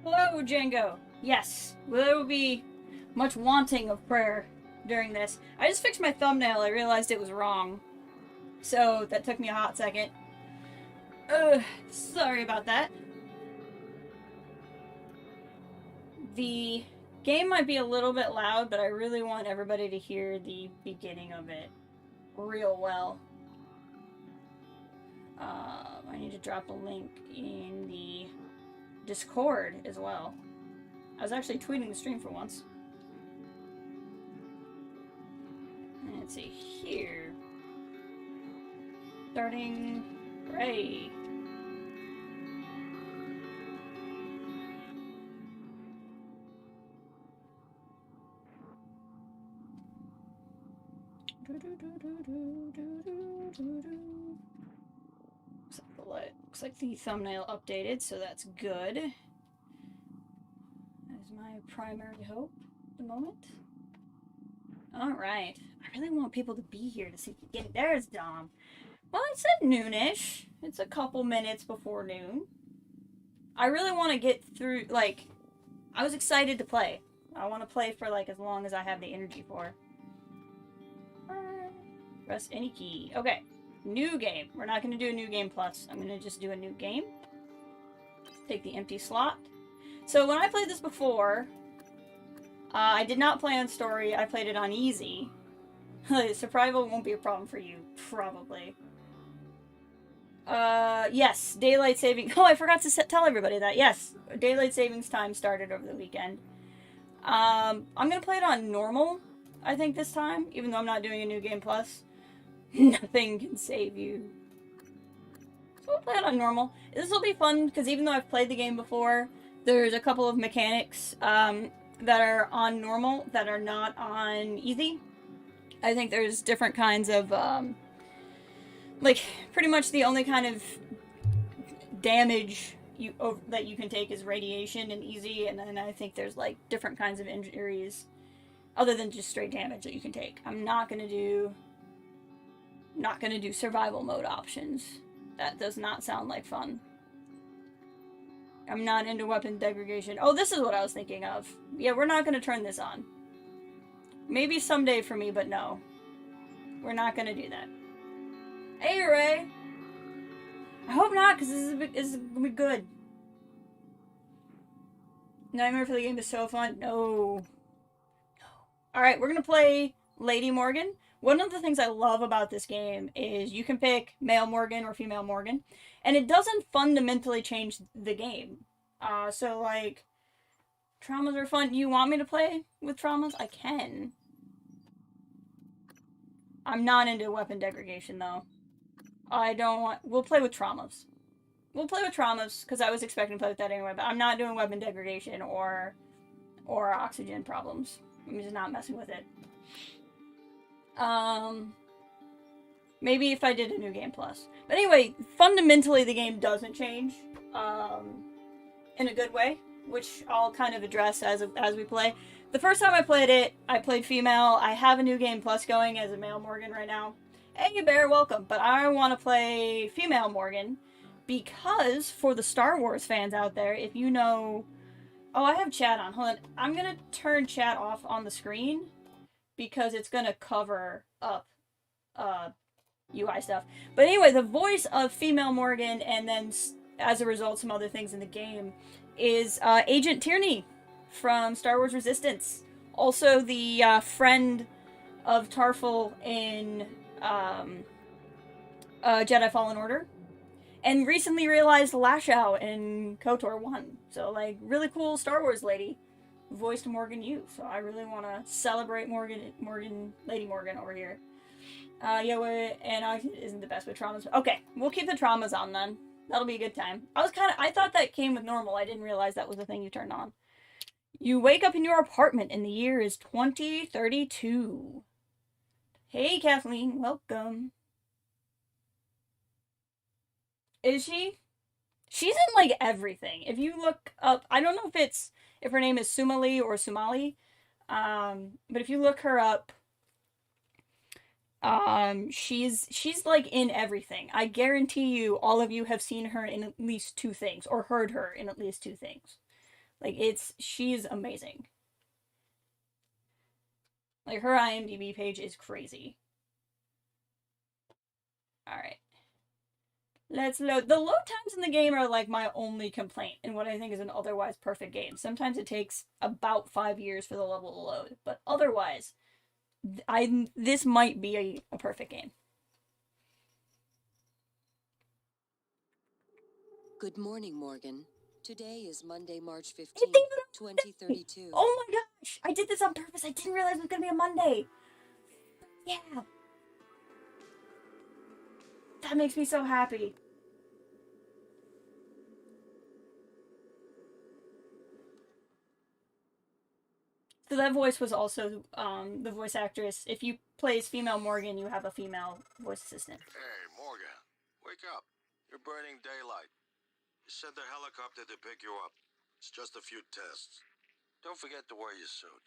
Hello, Django. Yes, well, there will be much wanting of prayer during this. I just fixed my thumbnail. I realized it was wrong. So that took me a hot second. Sorry about that. The game might be a little bit loud, but I really want everybody to hear the beginning of it real well. I need to drop a link in the Discord as well. I was actually tweeting the stream for once. Let's see here. Starting right. Looks like the thumbnail updated, so that's good. That is my primary hope at the moment. Alright. I really want people to be here to see. There's Dom. Well, it said noonish. It's a couple minutes before noon. I really want to get through, like, I was excited to play. I want to play for, like, as long as I have the energy for. Press any key. Okay. New game. We're not going to do a new game plus. I'm going to just do a new game. Take the empty slot. So when I played this before, I did not play on story. I played it on easy. Survival won't be a problem for you, probably. Yes, daylight saving. Oh, I forgot to tell everybody that. Yes, daylight savings time started over the weekend. I'm gonna play it on normal, I think, this time, even though I'm not doing a new game plus. Nothing can save you. So we'll play it on normal. This will be fun, because even though I've played the game before, there's a couple of mechanics, that are on normal, that are not on easy. I think there's different kinds of, like, pretty much the only kind of damage that you can take is radiation and easy, and then I think there's, like, different kinds of injuries other than just straight damage that you can take. I'm not gonna do survival mode options. That does not sound like fun. I'm not into weapon degradation. Oh, this is what I was thinking of. Yeah, we're not gonna turn this on. Maybe someday for me, but no. We're not gonna do that. Hey, Ray! I hope not, because this is gonna be good. Nightmare for the game is so fun. No. Alright, we're gonna play Lady Morgan. One of the things I love about this game is you can pick male Morgan or female Morgan, and it doesn't fundamentally change the game. So, like, traumas are fun. You want me to play with traumas? I can. I'm not into weapon degradation, though. I don't want... We'll play with traumas. We'll play with traumas, because I was expecting to play with that anyway, but I'm not doing weapon degradation or oxygen problems. I'm just not messing with it. Maybe if I did a new game plus. But anyway, fundamentally the game doesn't change, in a good way, which I'll kind of address as we play. The first time I played it, I played female. I have a new game plus going as a male Morgan right now. Hey, Bear, welcome. But I want to play female Morgan because for the Star Wars fans out there, if you know... Oh, I have chat on. Hold on. I'm going to turn chat off on the screen because it's going to cover up UI stuff. But anyway, the voice of female Morgan, and then as a result some other things in the game, is Agent Tierney from Star Wars Resistance. Also the friend of Tarful in Jedi Fallen Order. And recently realized Lashow in KOTOR 1. So, like, really cool Star Wars lady voiced Morgan Yu. So I really want to celebrate Lady Morgan over here. Yeah, and oxygen isn't the best with traumas. Okay, we'll keep the traumas on then. That'll be a good time. I thought that came with normal. I didn't realize that was the thing you turned on. You wake up in your apartment and the year is 2032. Hey, Kathleen, welcome. Is she? She's in, like, everything. If you look up, I don't know if her name is Sumali or Sumali, but if you look her up, she's like in everything. I guarantee you all of you have seen her in at least two things, or heard her in at least two things. Like, she's amazing. Like, her IMDb page is crazy. Alright. Let's load. The load times in the game are like my only complaint in what I think is an otherwise perfect game. Sometimes it takes about 5 years for the level to load, but otherwise, this might be a perfect game. Good morning, Morgan. Today is Monday, March 15th, 2032. Oh my gosh! I did this on purpose. I didn't realize it was gonna be a Monday. Yeah. That makes me so happy. So that voice was also the voice actress. If you play as female Morgan, you have a female voice assistant. Hey, Morgan. Wake up. You're burning daylight. You sent the helicopter to pick you up. It's just a few tests. Don't forget to wear your suit.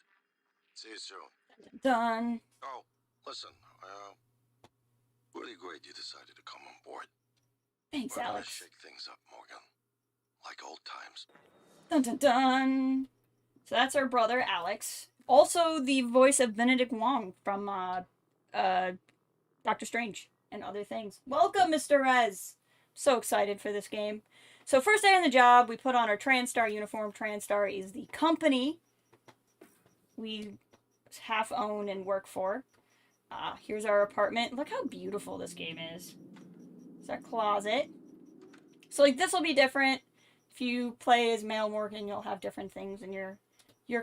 See you soon. Done. Oh, listen. Really great you decided to come on board. Thanks, We're Alex. gonna shake things up, Morgan. Like old times. Dun dun dun. So that's our brother, Alex. Also the voice of Benedict Wong from Doctor Strange and other things. Welcome, Mr. Rez. So excited for this game. So first day on the job, we put on our TranStar uniform. TranStar is the company we half own and work for. Here's our apartment. Look how beautiful this game is. It's our closet. So like this will be different. If you play as male Morgan, you'll have different things in your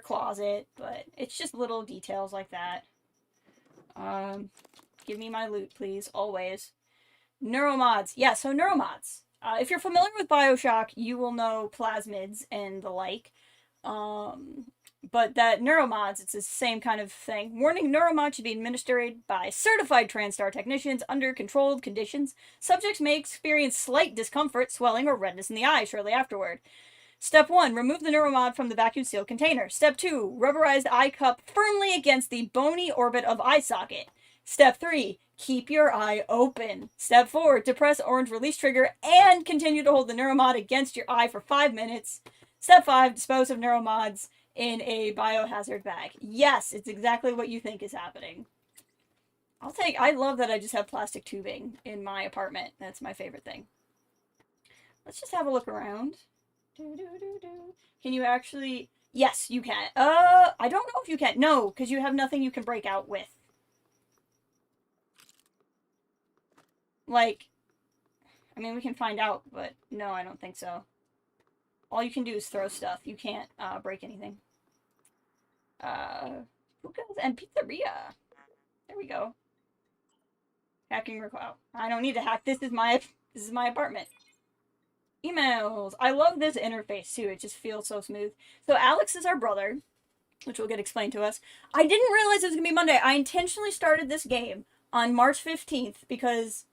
closet, but it's just little details like that. Give me my loot, please, always. Neuromods. Yeah, so neuromods. If you're familiar with BioShock, you will know plasmids and the like. But that neuromods, it's the same kind of thing. Warning, neuromods should be administered by certified TranStar technicians under controlled conditions. Subjects may experience slight discomfort, swelling, or redness in the eye shortly afterward. Step 1. Remove the neuromod from the vacuum-sealed container. Step 2. Rubberized eye cup firmly against the bony orbit of eye socket. Step 3. Keep your eye open. Step 4. Depress orange release trigger and continue to hold the neuromod against your eye for 5 minutes. Step 5. Dispose of neuromods in a biohazard bag. Yes, it's exactly what you think is happening. I love that I just have plastic tubing in my apartment. That's my favorite thing. Let's just have a look around. Can you actually... Yes, you can. I don't know if you can. No, because you have nothing you can break out with. Like, I mean, we can find out, but no, I don't think so. All you can do is throw stuff. You can't break anything. Hookahs and pizzeria. There we go. Hacking required. I don't need to hack. This is my apartment. Emails. I love this interface too. It just feels so smooth. So Alex is our brother, which will get explained to us. I didn't realize it was gonna be Monday. I intentionally started this game on March 15th because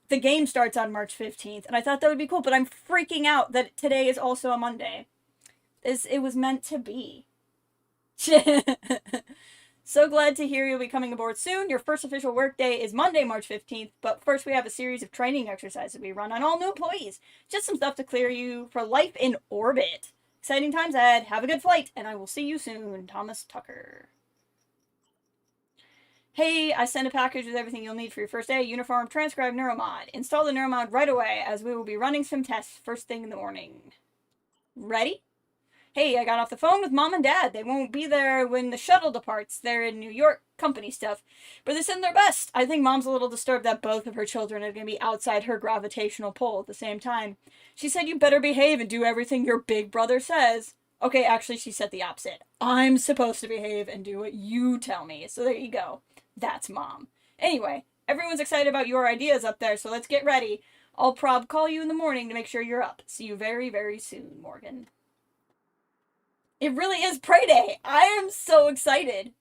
the game starts on March 15th, and I thought that would be cool, but I'm freaking out that today is also a Monday. It was meant to be. So glad to hear you'll be coming aboard soon. Your first official work day is Monday, March 15th, but first we have a series of training exercises we run on all new employees. Just some stuff to clear you for life in orbit. Exciting times ahead. Have a good flight, and I will see you soon. Thomas Tucker. Hey, I sent a package with everything you'll need for your first day. Uniform, transcribe, neuromod. Install the neuromod right away, as we will be running some tests first thing in the morning. Ready? Hey, I got off the phone with Mom and Dad. They won't be there when the shuttle departs. They're in New York, company stuff. But they send their best. I think Mom's a little disturbed that both of her children are going to be outside her gravitational pull at the same time. She said you better behave and do everything your big brother says. Okay, actually, she said the opposite. I'm supposed to behave and do what you tell me. So there you go. That's Mom. Anyway, everyone's excited about your ideas up there, so let's get ready. I'll call you in the morning to make sure you're up. See you very, very soon, Morgan. It really is Prey Day. I am so excited.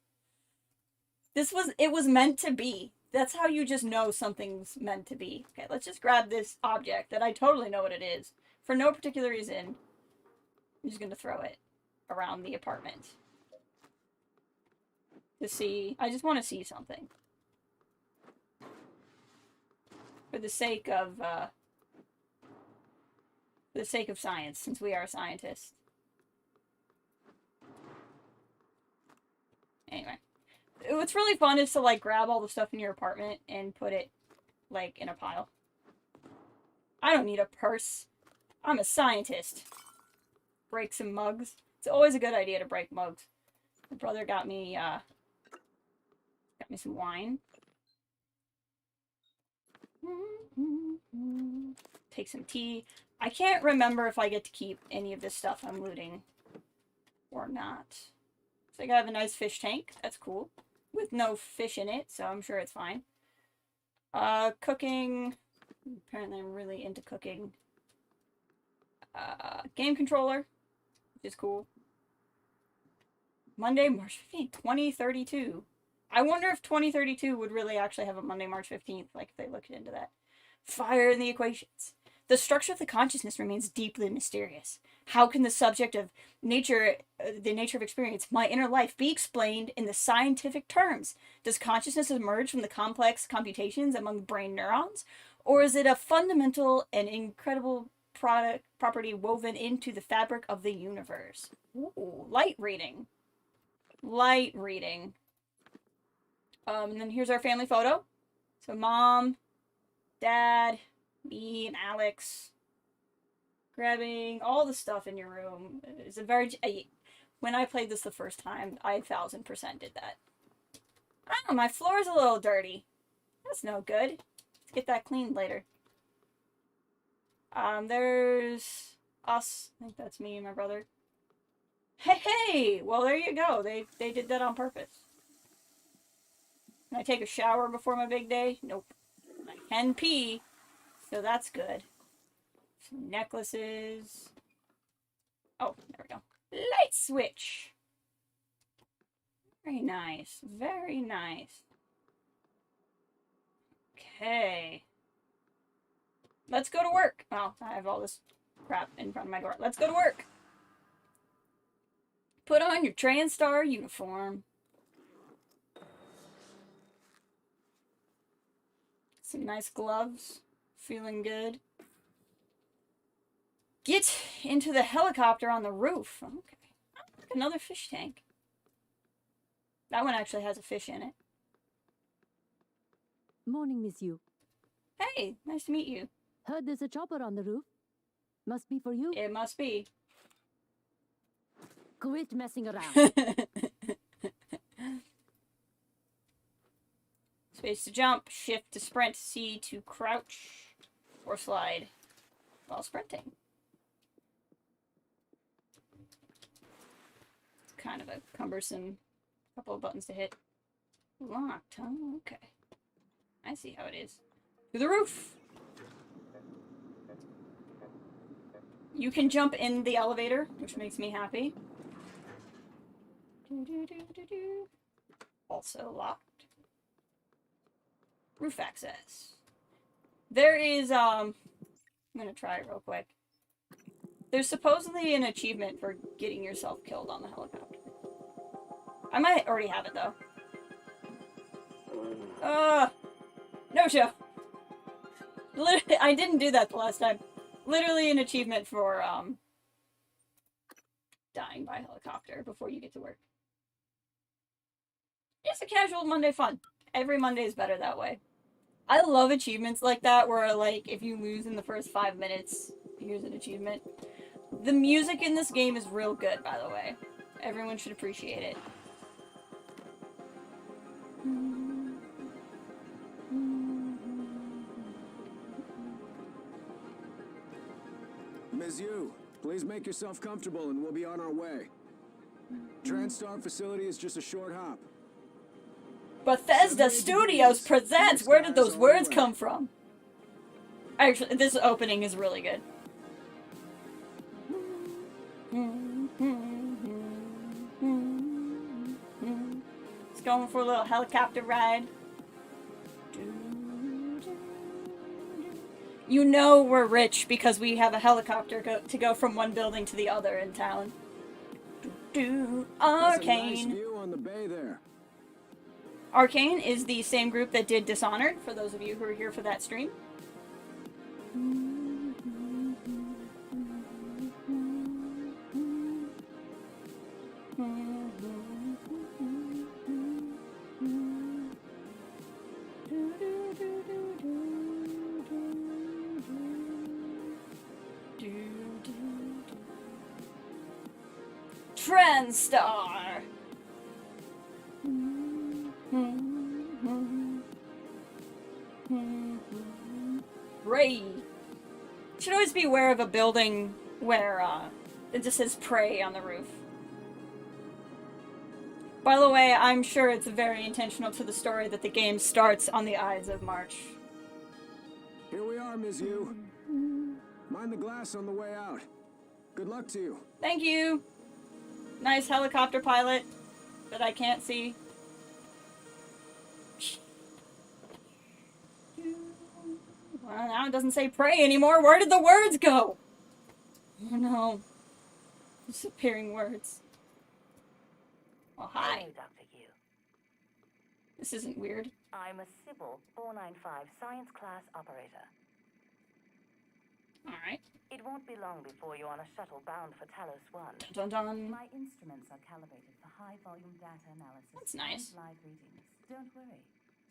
It was meant to be. That's how you just know something's meant to be. Okay, let's just grab this object that I totally know what it is. For no particular reason, I'm just going to throw it around the apartment. To see, I just want to see something. For the sake of science, since we are scientists. what's really fun is to, like, grab all the stuff in your apartment and put it, like, in a pile. I don't need a purse. I'm a scientist. Break some mugs. It's always a good idea to break mugs. My brother got me some wine. Take some tea. I can't remember if I get to keep any of this stuff I'm looting or not. So I have a nice fish tank. That's cool. With no fish in it, so I'm sure it's fine. Cooking. Apparently I'm really into cooking. Game controller, which is cool. Monday, March 15th, 2032. I wonder if 2032 would really actually have a Monday, March 15th, like if they looked into that. Fire in the equations. The structure of the consciousness remains deeply mysterious. How can the subject of nature, the nature of experience, my inner life, be explained in the scientific terms? Does consciousness emerge from the complex computations among brain neurons? Or is it a fundamental and incredible property woven into the fabric of the universe? Ooh, light reading. Light reading. And then here's our family photo. So mom, dad, me, and Alex. Grabbing all the stuff in your room. It's a very... When I played this the first time, I 1000% did that. Oh, my floor's a little dirty. That's no good. Let's get that cleaned later. There's us. I think that's me and my brother. Hey! Well, there you go. They did that on purpose. Can I take a shower before my big day? Nope. I can pee, so that's good. Some necklaces. Oh, there we go. Light switch. Very nice. Very nice. Okay. Let's go to work. Oh, I have all this crap in front of my door. Let's go to work. Put on your TranStar uniform. Some nice gloves. Feeling good. Get into the helicopter on the roof. Okay. Oh, look, another fish tank. That one actually has a fish in it. Morning, Miss Yu. Hey, nice to meet you. Heard there's a chopper on the roof. Must be for you. It must be. Quit messing around. Space to jump, shift to sprint, C to crouch, or slide while sprinting. It's kind of a cumbersome couple of buttons to hit. Locked, huh? Okay. I see how it is. To the roof! You can jump in the elevator, which makes me happy. Also locked. Roof access. There is, I'm gonna try it real quick. There's supposedly an achievement for getting yourself killed on the helicopter. I might already have it, though. No show. Literally, I didn't do that the last time. Literally an achievement for, dying by helicopter before you get to work. It's a casual Monday fun. Every Monday is better that way. I love achievements like that where, like, if you lose in the first 5 minutes, here's an achievement. The music in this game is real good, by the way. Everyone should appreciate it. Ms. Yu, please make yourself comfortable and we'll be on our way. TranStar facility is just a short hop. Bethesda Studios presents! Where did those words come from? Actually, this opening is really good. It's going for a little helicopter ride. You know we're rich because we have a helicopter to go from one building to the other in town. Arcane. Nice view on the bay there. Arcane is the same group that did Dishonored, for those of you who are here for that stream. TranStar. Pray. Should always be aware of a building where it just says pray on the roof. By the way, I'm sure it's very intentional to the story that the game starts on the Ides of March. Here we are, Ms. Yu. Mind the glass on the way out. Good luck to you. Thank you. Nice helicopter pilot that I can't see. Well, now it doesn't say pray anymore. Where did the words go? Oh no. Disappearing words. Oh, hi. Hello, Dr. Yu. This isn't weird. I'm a Sybil 495 science class operator. Alright. It won't be long before you're on a shuttle bound for Talos 1. Dun dun. My instruments are calibrated for high-volume data analysis That's nice. and live readings. Don't worry.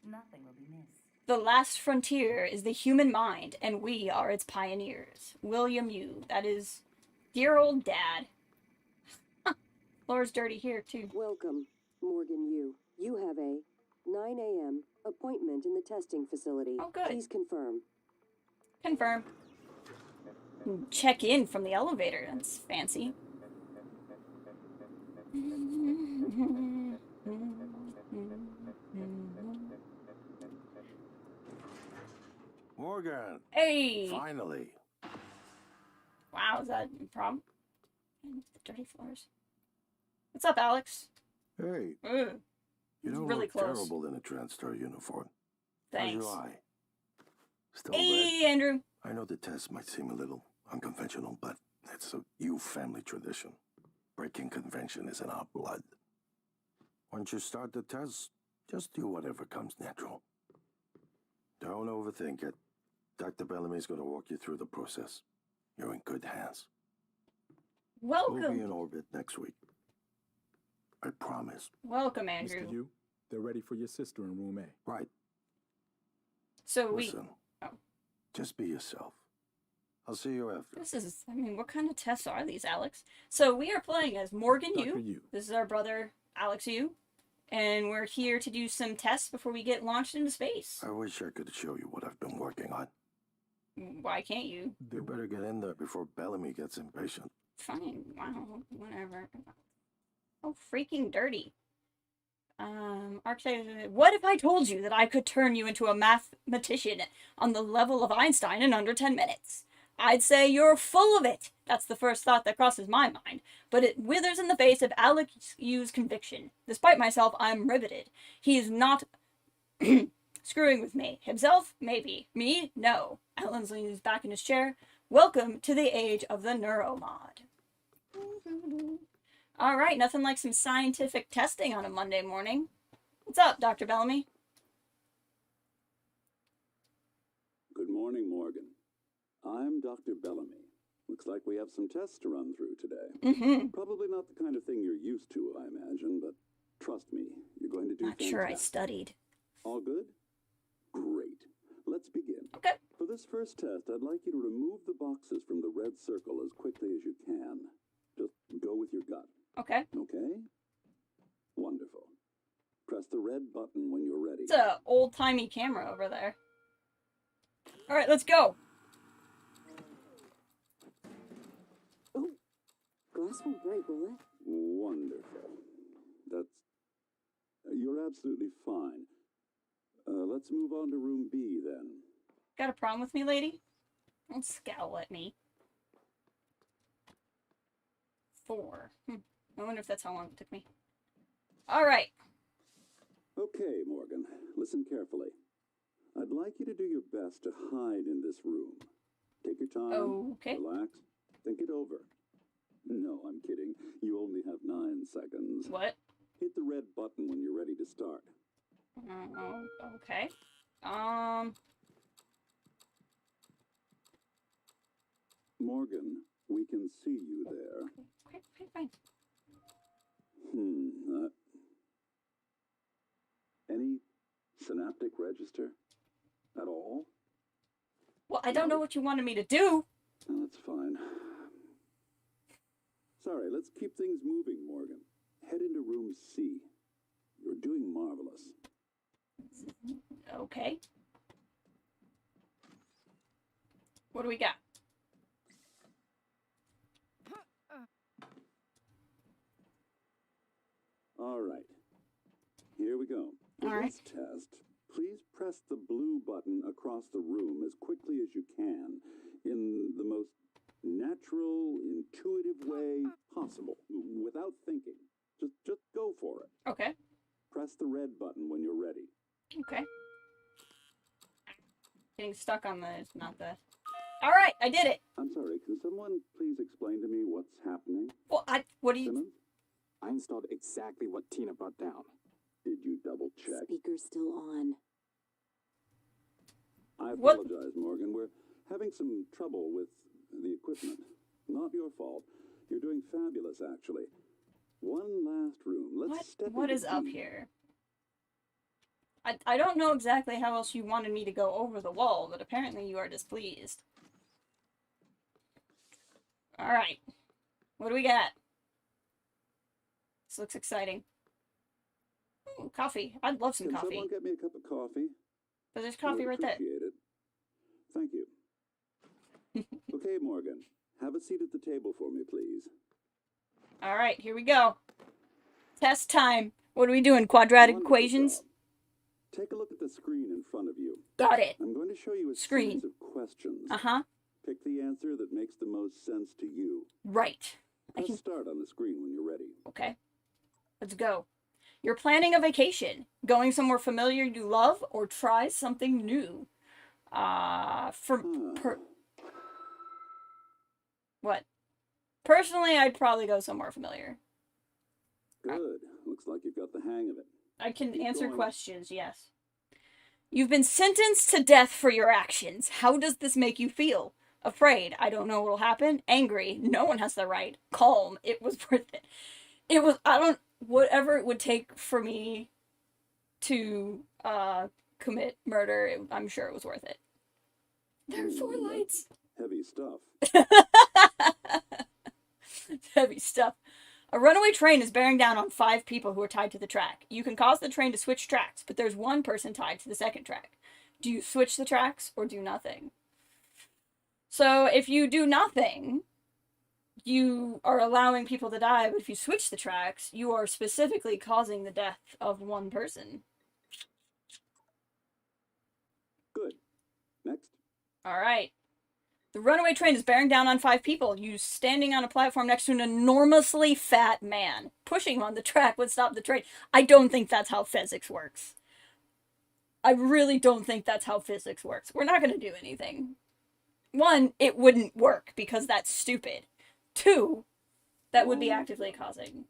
Nothing will be missed. The last frontier is the human mind, and we are its pioneers. William Yu. That is dear old dad. Floor's dirty here, too. Welcome, Morgan Yu. You have a 9 a.m. appointment in the testing facility. Oh, good. Please confirm. Confirm. Check in from the elevator. That's fancy. Morgan, Hey! finally. Wow, is that a problem? The dirty floors. What's up, Alex? Hey, Ugh. you don't really look close. terrible in a TranStar uniform. Thanks. How's your eye? Still red? Hey, Andrew. I know the test might seem a little unconventional, but it's a Yu family tradition. Breaking convention is in our blood. Once you start the test, just do whatever comes natural. Don't overthink it. Dr. Bellamy's going to walk you through the process. You're in good hands. We'll be in Welcome. orbit next week. I promise. Welcome, Andrew. Mr. Yu, they're ready for your sister in room A. Right. So we... Listen. Oh. Just be yourself. I'll see you after. This is... I mean, what kind of tests are these, Alex? So we are playing as Morgan Dr. Yu. Yu. This is our brother, Alex Yu. And we're here to do some tests before we get launched into space. I wish I could show you what I've been working on. Why can't you? You better get in there before Bellamy gets impatient. Fine. Wow. Whatever. Oh, freaking dirty. Archetype. What if I told you that I could turn you into a mathematician on the level of Einstein in under 10 minutes? I'd say you're full of it. That's the first thought that crosses my mind. But it withers in the face of Alex Yu's conviction. Despite myself, I'm riveted. He's not screwing with me. Himself? Maybe. Me? No. Alan leans back in his chair. Welcome to the age of the neuromod. Alright, nothing like some scientific testing on a Monday morning. What's up, Dr. Bellamy? Good morning, Morgan. I'm Dr. Bellamy. Looks like we have some tests to run through today. Mm-hmm. Probably not the kind of thing you're used to, I imagine, but trust me, you're going to do Not sure I fantastic. studied. All good? Great. Let's begin. Okay. For this first test, I'd like you to remove the boxes from the red circle as quickly as you can. Just go with your gut, Okay. okay? Wonderful. Press the red button when you're ready. It's a old-timey camera over there. Alright, let's go. Oh, glass won't break, will it? Wonderful. That's... You're absolutely fine. Let's move on to room B, then. Got a problem with me, lady? Don't scowl at me. 4. I wonder if that's how long it took me. Alright. Okay, Morgan. Listen carefully. I'd like you to do your best to hide in this room. Take your time. Okay. Relax. Think it over. No, I'm kidding. You only have 9 seconds. What? Hit the red button when you're ready to start. Okay. Morgan, we can see you there. Okay, fine. Any synaptic register? At all? Well, I don't know what you wanted me to do. No, that's fine. Sorry, let's keep things moving, Morgan. Head into room C. You're doing marvelous. Okay. What do we got? All right. Here we go. For All right. this test, please press the blue button across the room as quickly as you can in the most natural, intuitive way possible, without thinking. Just go for it. Okay. Press the red button when you're ready. Okay. Getting stuck on the, not the... Alright, I did it! I'm sorry, can someone please explain to me what's happening? Well, what do you... Simmons? I installed exactly what Tina brought down. Did you double check? Speaker's still on. I What? apologize, Morgan. We're having some trouble with the equipment. Not your fault. You're doing fabulous, actually. One last room. Let's step What into is up D. here? I don't know exactly how else you wanted me to go over the wall, but apparently you are displeased. Alright. What do we got? This looks exciting. Ooh, coffee. I'd love some Can coffee. someone get me a cup of coffee? But there's I coffee would right there. appreciate it. Thank you. Okay, Morgan. Have a seat at the table for me, please. Alright, here we go. Test time. What are we doing? Quadratic Wonderful equations? job. Take a look at the screen in front of you. Got it. I'm going to show you a Screen. series of questions. Uh-huh. Pick the answer that makes the most sense to you. Right. Press start on the screen when you're ready. Okay. Let's go. You're planning a vacation. Going somewhere familiar you love or try something new. What? Personally, I'd probably go somewhere familiar. Good. Looks like you've got the hang of it. I can Keep answer going. questions, yes. You've been sentenced to death for your actions. How does this make you feel? Afraid. I don't know what'll happen. Angry. No one has the right. Calm. It was worth it. Whatever it would take for me to, commit murder, I'm sure it was worth it. There are 4 Ooh, lights. Heavy stuff. Heavy stuff. A runaway train is bearing down on 5 people who are tied to the track. You can cause the train to switch tracks, but there's 1 person tied to the second track. Do you switch the tracks or do nothing? So if you do nothing, you are allowing people to die, but if you switch the tracks, you are specifically causing the death of 1 person. Good. Next. Alright. The runaway train is bearing down on 5 people. You standing on a platform next to an enormously fat man. Pushing him on the track would stop the train. I don't think that's how physics works. I really don't think that's how physics works. We're not going to do anything. 1, it wouldn't work because that's stupid. 2, that would be actively causing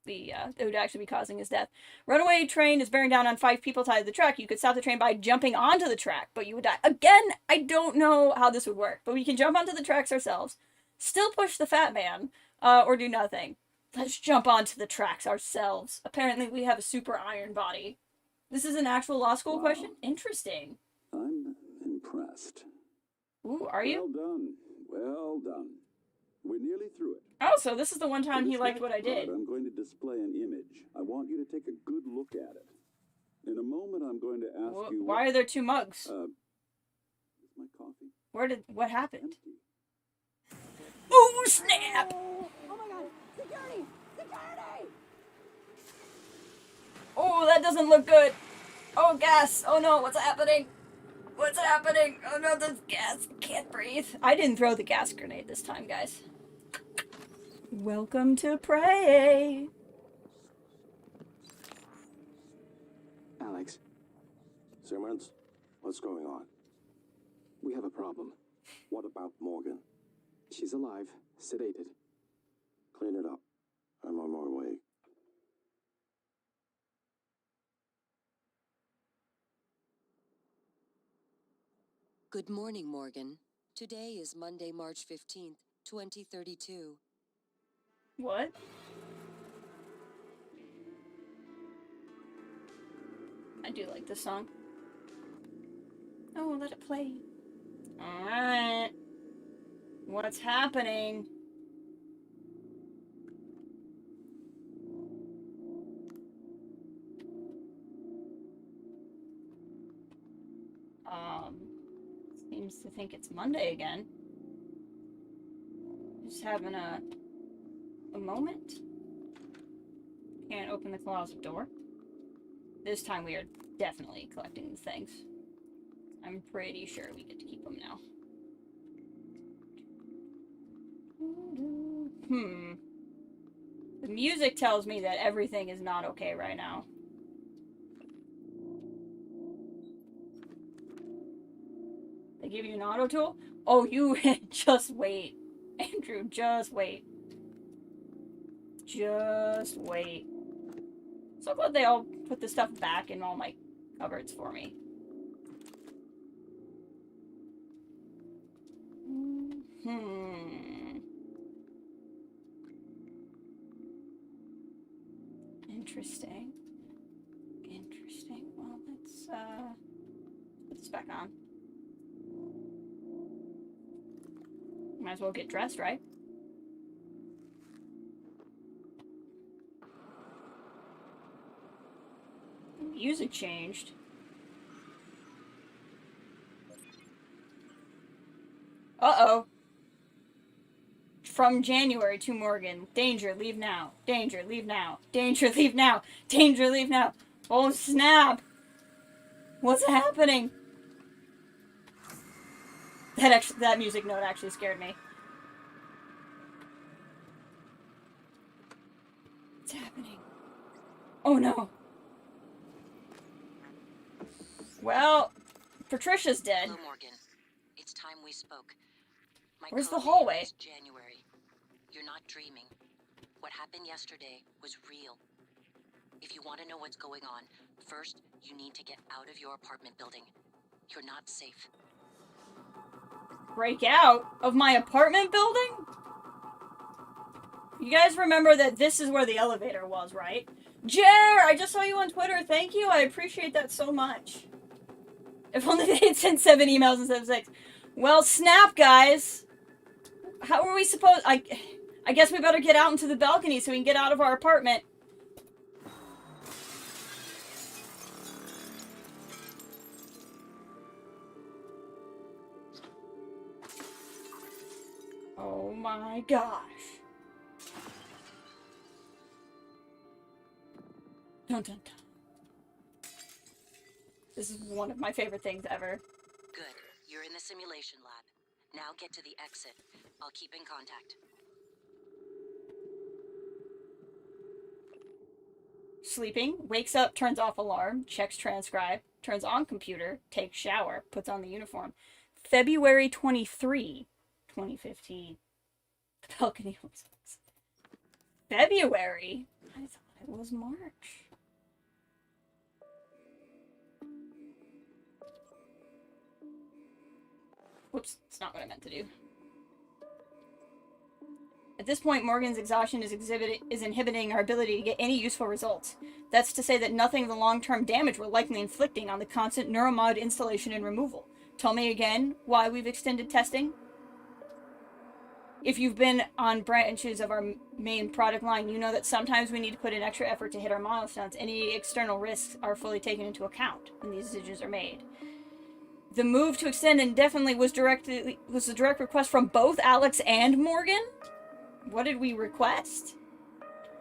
it would actually be causing his death. Runaway train is bearing down on 5 people tied to the track. You could stop the train by jumping onto the track, but you would die. Again, I don't know how this would work, but we can jump onto the tracks ourselves, still push the fat man, or do nothing. Let's jump onto the tracks ourselves. Apparently we have a super iron body. This is an actual law school question? Interesting. I'm impressed. Ooh, are you? Well done. Well done. We're nearly through it. Oh, so this is the one time For he this liked what I next part, did. I'm going to display an image. I want you to take a good look at it. In a moment, I'm going to ask you... Why are there 2 mugs? Is my coffee What happened? empty? Oh, snap! Oh my god! Security! Security! Oh, that doesn't look good. Oh, gas. Oh no, what's happening? What's happening? Oh no, there's gas. Can't breathe. I didn't throw the gas grenade this time, guys. Welcome to Prey. Alex, Simmons, what's going on? we have a problem. What about Morgan? She's alive, sedated. Clean it up. I'm on my way. Good morning, Morgan. Today is Monday, March 15th, 2032. What? I do like this song. Oh, let it play. Alright. What's happening? seems to think it's Monday again. Just having a moment. Can't open the closet door. This time we are definitely collecting the things. I'm pretty sure we get to keep them now. The music tells me that everything is not okay right now. They give you an auto tool? Oh, you just wait. Andrew, just wait. Just wait. So glad they all put the stuff back in all my cupboards for me. Interesting. Interesting. Well, let's put this back on. Might as well get dressed, right? The music changed. Uh-oh. From January to Morgan. Danger, leave now. Danger, leave now. Danger, leave now. Danger, leave now. Oh, snap. What's happening? That music note actually scared me. What's happening? Oh, no. Well, Patricia's dead. Hello, Morgan. It's time we spoke. My Where's the code name hallway? is January. You're not dreaming. What happened yesterday was real. If you want to know what's going on, first you need to get out of your apartment building. You're not safe. Break out of my apartment building? You guys remember that this is where the elevator was, right? Jer, I just saw you on Twitter. Thank you. I appreciate that so much. If only they had sent 7 emails instead of 6. Well, snap, guys. How are we supposed... I guess we better get out into the balcony so we can get out of our apartment. Oh my gosh. Dun dun dun. This is one of my favorite things ever. Good. You're in the simulation lab. Now get to the exit. I'll keep in contact. Sleeping, wakes up, turns off alarm, checks transcribe, turns on computer, takes shower, puts on the uniform. February 23, 2015. The balcony was February? I thought it was March. Whoops, it's not what I meant to do. At this point, Morgan's exhaustion is inhibiting our ability to get any useful results. That's to say that nothing of the long-term damage we're likely inflicting on the constant neuromod installation and removal. Tell me again why we've extended testing? If you've been on branches of our main product line, you know that sometimes we need to put in extra effort to hit our milestones. Any external risks are fully taken into account when these decisions are made. The move to extend indefinitely was a direct request from both Alex and Morgan? What did we request?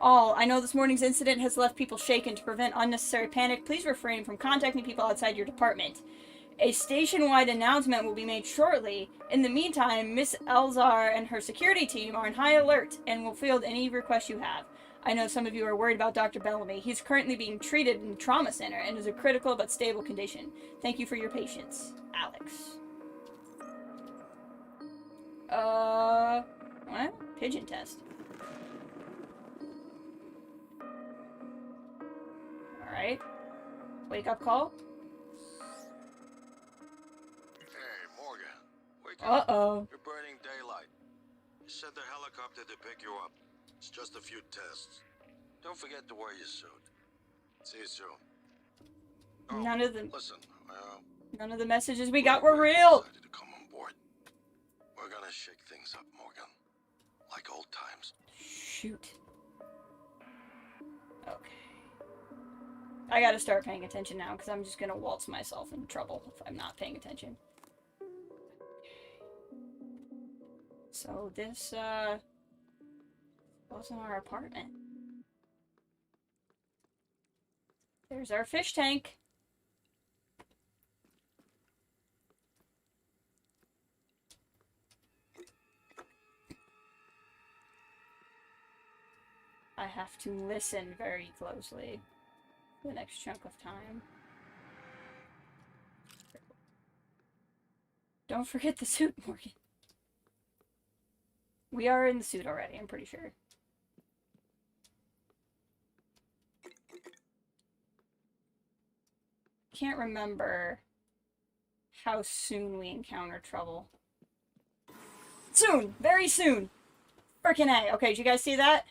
All, I know this morning's incident has left people shaken. To prevent unnecessary panic, please refrain from contacting people outside your department. A station-wide announcement will be made shortly. In the meantime, Miss Elzar and her security team are on high alert and will field any requests you have. I know some of you are worried about Dr. Bellamy. He's currently being treated in the trauma center and is a critical but stable condition. Thank you for your patience. Alex. What? Pigeon test. Alright. Wake up call? Hey, Morgan. Wake up. Uh-oh. You're burning daylight. You sent the helicopter to pick you up. It's just a few tests. Don't forget to wear your suit. See you soon. Oh, None of them. Listen, None of the messages we got were real. Decided to come on board. We're gonna shake things up, Morgan. Like old times. Shoot. Okay. I gotta start paying attention now, because I'm just gonna waltz myself in trouble if I'm not paying attention. So this, wasn't our apartment. There's our fish tank. I have to listen very closely for the next chunk of time. Don't forget the suit, Morgan. We are in the suit already, I'm pretty sure. Can't remember how soon we encounter trouble. Soon! Very soon! Frickin' A. Okay, did you guys see that?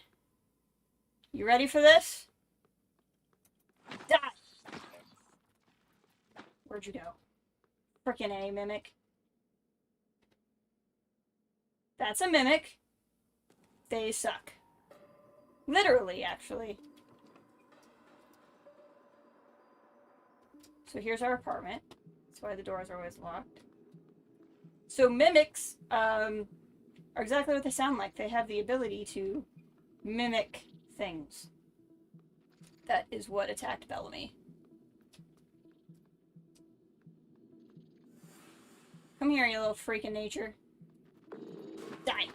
You ready for this? Die! Where'd you go? Frickin' A, Mimic. That's a Mimic. They suck. Literally, actually. So here's our apartment. That's why the doors are always locked. So Mimics are exactly what they sound like. They have the ability to mimic things. That is what attacked Bellamy. Come here, you little freak of nature. Die.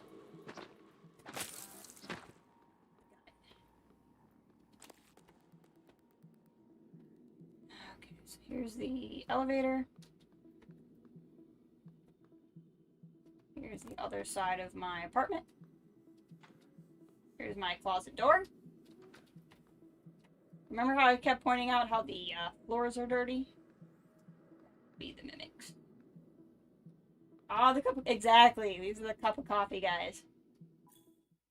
Okay, so here's the elevator. Here's the other side of my apartment. Here's my closet door. Remember how I kept pointing out how the floors are dirty? Be the Mimics. Ah, the cup of... Exactly. These are the cup of coffee guys.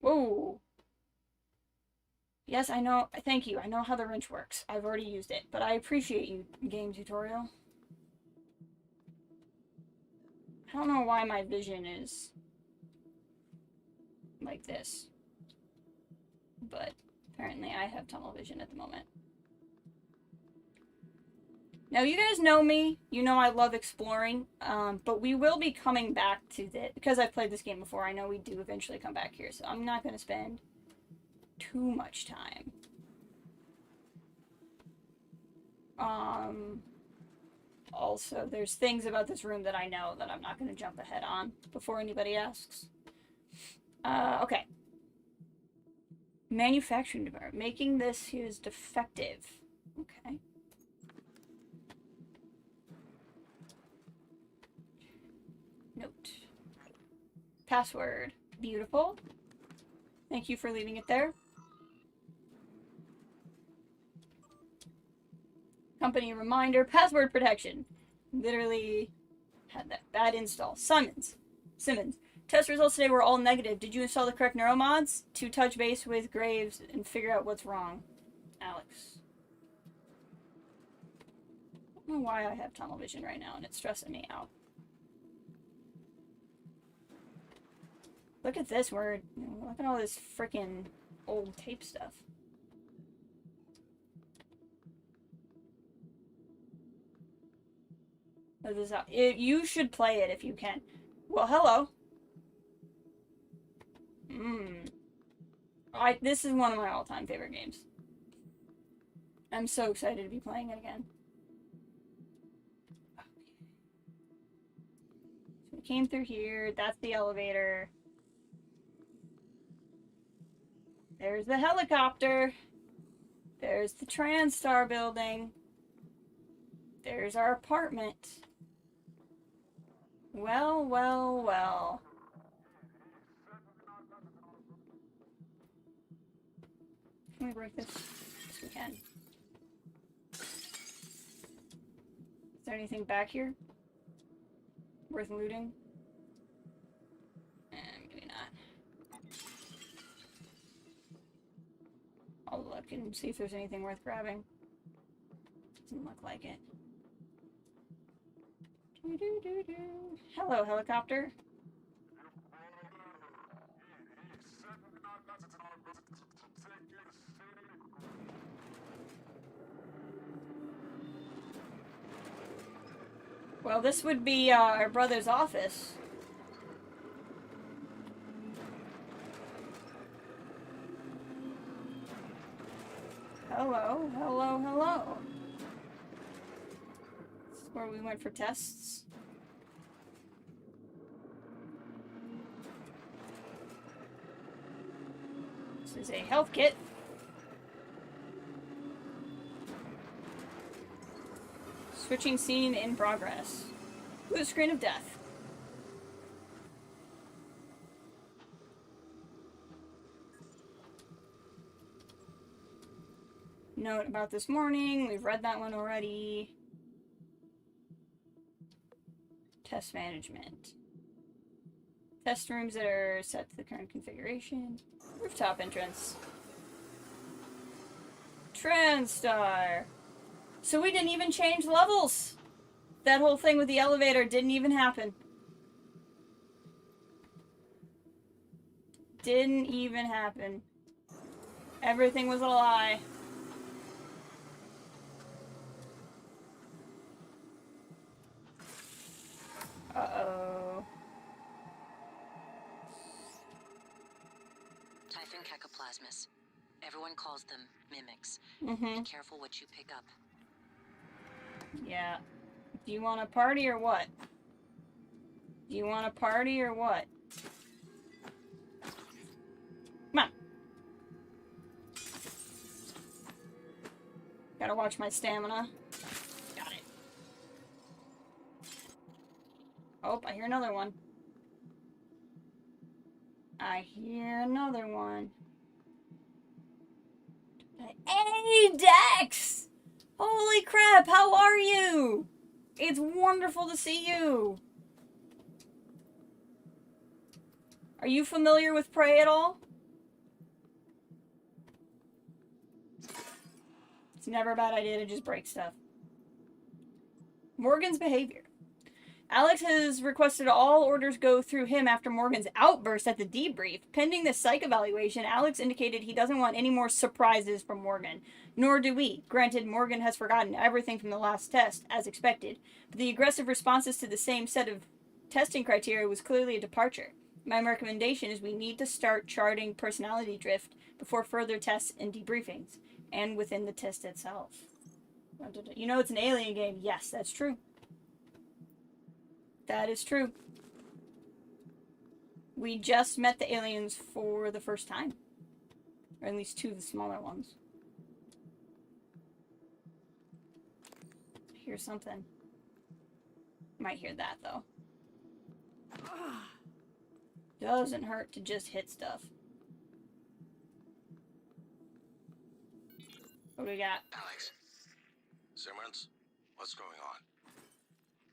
Whoa. Yes, I know. Thank you. I know how the wrench works. I've already used it. But I appreciate you, game tutorial. I don't know why my vision is like this. But apparently I have tunnel vision at the moment. Now, you guys know me. You know I love exploring. But we will be coming back to this. Because I've played this game before, I know we do eventually come back here. So I'm not going to spend too much time. Also, there's things about this room that I know that I'm not going to jump ahead on before anybody asks. Okay. Manufacturing department. Making this is defective. Okay. Note. Password. Beautiful. Thank you for leaving it there. Company reminder. Password protection. Literally had that bad install. Simmons. Test results today were all negative. Did you install the correct neuromods to touch base with Graves and figure out what's wrong? Alex. I don't know why I have tunnel vision right now and it's stressing me out. Look at this word. Look at all this freaking old tape stuff. This is you should play it if you can. Well, hello. This is one of my all-time favorite games. I'm so excited to be playing it again. Okay. So we came through here. That's the elevator. There's the helicopter. There's the TranStar building. There's our apartment. Well, well, well. Can we break this? Yes, we can. Is there anything back here worth looting? Maybe not. I'll look and see if there's anything worth grabbing. Doesn't look like it. Hello, helicopter. Well, this would be our brother's office. Hello, hello, hello. This is where we went for tests. This is a health kit. Switching scene in progress. Blue screen of death. Note about this morning. We've read that one already. Test management. Test rooms that are set to the current configuration. Rooftop entrance. TranStar. So we didn't even change levels. That whole thing with the elevator didn't even happen. Didn't even happen. Everything was a lie. Uh-oh. Typhon cacoplasmus. Everyone calls them mimics. Mm-hmm. Be careful what you pick up. Yeah. Do you want a party or what? Do you want a party or what? Come on. Gotta watch my stamina. Got it. Oh, I hear another one. I hear another one. Hey, Dex! Holy crap, how are you? It's wonderful to see you. Are you familiar with Prey at all? It's never a bad idea to just break stuff. Morgan's behavior. Alex has requested all orders go through him after Morgan's outburst at the debrief. Pending the psych evaluation, Alex indicated he doesn't want any more surprises from Morgan. Nor do we. Granted, Morgan has forgotten everything from the last test, as expected. But the aggressive responses to the same set of testing criteria was clearly a departure. My recommendation is we need to start charting personality drift before further tests and debriefings, and within the test itself. You know it's an alien game. Yes, that's true. That is true. We just met the aliens for the first time. Or at least two of the smaller ones. I hear something. Might hear that, though. Doesn't hurt to just hit stuff. What do we got? Alex. Simmons, what's going on?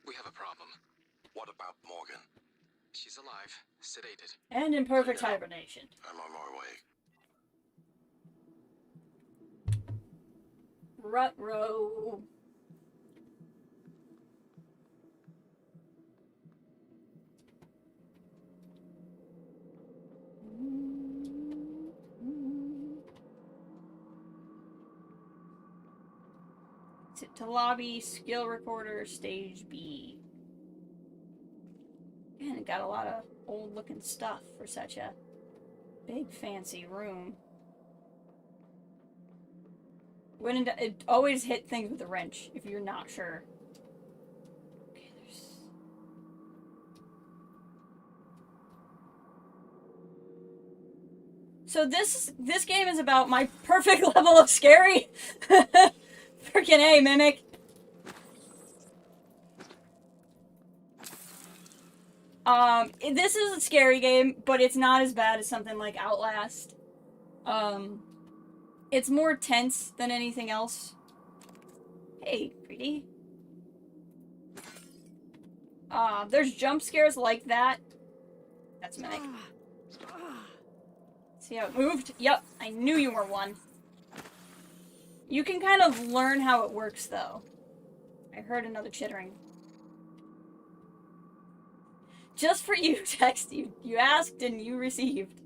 We have a problem. What about Morgan? She's alive, sedated. And in perfect hibernation. I'm on my way. Rut-row. To lobby, skill recorder, stage B. Man, it got a lot of old looking stuff for such a big fancy room. It always hit things with a wrench if you're not sure. Okay, So this game is about my perfect level of scary. Freaking A, Mimic. This is a scary game, but it's not as bad as something like Outlast. It's more tense than anything else. Hey, pretty. There's jump scares like that. That's Mimic. See how it moved? Yep, I knew you were one. You can kind of learn how it works, though. I heard another chittering. Just for you, text. You asked and you received.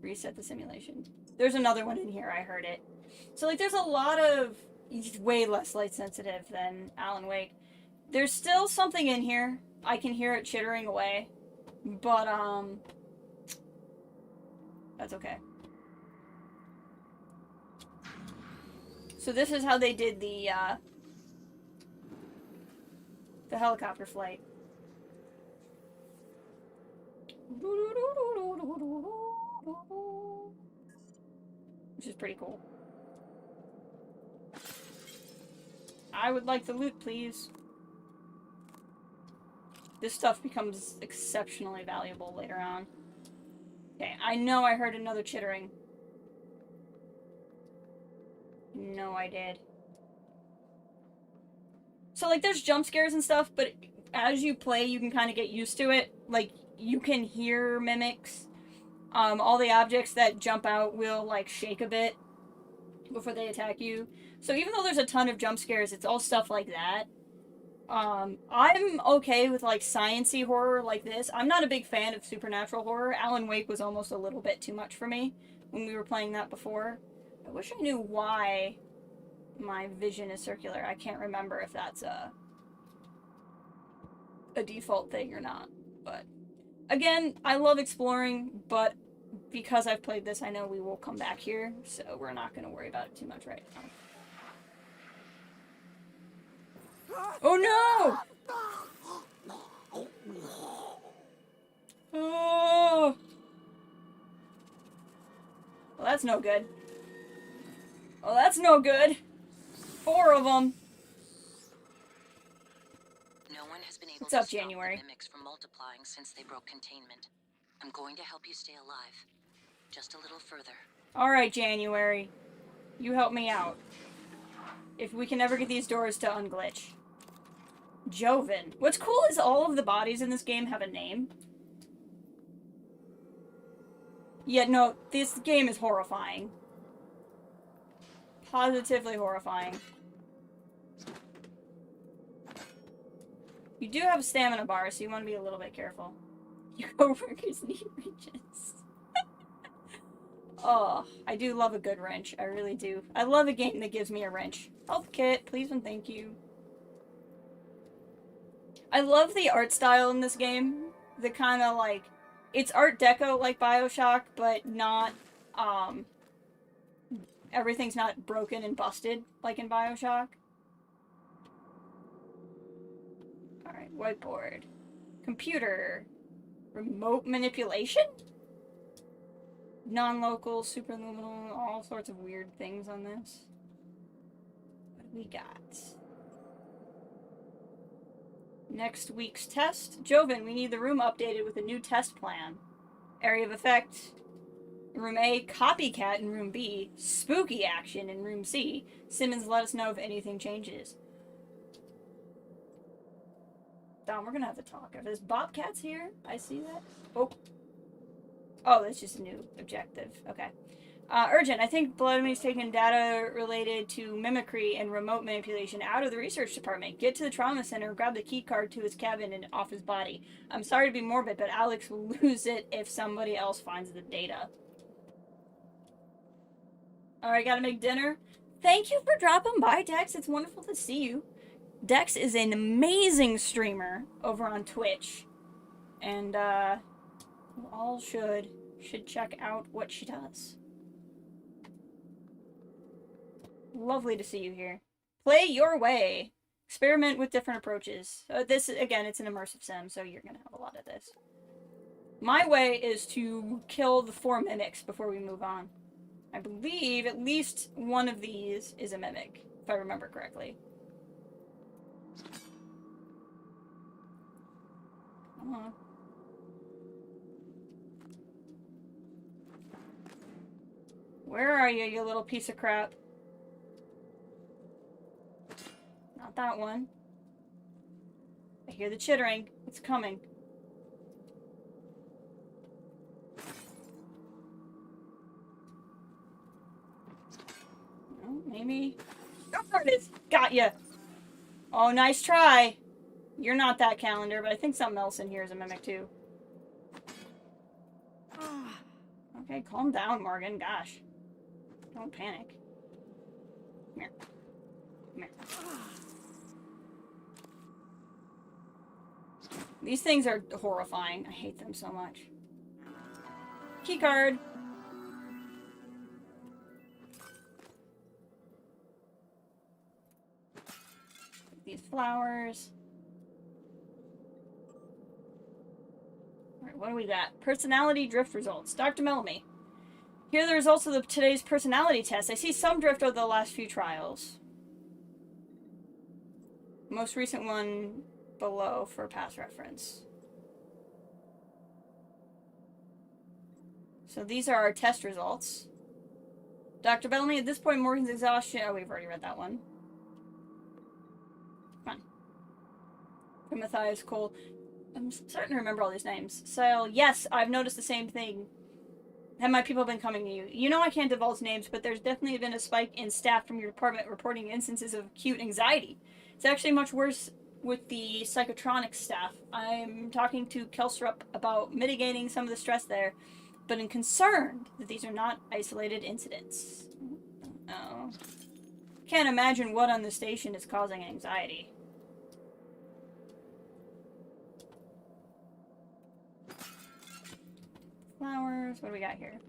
Reset the simulation. There's another one in here, I heard it. So, like, there's a lot of... It's way less light sensitive than Alan Wake. There's still something in here. I can hear it chittering away. But, that's okay. So this is how they did the helicopter flight. Which is pretty cool. I would like the loot, please. This stuff becomes exceptionally valuable later on. Okay, I know I heard another chittering. No, I did. So, like, there's jump scares and stuff, but as you play, you can kind of get used to it. Like, you can hear mimics. All the objects that jump out will, like, shake a bit before they attack you. So even though there's a ton of jump scares, it's all stuff like that. I'm okay with, like, science-y horror like this. I'm not a big fan of supernatural horror. Alan Wake was almost a little bit too much for me when we were playing that before. I wish I knew why my vision is circular. I can't remember if that's a default thing or not. But, again, I love exploring, but because I've played this, I know we will come back here, so we're not going to worry about it too much right now. Oh no! Oh! Well, that's no good. Oh, that's no good. 4 of them. No one has been able What's to up, stop January? the mimics from multiplying since they broke containment. I'm going to help you stay alive. Just a little further. Alright, January. You help me out. If we can ever get these doors to unglitch. Joven. What's cool is all of the bodies in this game have a name. Yeah, no, this game is horrifying. Positively horrifying. You do have a stamina bar, so you want to be a little bit careful. Your coworkers need wrenches. Oh, I do love a good wrench. I really do. I love a game that gives me a wrench. Health kit, please and thank you. I love the art style in this game. The kind of like, it's Art Deco like BioShock, but not, everything's not broken and busted like in BioShock. Alright, whiteboard. Computer. Remote manipulation? Non-local, superluminal, all sorts of weird things on this. What do we got? Next week's test. Joven, we need the room updated with a new test plan. Area of effect. Room A, copycat in room B. Spooky action in room C. Simmons, let us know if anything changes. Dom, we're gonna have to talk. If there's Bobcats here, I see that. Oh. Oh, that's just a new objective. Okay. Urgent. I think Bloodmy's taken data related to mimicry and remote manipulation out of the research department. Get to the trauma center, grab the key card to his cabin and off his body. I'm sorry to be morbid, but Alex will lose it if somebody else finds the data. Alright, gotta make dinner. Thank you for dropping by, Dex. It's wonderful to see you. Dex is an amazing streamer over on Twitch. And, you all should check out what she does. Lovely to see you here. Play your way. Experiment with different approaches. This, again, it's an immersive sim, so you're gonna have a lot of this. My way is to kill the 4 mimics before we move on. I believe at least one of these is a mimic, if I remember correctly. Come on. Where are you, you little piece of crap? Not that one. I hear the chittering. It's coming. Oh, maybe. Oh, there it is. Got ya. Oh, nice try. You're not that calendar, but I think something else in here is a mimic too. Okay, calm down, Morgan. Gosh. Don't panic. Come here. Come here. These things are horrifying. I hate them so much. Keycard. these flowers. Alright, what do we got? Personality drift results. Dr. Melamy. Here are the results of today's personality test. I see some drift over the last few trials. Most recent one below for past reference. So these are our test results. Dr. Bellamy, at this point, Morgan's exhaustion... Oh, we've already read that one. Come on. Matthias Cole. I'm starting to remember all these names. So, yes, I've noticed the same thing. Have my people been coming to you? You know I can't divulge names, but there's definitely been a spike in staff from your department reporting instances of acute anxiety. It's actually much worse with the psychotronic staff. I'm talking to Kelstrup about mitigating some of the stress there, but I'm concerned that these are not isolated incidents. Oh. Can't imagine what on the station is causing anxiety. Flowers, what do we got here?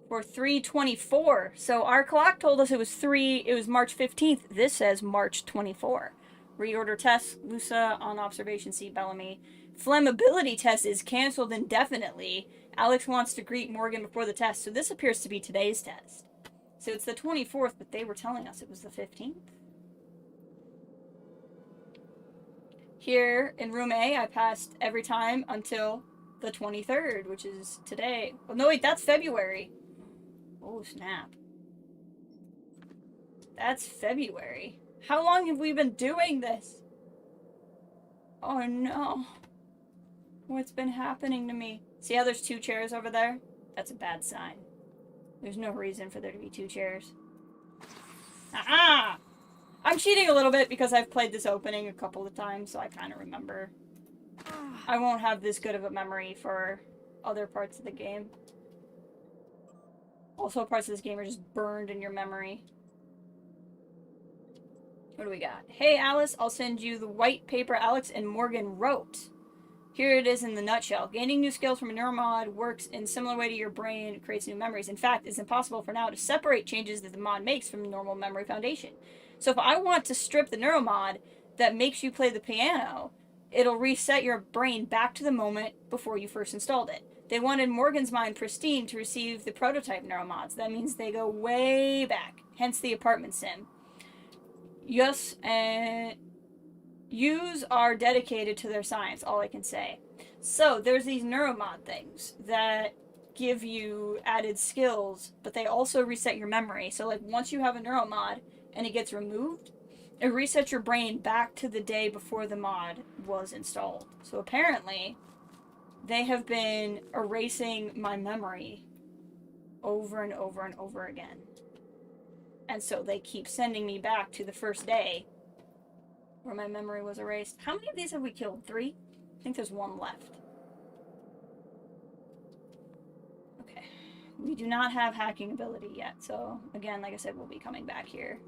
For 3/24. So our clock told us it was March 15th. This says March 24. Reorder test, Lusa on observation, C. Bellamy. Flammability test is canceled indefinitely. Alex wants to greet Morgan before the test. So this appears to be today's test. So it's the 24th, but they were telling us it was the 15th. Here in room A, I passed every time until the 23rd, which is today. Oh, no, wait, that's February. Oh, snap. That's February. How long have we been doing this? Oh, no. What's been happening to me? See how there's 2 chairs over there? That's a bad sign. There's no reason for there to be 2 chairs. Ah! I'm cheating a little bit because I've played this opening a couple of times, so I kind of remember. I won't have this good of a memory for other parts of the game. Also, parts of this game are just burned in your memory. What do we got? Hey, Alice, I'll send you the white paper Alex and Morgan wrote. Here it is in the nutshell. Gaining new skills from a neuromod works in a similar way to your brain, creates new memories. In fact, it's impossible for now to separate changes that the mod makes from the normal memory foundation. So if I want to strip the neuromod that makes you play the piano, it'll reset your brain back to the moment before you first installed it. They wanted Morgan's mind pristine to receive the prototype neuromods. That means they go way back, hence the apartment sim. Yes, and use are dedicated to their science, all I can say. So there's these neuromod things that give you added skills, but they also reset your memory. So like once you have a neuromod and it gets removed, it resets your brain back to the day before the mod was installed. So apparently they have been erasing my memory over and over and over again. And so they keep sending me back to the first day where my memory was erased. How many of these have we killed? 3? I think there's 1 left. Okay. We do not have hacking ability yet, so again, like I said, we'll be coming back here.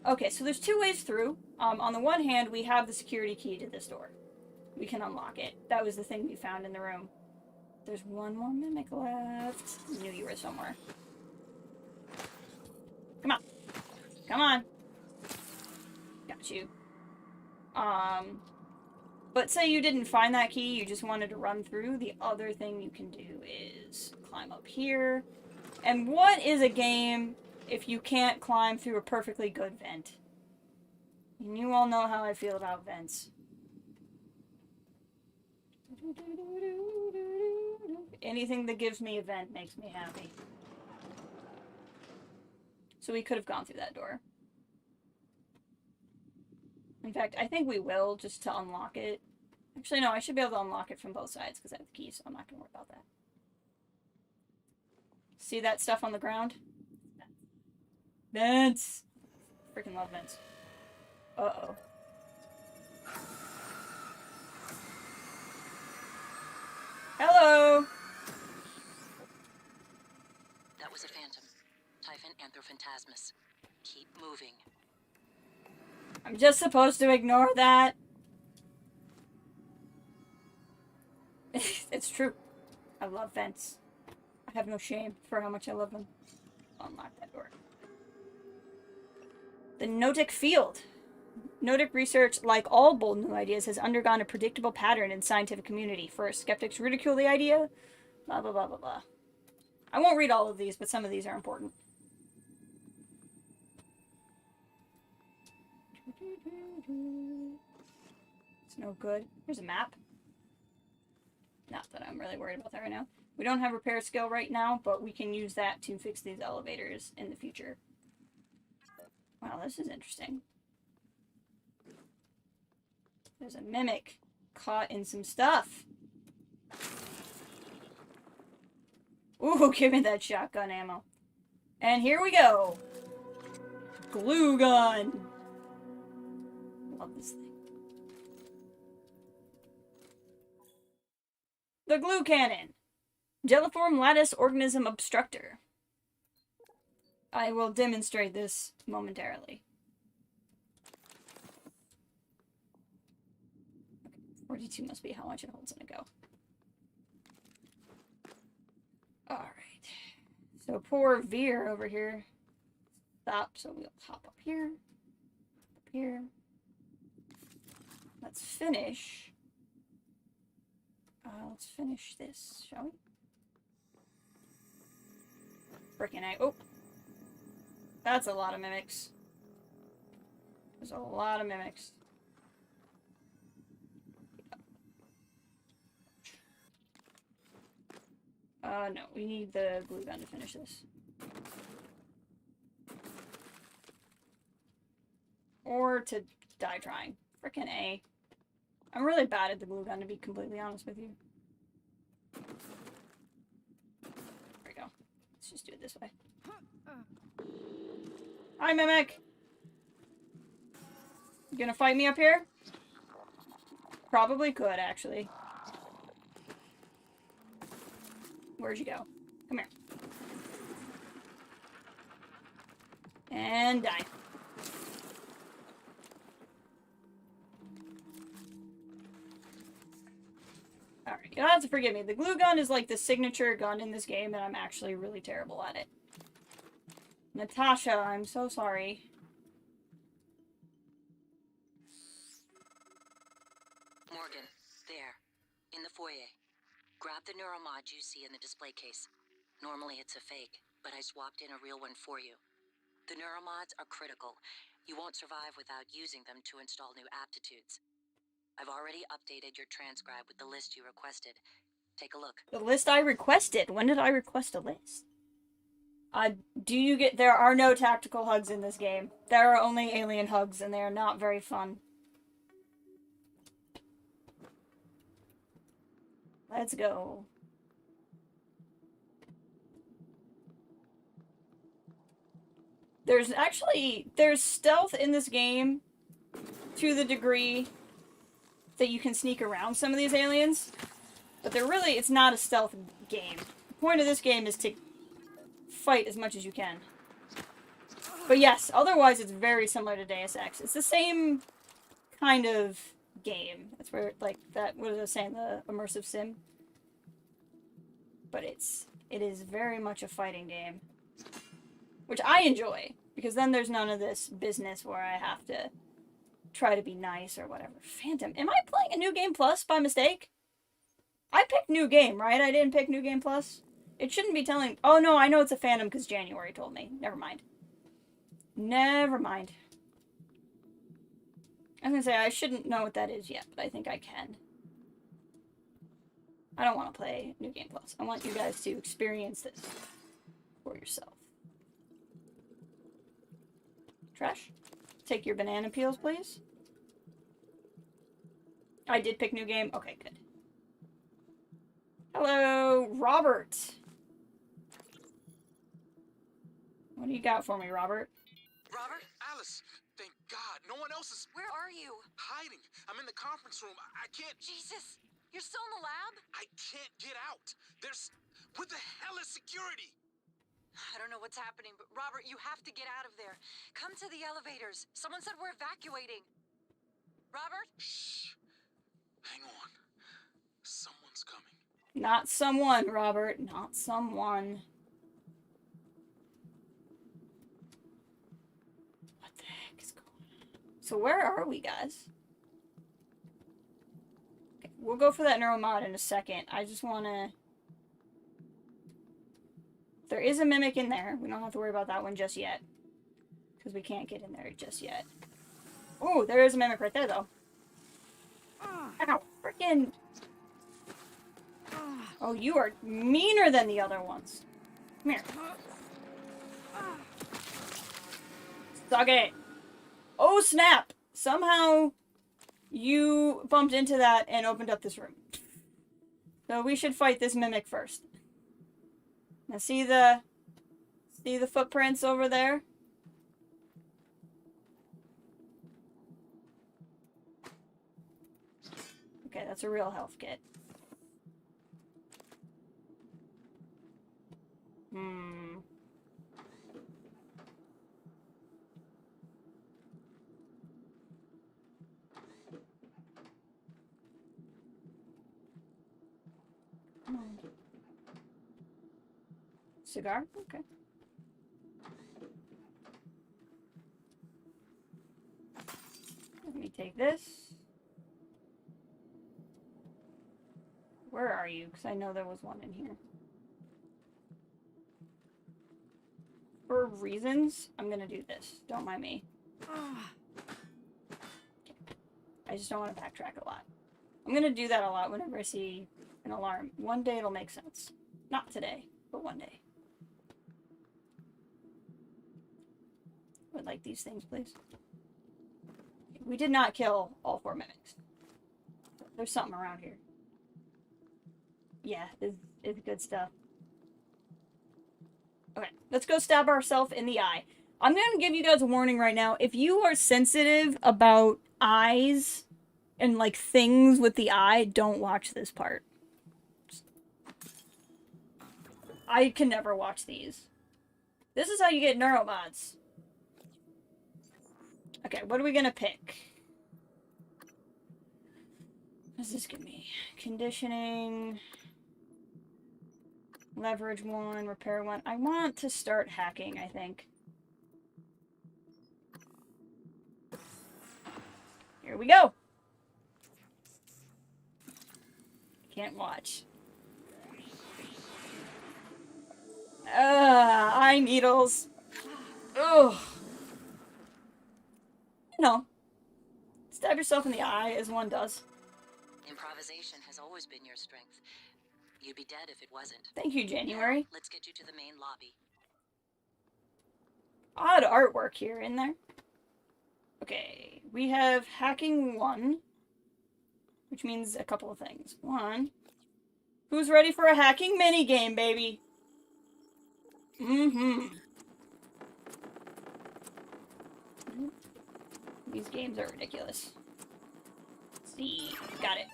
Okay, so there's 2 ways through. On the one hand, we have the security key to this door. We can unlock it. That was the thing we found in the room. There's 1 more mimic left. I knew you were somewhere. Come on. Come on. Got you. But say you didn't find that key, you just wanted to run through, the other thing you can do is climb up here. And what is a game if you can't climb through a perfectly good vent? And you all know how I feel about vents. Anything that gives me a vent makes me happy. So we could have gone through that door. In fact, I think we will, just to unlock it. Actually, no, I should be able to unlock it from both sides, because I have the key, so I'm not going to worry about that. See that stuff on the ground? Vents! Freaking love vents. Uh-oh. Hello! That was a phantom. Typhon Anthrophantasmus. Keep moving. I'm just supposed to ignore that. It's true. I love vents. I have no shame for how much I love them. Unlock that door. The Notic field. Notic research, like all bold new ideas, has undergone a predictable pattern in scientific community. First, skeptics ridicule the idea. Blah, blah, blah, blah, blah. I won't read all of these, but some of these are important. It's no good. Here's a map. Not that I'm really worried about that right now. We don't have repair skill right now, but we can use that to fix these elevators in the future. Wow, this is interesting. There's a mimic caught in some stuff. Ooh, give me that shotgun ammo. And here we go. Glue gun. Love this thing. The glue cannon. Jelliform lattice organism obstructor. I will demonstrate this momentarily. 42 must be how much it holds in a go. Alright. So poor Veer over here. Stop, so we'll hop up here. Up here. Let's finish. Let's finish this, shall we? Frickin' oh! That's a lot of mimics. There's a lot of mimics. No, we need the glue gun to finish this. Or to die trying. Frickin' A. I'm really bad at the glue gun, to be completely honest with you. There we go. Let's just do it this way. Hi, Mimic! You gonna fight me up here? Probably could, actually. Where'd you go? Come here. And die. Alright, you'll have to forgive me. The glue gun is like the signature gun in this game, and I'm actually really terrible at it. Natasha, I'm so sorry. Morgan, there, in the foyer. Grab the neuromod you see in the display case. Normally it's a fake, but I swapped in a real one for you. The neuromods are critical. You won't survive without using them to install new aptitudes. I've already updated your transcribe with the list you requested. Take a look. The list I requested? When did I request a list? There are no tactical hugs in this game. There are only alien hugs, and they are not very fun. Let's go. There's stealth in this game to the degree that you can sneak around some of these aliens, but it's not a stealth game. The point of this game is to fight as much as you can. But yes, otherwise it's very similar to Deus Ex. It's the same kind of game. That's where, like, what was I saying, the immersive sim? But it is very much a fighting game. Which I enjoy, because then there's none of this business where I have to try to be nice or whatever. Phantom, am I playing a New Game Plus by mistake? I picked New Game, right? I didn't pick New Game Plus? It shouldn't be telling... Oh, no, I know it's a Phantom because January told me. Never mind. Never mind. I was gonna say, I shouldn't know what that is yet, but I think I can. I don't want to play New Game Plus. I want you guys to experience this for yourself. Trash? Take your banana peels, please. I did pick New Game. Okay, good. Hello, Robert. What do you got for me, Robert? Robert? Alice, thank God. No one else is... Where are you? Hiding. I'm in the conference room. I can't... Jesus! You're still in the lab? I can't get out. There's... What the hell is security? I don't know what's happening, but Robert, you have to get out of there. Come to the elevators. Someone said we're evacuating. Robert? Shh. Hang on. Someone's coming. Not someone, Robert. Not someone. What the heck? So where are we, guys? Okay, we'll go for that neuromod in a second. I just want to... There is a mimic in there. We don't have to worry about that one just yet. Because we can't get in there just yet. Oh, there is a mimic right there, though. Ow, frickin'... Oh, you are meaner than the other ones. Come here. Suck it. Oh, snap! Somehow you bumped into that and opened up this room. So we should fight this mimic first. Now see the footprints over there? Okay, that's a real health kit. Cigar? Okay. Let me take this. Where are you? Because I know there was one in here. For reasons, I'm gonna do this. Don't mind me. I just don't want to backtrack a lot. I'm gonna do that a lot whenever I see an alarm. One day it'll make sense. Not today, but one day. Would like these things, please. We did not kill all 4 mimics. There's something around here. Yeah, it's good stuff. Okay, let's go stab ourselves in the eye. I'm going to give you guys a warning right now. If you are sensitive about eyes and, like, things with the eye, don't watch this part. I can never watch these. This is how you get neuromods. Okay, what are we going to pick? What does this give me? Conditioning... Leverage 1, repair 1. I want to start hacking, I think. Here we go. Can't watch. Eye needles. Ugh. No. Stab yourself in the eye as one does. Improvisation has always been your strength. You'd be dead if it wasn't. Thank you, January. Now, let's get you to the main lobby. Odd artwork here in there. Okay, we have hacking 1, which means a couple of things. 1, who's ready for a hacking minigame, baby? These games are ridiculous. Let's see, got it.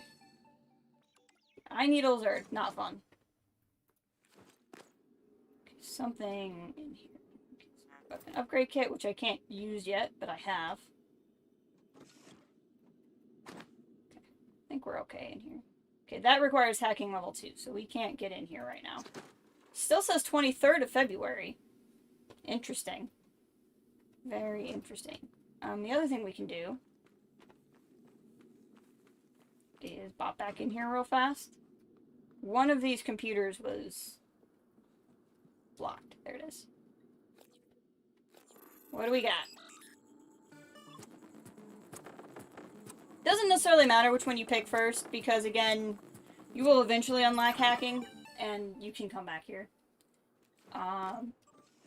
Eye needles are not fun. Okay, something in here. An upgrade kit, which I can't use yet, but I have. Okay. I think we're okay in here. Okay, that requires hacking level 2, so we can't get in here right now. Still says 23rd of February. Interesting. Very interesting. The other thing we can do is pop back in here real fast. One of these computers was blocked. There it is. What do we got? Doesn't necessarily matter which one you pick first, because again, you will eventually unlock hacking, and you can come back here.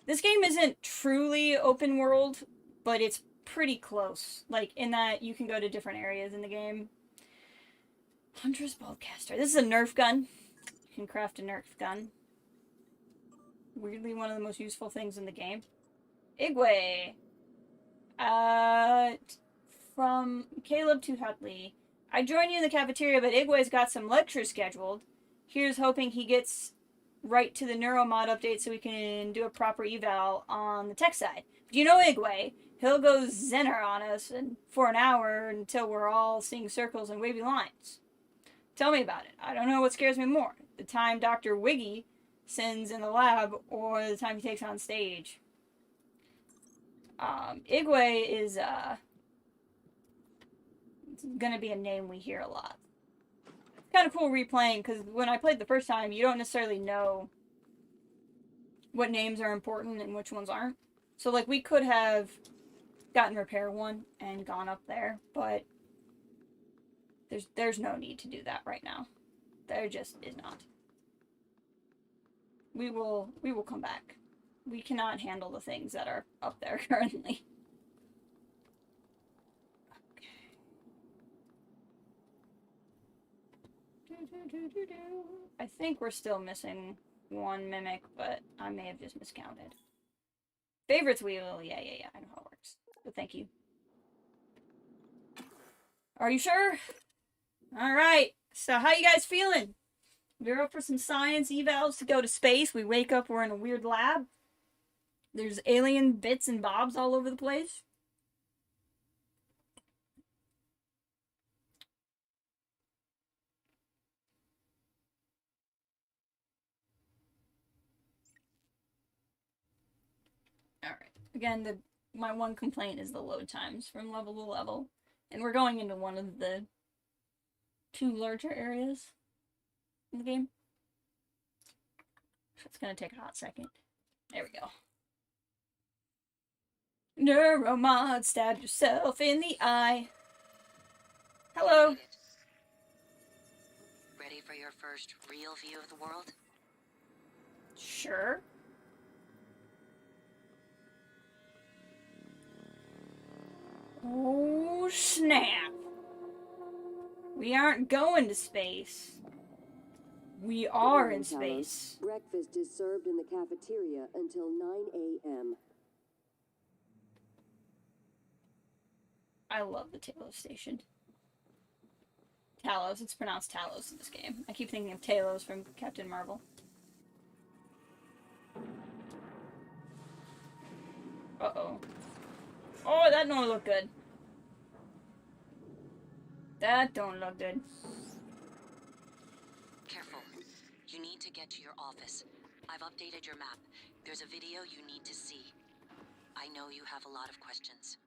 This game isn't truly open world, but it's pretty close. Like, in that you can go to different areas in the game. Hunter's Boltcaster. This is a Nerf gun. You can craft a Nerf gun. Weirdly, one of the most useful things in the game. Igwe. From Caleb to Hutley. I joined you in the cafeteria, but Igwe's got some lectures scheduled. Here's hoping he gets right to the neuromod update so we can do a proper eval on the tech side. Do you know Igwe? He'll go Zener on us for an hour until we're all seeing circles and wavy lines. Tell me about it. I don't know what scares me more. The time Dr. Wiggy sends in the lab or the time he takes on stage. Igwe is, gonna be a name we hear a lot. It's kind of cool replaying, because when I played the first time, you don't necessarily know what names are important and which ones aren't. So, like, we could have gotten Repair 1 and gone up there, but there's no need to do that right now. There just is not. We will come back. We cannot handle the things that are up there currently. Okay. I think we're still missing one mimic, but I may have just miscounted. Favorites wheel, yeah, I know how it works. But thank you. Are you sure? Alright, so how you guys feeling? We're up for some science evals to go to space. We wake up, we're in a weird lab. There's alien bits and bobs all over the place. Alright, again, my one complaint is the load times from level to level. And we're going into one of the 2 larger areas in the game. It's gonna take a hot second. There we go. Neuromod, stab yourself in the eye. Hello. Ready for your first real view of the world? Sure. Oh, snap. We aren't going to space. We are in space. Breakfast is served in the cafeteria until 9 a.m. I love the Talos station. Talos, it's pronounced Talos in this game. I keep thinking of Talos from Captain Marvel. Uh-oh. Oh, that don't look good. That don't look good. Careful. You need to get to your office. I've updated your map. There's a video you need to see. I know you have a lot of questions.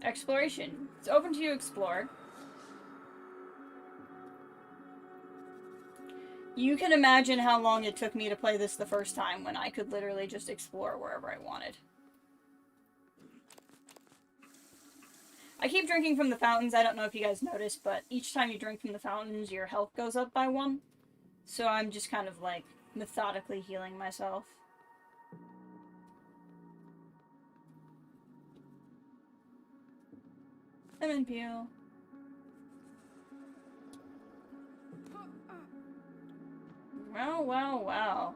Exploration. It's open to you explore. You can imagine how long it took me to play this the first time when I could literally just explore wherever I wanted. I keep drinking from the fountains. I don't know if you guys noticed, but each time you drink from the fountains, your health goes up by 1. So I'm just kind of, like, methodically healing myself. Lemon peel. Wow.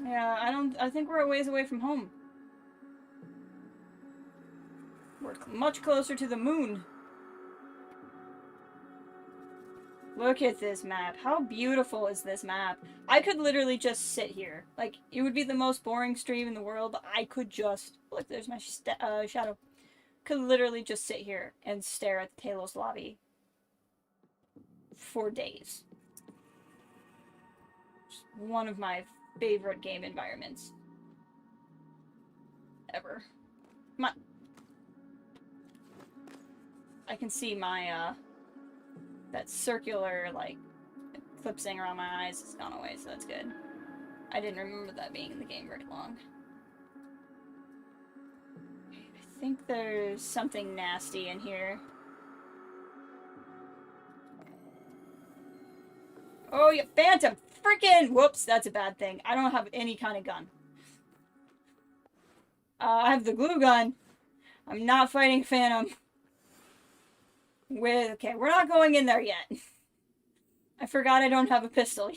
Yeah, I think we're a ways away from home. We're much closer to the moon. Look at this map. How beautiful is this map? I could literally just sit here. Like, it would be the most boring stream in the world, but I could just... Look, there's my shadow. Could literally just sit here and stare at the Talos lobby for days. It's one of my favorite game environments ever. I can see my, that circular, like, eclipsing around my eyes has gone away, so that's good. I didn't remember that being in the game very long. I think there's something nasty in here. Oh, yeah, Phantom! Freaking! Whoops, that's a bad thing. I don't have any kind of gun. I have the glue gun. I'm not fighting Phantom. Okay, we're not going in there yet. I forgot I don't have a pistol.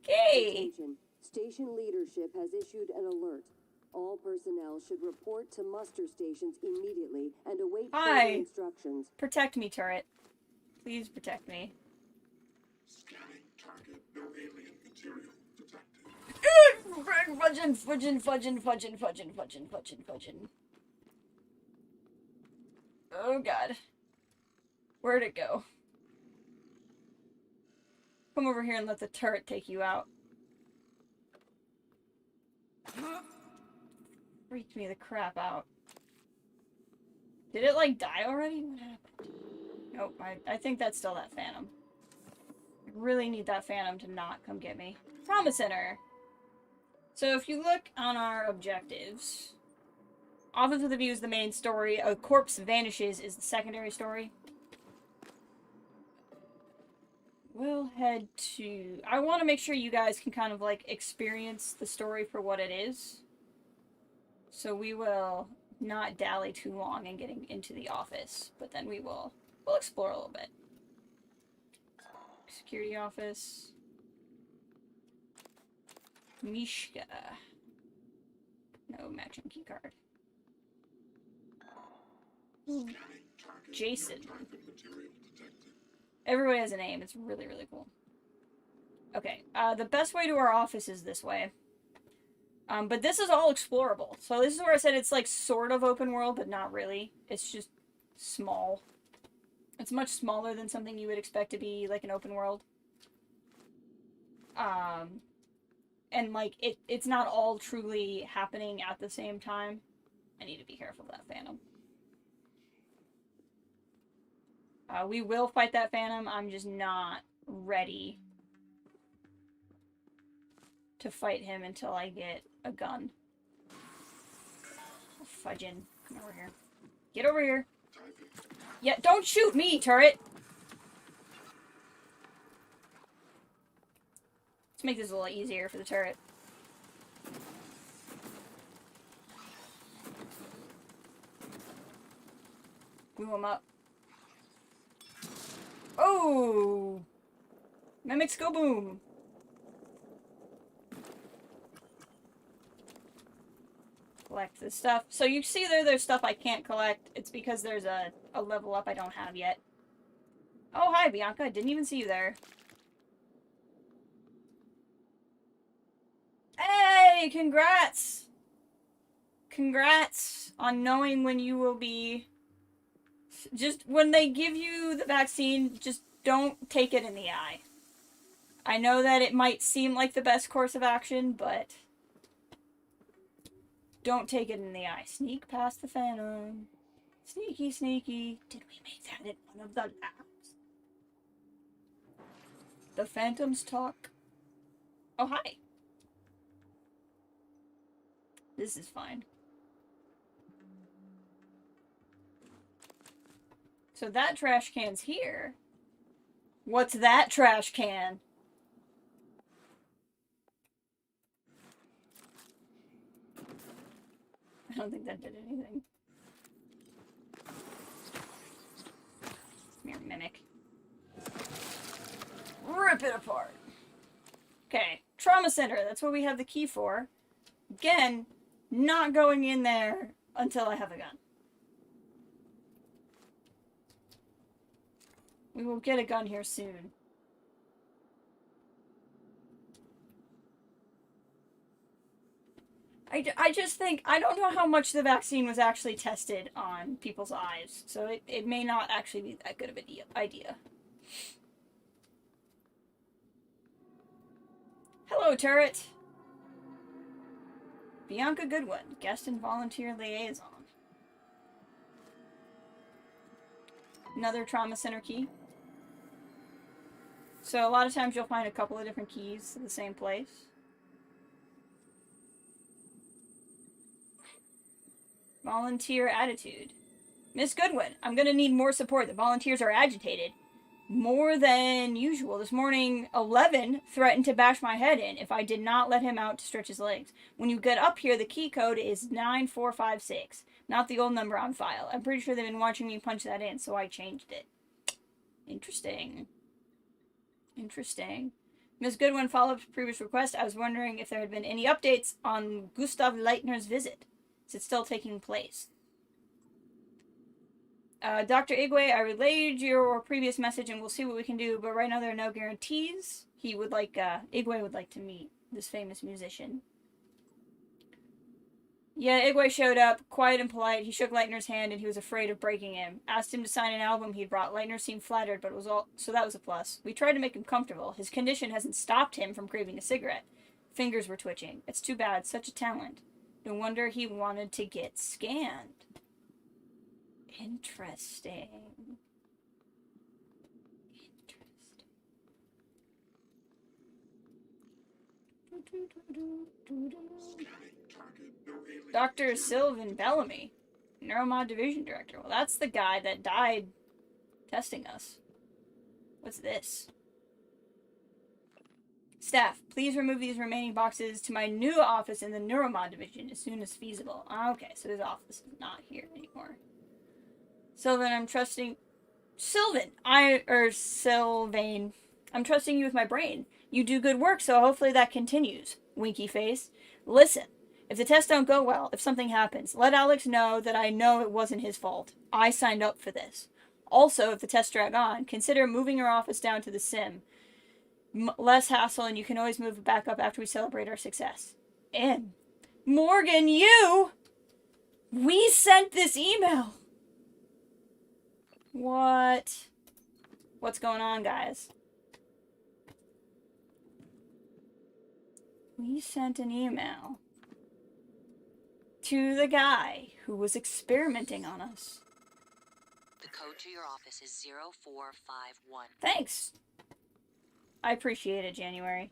Okay. Attention. Station leadership has issued an alert. All personnel should report to muster stations immediately and await further instructions. Protect me, turret. Please protect me. Scanning target. No alien material detected. Fudgin'. Oh god. Where'd it go? Come over here and let the turret take you out. Freaked me the crap out. Did it, like, die already? What happened? Nope, I think that's still that phantom. I really need that phantom to not come get me. Trauma Center! So if you look on our objectives, Office with a View is the main story, a corpse vanishes is the secondary story. We'll head to... I want to make sure you guys can kind of, like, experience the story for what it is. So we will not dally too long in getting into the office, but then we'll explore a little bit. Security office. Mishka. No matching keycard. Jason. Everybody has a name. It's really, really cool. Okay, the best way to our office is this way. But this is all explorable. So this is where I said it's like sort of open world, but not really. It's just small. It's much smaller than something you would expect to be like an open world. And like it's not all truly happening at the same time. I need to be careful of that phantom. We will fight that phantom. I'm just not ready to fight him until I get a gun. Oh, fudgin'. Come over here. Get over here. Yeah, don't shoot me, turret! Let's make this a little easier for the turret. Move him up. Oh! Mimics go boom! Collect this stuff. So you see there's stuff I can't collect. It's because there's a level up I don't have yet. Oh, hi, Bianca. I didn't even see you there. Hey, congrats! Congrats on knowing when you will be... Just, when they give you the vaccine, just don't take it in the eye. I know that it might seem like the best course of action, but... Don't take it in the eye. Sneak past the phantom. Sneaky, sneaky. Did we make that in one of the labs? The phantoms talk. Oh, hi. This is fine. So that trash can's here. What's that trash can? I don't think that did anything. Mere mimic. Rip it apart. Okay, Trauma Center. That's what we have the key for. Again, not going in there until I have a gun. We will get a gun here soon. I just think, I don't know how much the vaccine was actually tested on people's eyes, so it may not actually be that good of an idea. Hello, turret! Bianca Goodwin, guest and volunteer liaison. Another Trauma Center key. So a lot of times you'll find a couple of different keys to the same place. Volunteer attitude. Miss Goodwin, I'm gonna need more support. The volunteers are agitated. More than usual. This morning, 11 threatened to bash my head in if I did not let him out to stretch his legs. When you get up here, the key code is 9456. Not the old number on file. I'm pretty sure they've been watching me punch that in, so I changed it. Interesting. Interesting. Ms. Goodwin followed up to previous request. I was wondering if there had been any updates on Gustav Leitner's visit. Is it still taking place? Dr. Igwe, I relayed your previous message and we'll see what we can do, but right now there are no guarantees. He would like, Igwe would like to meet this famous musician. Yeah, Igwe showed up, quiet and polite. He shook Leitner's hand and he was afraid of breaking him. Asked him to sign an album he'd brought. Leitner seemed flattered, but it was all, so that was a plus. We tried to make him comfortable. His condition hasn't stopped him from craving a cigarette. Fingers were twitching. It's too bad, such a talent. No wonder he wanted to get scanned. Interesting. Dr. Sylvan Bellamy, Neuromod Division Director. Well, that's the guy that died testing us. What's this? Staff, please remove these remaining boxes to my new office in the Neuromod Division as soon as feasible. Okay, so his office is not here anymore. Sylvan, I'm trusting... Sylvain, I'm trusting you with my brain. You do good work, so hopefully that continues. Winky face. Listen, if the tests don't go well, if something happens, let Alex know that I know it wasn't his fault. I signed up for this. Also, if the tests drag on, consider moving your office down to the sim. Less hassle, and you can always move it back up after we celebrate our success. And Morgan, we sent this email. What? What's going on, guys? We sent an email to the guy who was experimenting on us. The code to your office is 0451. Thanks. I appreciate it, January.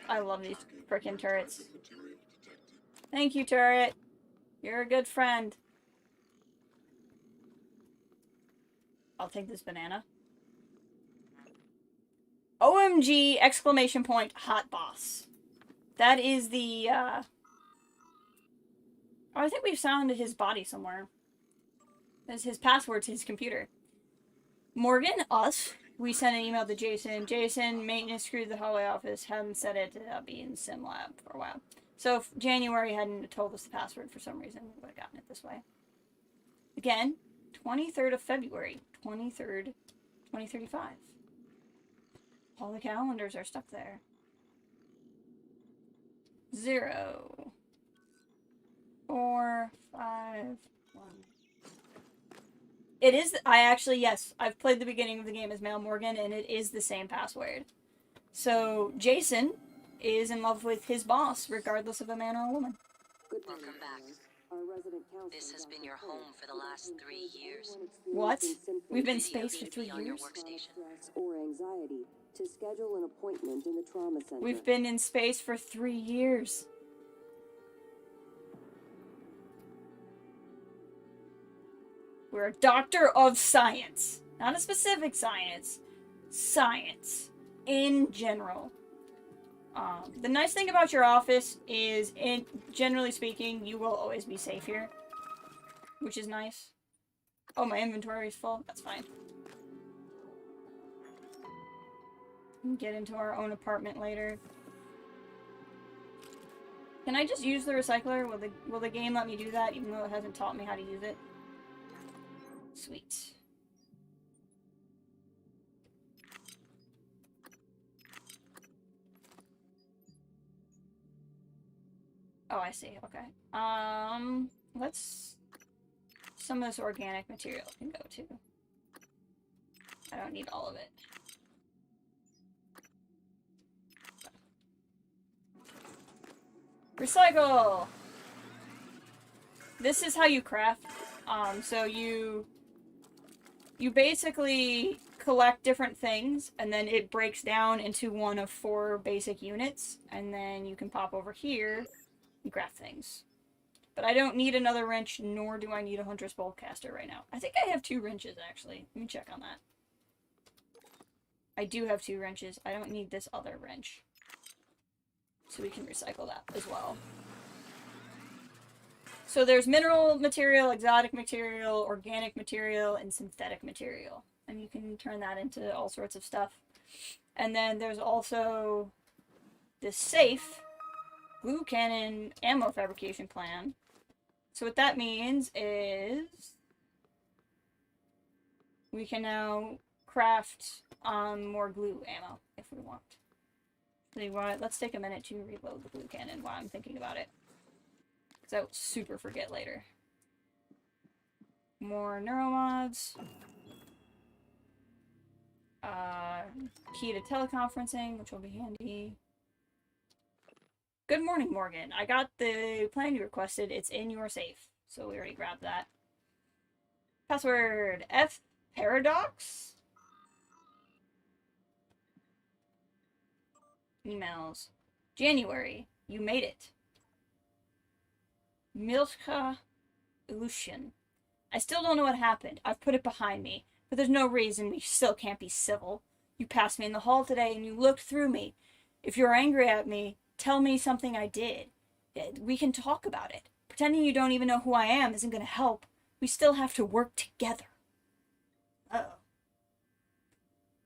I love these frickin' turrets. Thank you, turret. You're a good friend. I'll take this banana. OMG! Exclamation point! Hot boss. That is the, Oh, I think we've found his body somewhere. That's his password to his computer. Morgan, us. We sent an email to Jason. Jason, maintenance crew to the hallway office. Hadn't set it to be in sim lab for a while. So if January hadn't told us the password for some reason, we would have gotten it this way. Again, 23rd of February, 23rd, 2035. All the calendars are stuck there. 0, 4, 5, 1. It is, yes, I've played the beginning of the game as Male Morgan, and it is the same password. So, Jason is in love with his boss, regardless of a man or a woman. Welcome back. This has been your home for the last 3 years. What? We've been in space for 3 On your years? workstation. Or anxiety to schedule an appointment in the trauma center. We've been in space for 3 years. We're a doctor of science. Not a specific science. Science. In general. The nice thing about your office is, generally speaking, you will always be safe here. Which is nice. Oh, my inventory is full. That's fine. We can get into our own apartment later. Can I just use the recycler? Will the game let me do that, even though it hasn't taught me how to use it? Sweet. Oh, I see. Okay. Let's... Some of this organic material can go too. I don't need all of it. Recycle! This is how you craft. So you basically collect different things, and then it breaks down into one of 4 basic units, and then you can pop over here and craft things. But I don't need another wrench, nor do I need a Hunter's Boltcaster right now. I think I have 2 wrenches, actually. Let me check on that. I do have 2 wrenches. I don't need this other wrench. So we can recycle that as well. So there's mineral material, exotic material, organic material, and synthetic material. And you can turn that into all sorts of stuff. And then there's also this safe glue cannon ammo fabrication plan. So what that means is we can now craft more glue ammo if we want. Tell you what, let's take a minute to reload the glue cannon while I'm thinking about it. Because I will super forget later. More neuromods. Key to teleconferencing, which will be handy. Good morning, Morgan. I got the plan you requested. It's in your safe. So we already grabbed that. Password F Paradox. Emails. January. You made it. Milka Illusion. I still don't know what happened. I've put it behind me. But there's no reason we still can't be civil. You passed me in the hall today and you looked through me. If you're angry at me, tell me something I did. We can talk about it. Pretending you don't even know who I am isn't going to help. We still have to work together. Uh-oh.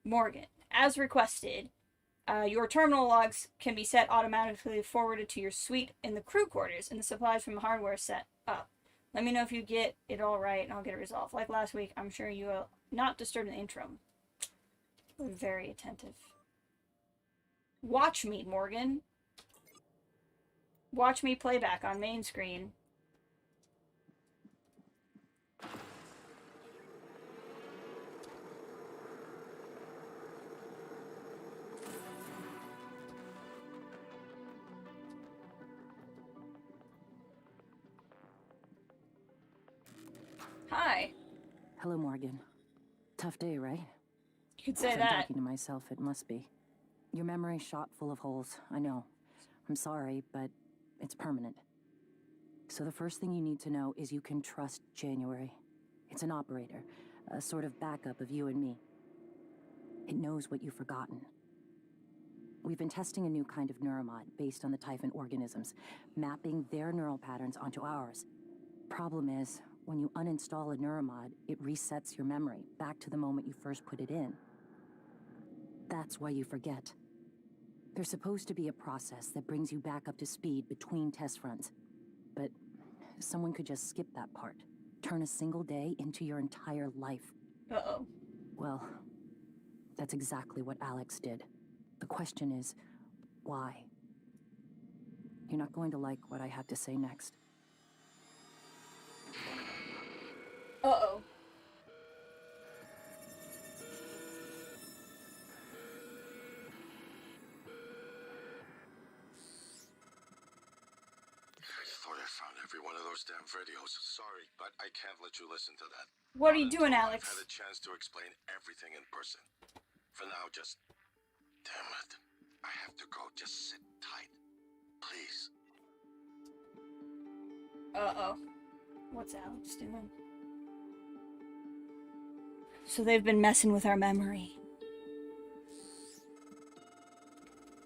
Morgan, as requested, your terminal logs can be set automatically forwarded to your suite in the crew quarters, and the supplies from the hardware set up. Let me know if you get it all right, and I'll get it resolved. Like last week, I'm sure you will not disturb the interim. We're very attentive. Watch me, Morgan. Watch me playback on main screen. Hi. Hello, Morgan. Tough day, right? You could say If I'm that. talking to myself, it must be. Your memory's shot full of holes, I know. I'm sorry, but it's permanent. So the first thing you need to know is you can trust January. It's an operator, a sort of backup of you and me. It knows what you've forgotten. We've been testing a new kind of neuromod based on the Typhon organisms, mapping their neural patterns onto ours. Problem is, when you uninstall a neuromod, it resets your memory back to the moment you first put it in. That's why you forget. There's supposed to be a process that brings you back up to speed between test runs. But someone could just skip that part, turn a single day into your entire life. Uh-oh. Well, that's exactly what Alex did. The question is, why? You're not going to like what I have to say next. Uh-oh. I thought I found every one of those damn videos. Sorry, but I can't let you listen to that. What are you doing, Alex? I've had a chance to explain everything in person. For now, just... Damn it. I have to go. Just sit tight. Please. Uh-oh. What's Alex doing? So they've been messing with our memory.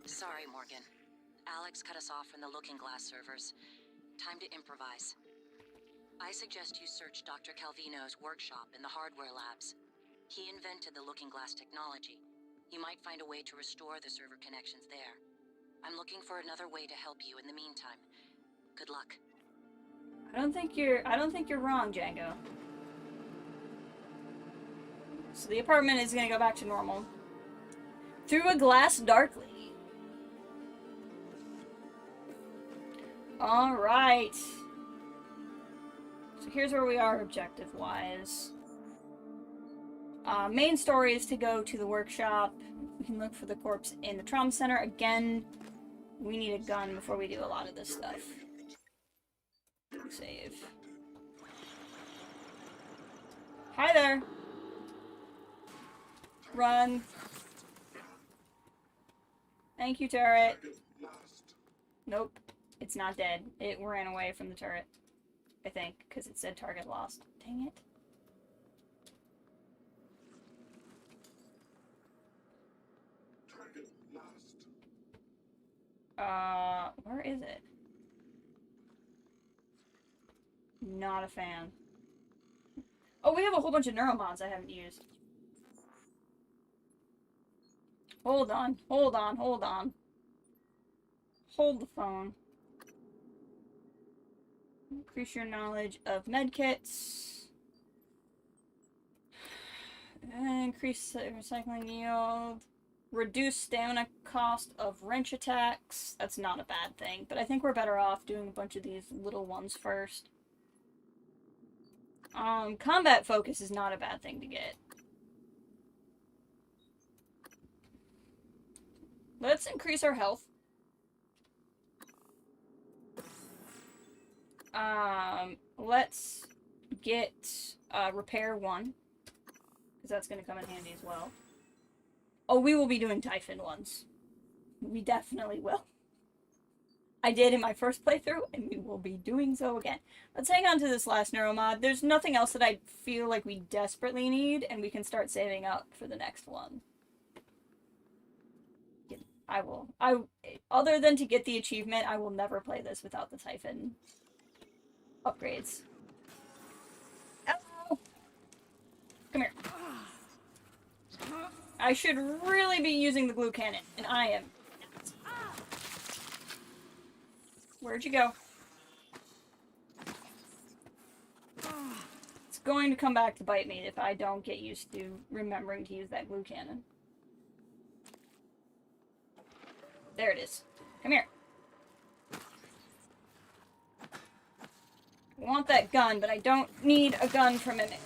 Sorry, Morgan. Alex cut us off from the Looking Glass servers. Time to improvise. I suggest you search Dr. Calvino's workshop in the hardware labs. He invented the Looking Glass technology. You might find a way to restore the server connections there. I'm looking for another way to help you in the meantime. Good luck. I don't think you're wrong, Django. So the apartment is gonna go back to normal. Through a glass darkly. Alright. So here's where we are objective-wise. Main story is to go to the workshop. We can look for the corpse in the trauma center. Again, we need a gun before we do a lot of this stuff. Save. Hi there. Run. Thank you, turret. Nope. It's not dead. It ran away from the turret. I think, because it said target lost. Dang it. Where is it? Not a fan. Oh, we have a whole bunch of neuromods I haven't used. Hold on, hold on, hold on. Hold the phone. Increase your knowledge of medkits. Increase recycling yield. Reduce stamina cost of wrench attacks. That's not a bad thing, but I think we're better off doing a bunch of these little ones first. Combat focus is not a bad thing to get. Let's increase our health. Let's get repair 1. Because that's going to come in handy as well. Oh, we will be doing Typhon ones. We definitely will. I did in my first playthrough, and we will be doing so again. Let's hang on to this last neuromod. There's nothing else that I feel like we desperately need, and we can start saving up for the next one. Other than to get the achievement, I will never play this without the Typhon upgrades. Ow! Come here. I should really be using the glue cannon, and I am. Where'd you go? It's going to come back to bite me if I don't get used to remembering to use that glue cannon. There it is. Come here. I want that gun, but I don't need a gun from Mimic.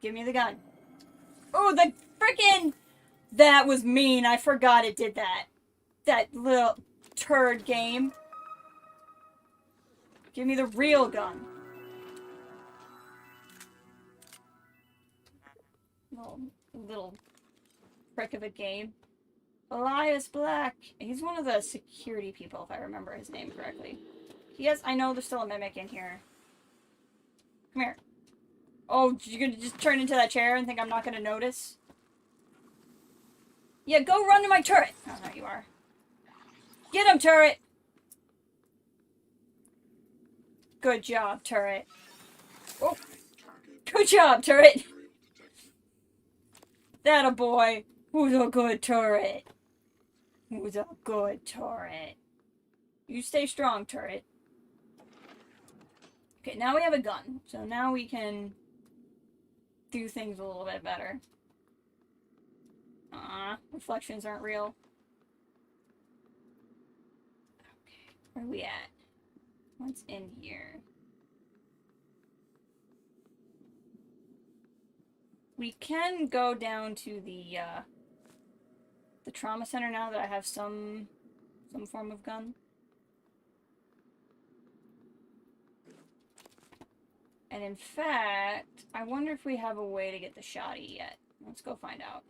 Give me the gun. Oh, the frickin'... That was mean. I forgot it did that. That little turd game. Give me the real gun. Little prick of a game. Elias Black. He's one of the security people, if I remember his name correctly. Yes, I know there's still a Mimic in here. Come here. Oh, you're gonna just turn into that chair and think I'm not gonna notice? Yeah, go run to my turret! Oh, there you are. Get him, turret! Good job, turret. Oh. Good job, turret! That a boy. Who's a good turret? Who's a good turret? You stay strong, turret. Okay, now we have a gun. So now we can do things a little bit better. Reflections aren't real. Okay, where are we at? What's in here? We can go down to the trauma center now that I have some form of gun. And in fact, I wonder if we have a way to get the shoddy yet. Let's go find out.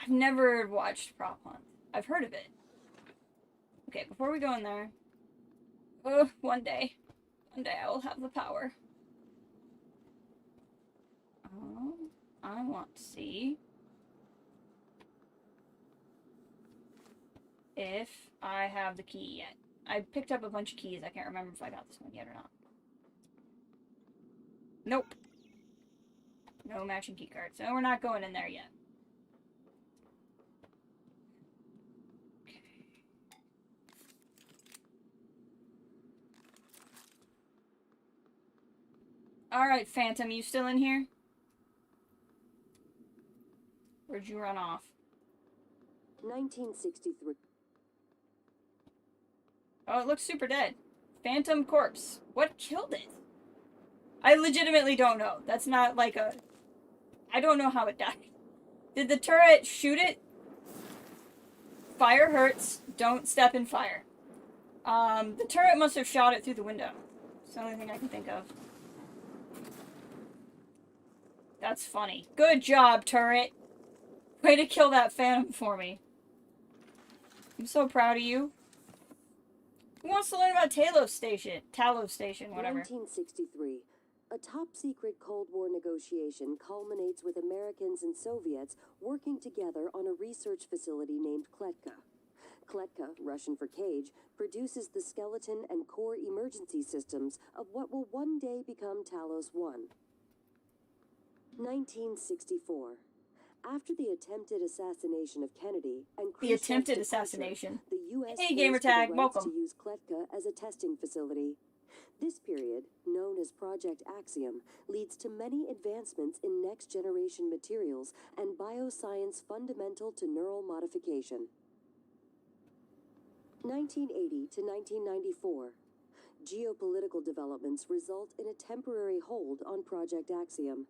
I've never watched Prop Hunt. I've heard of it. Okay, before we go in there... one day I will have the power. I want to see if I have the key yet. I picked up a bunch of keys. I can't remember if I got this one yet or not. Nope. No matching key card. So we're not going in there yet. Okay. Alright, Phantom, you still in here? Where'd you run off? 1963. Oh, it looks super dead. Phantom corpse. What killed it? I legitimately don't know. That's not like a... I don't know how it died. Did the turret shoot it? Fire hurts. Don't step in fire. The turret must have shot it through the window. It's the only thing I can think of. That's funny. Good job, turret. Way to kill that phantom for me. I'm so proud of you. Who wants to learn about Talos Station, whatever. 1963. A top-secret Cold War negotiation culminates with Americans and Soviets working together on a research facility named Kletka. Kletka, Russian for cage, produces the skeleton and core emergency systems of what will one day become Talos-1. 1964. After the attempted assassination of Kennedy and the attempted assassination. The U.S. Hey, gamertag, welcome. To use Kletka as a testing facility. This period, known as Project Axiom, leads to many advancements in next-generation materials and bioscience fundamental to neural modification. 1980 to 1994. Geopolitical developments result in a temporary hold on Project Axiom.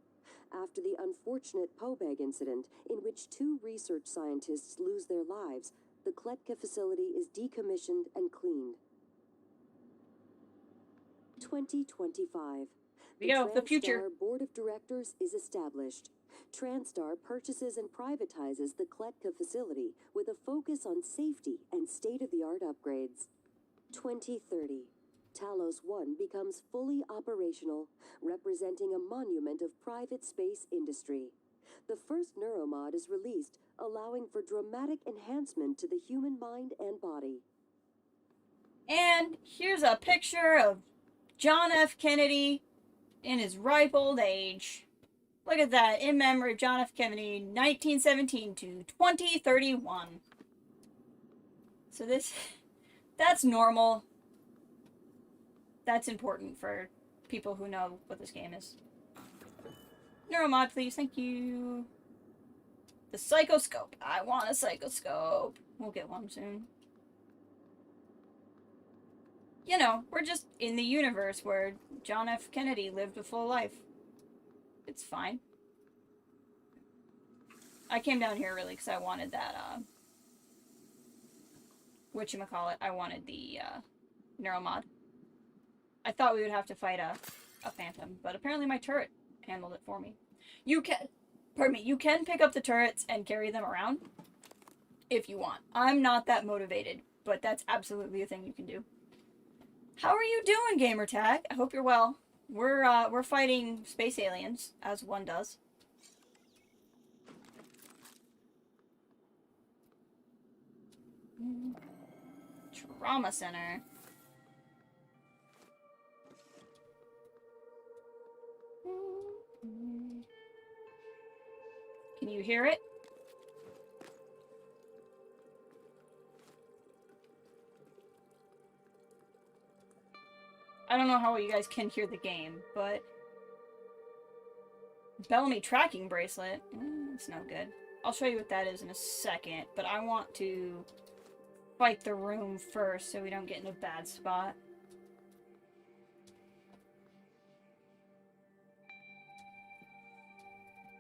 After the unfortunate Pobeg incident, in which 2 research scientists lose their lives, the Kletka facility is decommissioned and cleaned. 2025. We go, the future. TranStar Board of Directors is established. TranStar purchases and privatizes the Kletka facility with a focus on safety and state-of-the-art upgrades. 2030. Talos 1 becomes fully operational, representing a monument of private space industry. The first neuromod is released, allowing for dramatic enhancement to the human mind and body. And here's a picture of John F. Kennedy in his ripe old age. Look at that, in memory of John F. Kennedy, 1917 to 2031. So that's normal. That's important for people who know what this game is. Neuromod, please, thank you. The psychoscope. I want a psychoscope. We'll get one soon. You know, we're just in the universe where John F. Kennedy lived a full life. It's fine. I came down here really because I wanted that, whatchamacallit, I wanted the, neuromod. I thought we would have to fight a phantom, but apparently my turret handled it for me. You can pick up the turrets and carry them around if you want. I'm not that motivated, but that's absolutely a thing you can do. How are you doing, Gamertag? I hope you're well. We're fighting space aliens, as one does. Trauma center. Can you hear it? I don't know how well you guys can hear the game, but Bellamy tracking bracelet. It's no good. I'll show you what that is in a second, but I want to fight the room first so we don't get in a bad spot.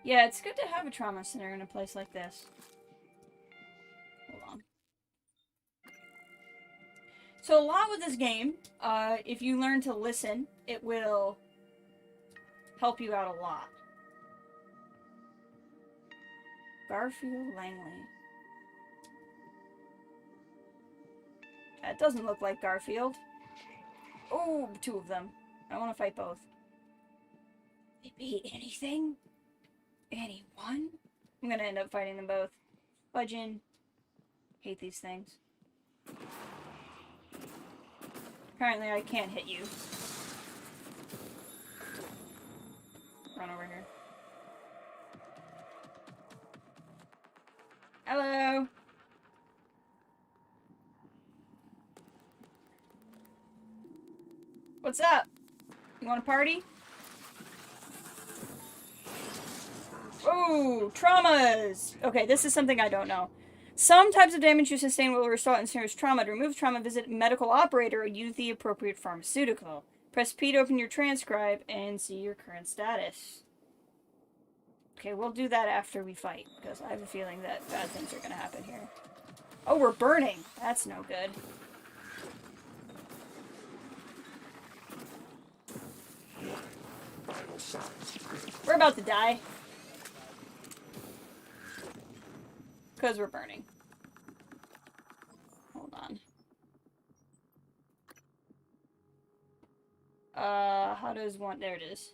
Yeah, it's good to have a trauma center in a place like this. Hold on. So a lot with this game, if you learn to listen, it will help you out a lot. Garfield Langley. That doesn't look like Garfield. Oh, 2 of them. I want to fight both. They beat anything? Anyone? I'm gonna end up fighting them both. Fudgin'. Hate these things. Apparently I can't hit you. Run over here. Hello! What's up? You want a party? Oh, traumas! Okay, this is something I don't know. Some types of damage you sustain will restore in serious trauma. To remove trauma, visit medical operator or use the appropriate pharmaceutical. Press P to open your transcribe and see your current status. Okay, we'll do that after we fight, because I have a feeling that bad things are going to happen here. Oh, we're burning! That's no good. We're about to die. Because we're burning. Hold on. How does one... There it is.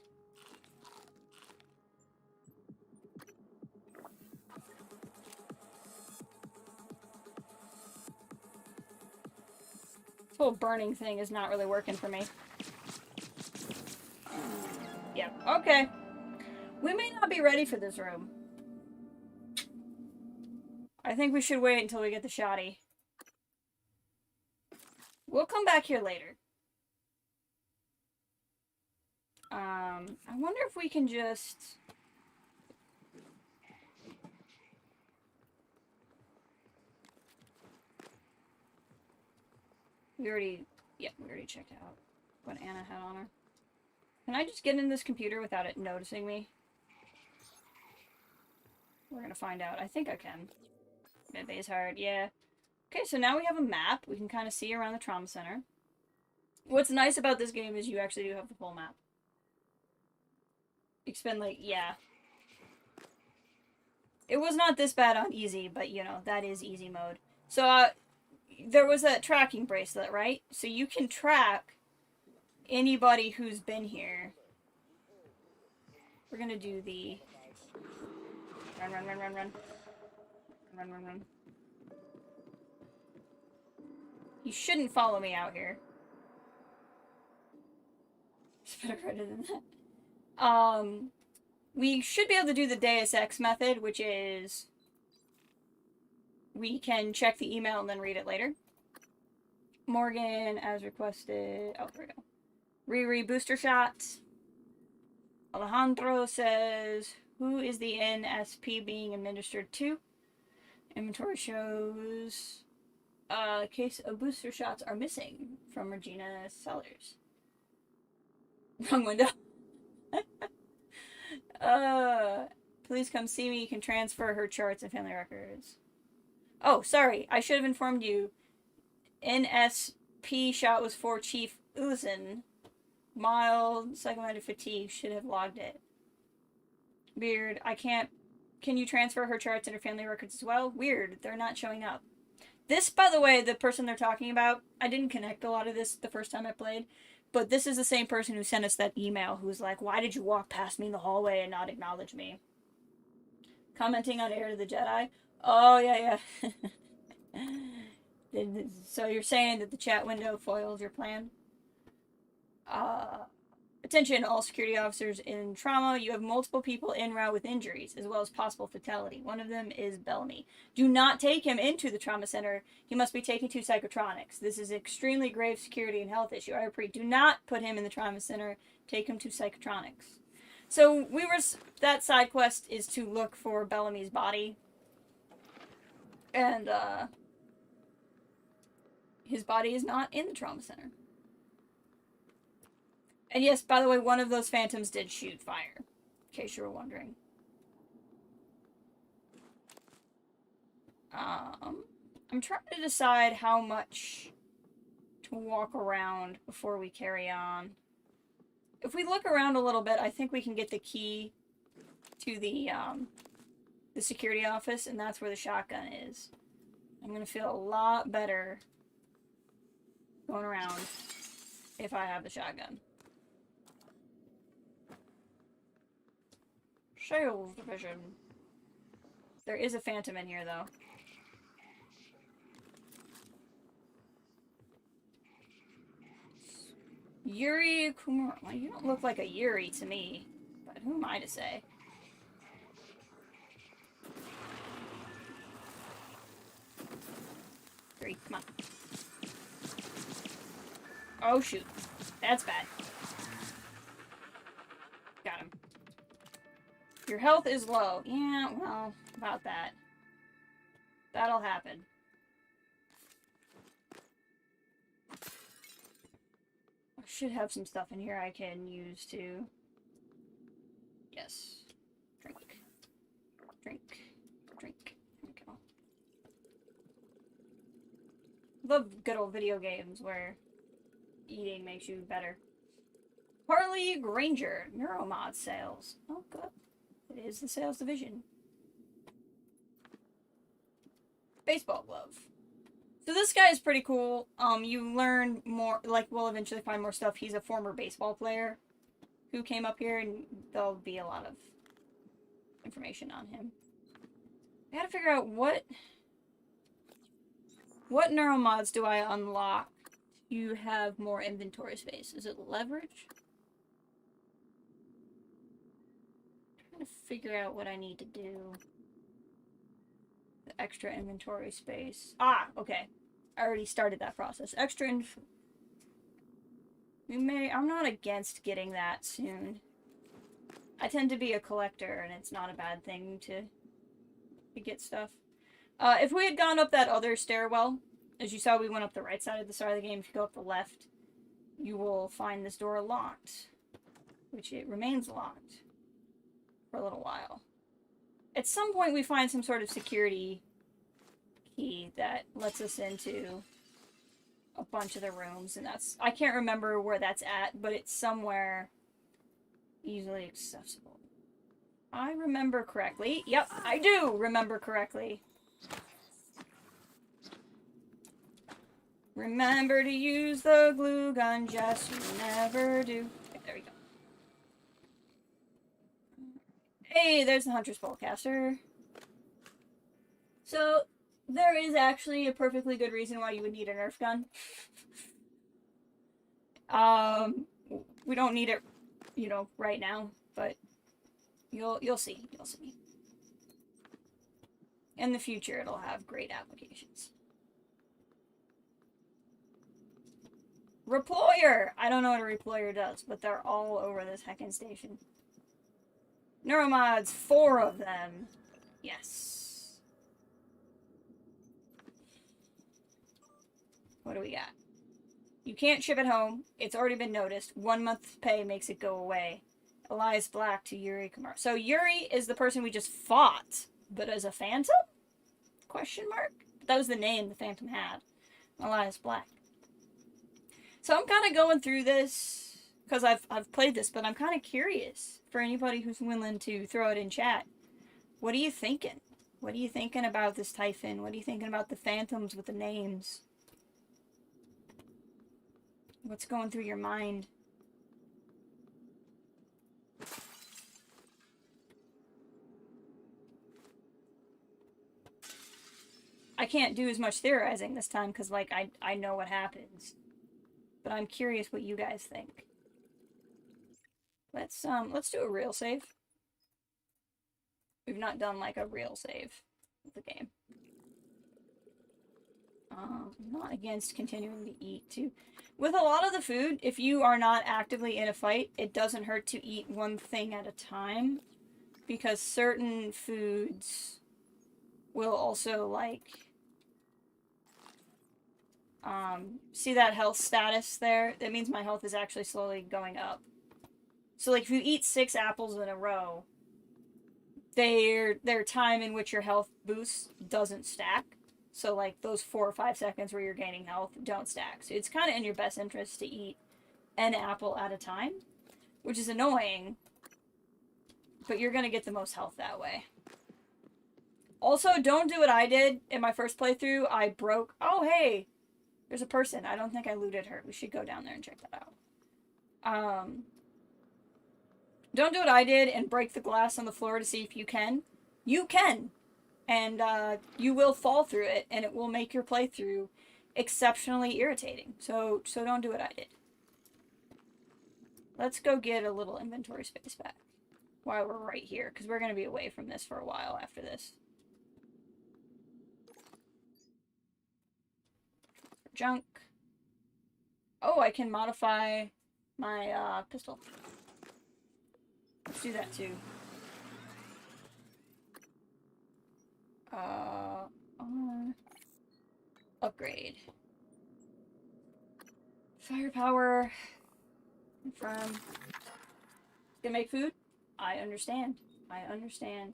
This whole burning thing is not really working for me. Yep, okay. We may not be ready for this room. I think we should wait until we get the shotty. We'll come back here later. I wonder if we can just... We already checked out. what Anna had on her. Can I just get in this computer without it noticing me? We're gonna find out. I think I can. Medbay's hard, yeah. Okay, so now we have a map. We can kind of see around the trauma center. What's nice about this game is you actually do have the full map. You spend, like, yeah. It was not this bad on easy, but, you know, that is easy mode. So, there was a tracking bracelet, right? So you can track anybody who's been here. We're gonna do the... Run, run, run, run, run. Run, run, run. You shouldn't follow me out here. It's better writer than that. We should be able to do the Deus Ex method, which is... we can check the email and then read it later. Morgan, as requested... oh, there we go. Riri booster shots. Alejandro says, who is the NSP being administered to? Inventory shows... a case of booster shots are missing from Regina Sellers. Wrong window. Please come see me. You can transfer her charts and family records. Oh, sorry. I should have informed you. NSP shot was for Chief Uzen. Mild psychomotor fatigue. Should have logged it. Weird. I can't... Can you transfer her charts and her family records as well? Weird. They're not showing up. This, by the way, the person they're talking about, I didn't connect a lot of this the first time I played, but this is the same person who sent us that email who's like, why did you walk past me in the hallway and not acknowledge me? Commenting on Heir to the Jedi? Oh, yeah, yeah. So you're saying that the chat window foils your plan? Attention, all security officers in trauma. You have multiple people en route with injuries, as well as possible fatality. One of them is Bellamy. Do not take him into the trauma center. He must be taken to psychotronics. This is an extremely grave security and health issue. I repeat, do not put him in the trauma center. Take him to psychotronics. So that side quest is to look for Bellamy's body. And, his body is not in the trauma center. And yes, by the way, one of those phantoms did shoot fire, in case you were wondering. I'm trying to decide how much to walk around before we carry on. If we look around a little bit, I think we can get the key to the security office, and that's where the shotgun is. I'm gonna feel a lot better going around if I have the shotgun. Sales division. There is a phantom in here, though. Yuri Kumar. Well, you don't look like a Yuri to me, but who am I to say? Yuri, come on. Oh, shoot. That's bad. Got him. Your health is low. Yeah, well, about that. That'll happen. I should have some stuff in here I can use to... Yes. Drink. Drink. Drink. There we go. Love good old video games where eating makes you better. Harley Granger. Neuromod sales. Oh, good. It is the sales division. Baseball glove. So this guy is pretty cool. You learn more, like, we'll eventually find more stuff. He's a former baseball player who came up here, and there'll be a lot of information on him. I gotta figure out what neuromods do I unlock to have more inventory space. Is it leverage? To figure out what I need to do. The extra inventory space. Ah, okay. I already started that process. I'm not against getting that soon. I tend to be a collector, and it's not a bad thing to get stuff. If we had gone up that other stairwell, as you saw, we went up the right side of the game. If you go up the left, you will find this door locked, which it remains locked for a little while. At some point we find some sort of security key that lets us into a bunch of the rooms, and I can't remember where that's at, but it's somewhere easily accessible. I remember correctly. Yep, I do remember correctly. Remember to use the glue gun, Jess, you never do. Okay, there we go. Hey, there's the Hunter's Spellcaster. So, there is actually a perfectly good reason why you would need a Nerf gun. We don't need it, you know, right now, but you'll see. You'll see. In the future, it'll have great applications. Reployer! I don't know what a reployer does, but they're all over this heckin' station. Neuromods, 4 of them. Yes. What do we got? You can't ship it home. It's already been noticed. 1 month's pay makes it go away. Elias Black to Yuri Kamar. So Yuri is the person we just fought, but as a phantom? Question mark? That was the name the phantom had. Elias Black. So I'm kind of going through this because I've played this, but I'm kind of curious for anybody who's willing to throw it in chat. What are you thinking? What are you thinking about this Typhon? What are you thinking about the phantoms with the names? What's going through your mind? I can't do as much theorizing this time because, like, I know what happens. But I'm curious what you guys think. Let's do a real save. We've not done, like, a real save of the game. I'm not against continuing to eat, too. With a lot of the food, if you are not actively in a fight, it doesn't hurt to eat one thing at a time. Because certain foods will also, like... see that health status there? That means my health is actually slowly going up. So, like, if you eat 6 apples in a row, their time in which your health boosts doesn't stack. So, like, those 4 or 5 seconds where you're gaining health don't stack. So it's kind of in your best interest to eat an apple at a time, which is annoying, but you're going to get the most health that way. Also, don't do what I did in my first playthrough. I broke... Oh, hey! There's a person. I don't think I looted her. We should go down there and check that out. Don't do what I did and break the glass on the floor to see if you can. You can! And you will fall through it, and it will make your playthrough exceptionally irritating. So don't do what I did. Let's go get a little inventory space back while we're right here, because we're going to be away from this for a while after this. Junk. Oh, I can modify my pistol. Let's do that too. Upgrade. Firepower. Confirm. Gonna make food? I understand. I understand.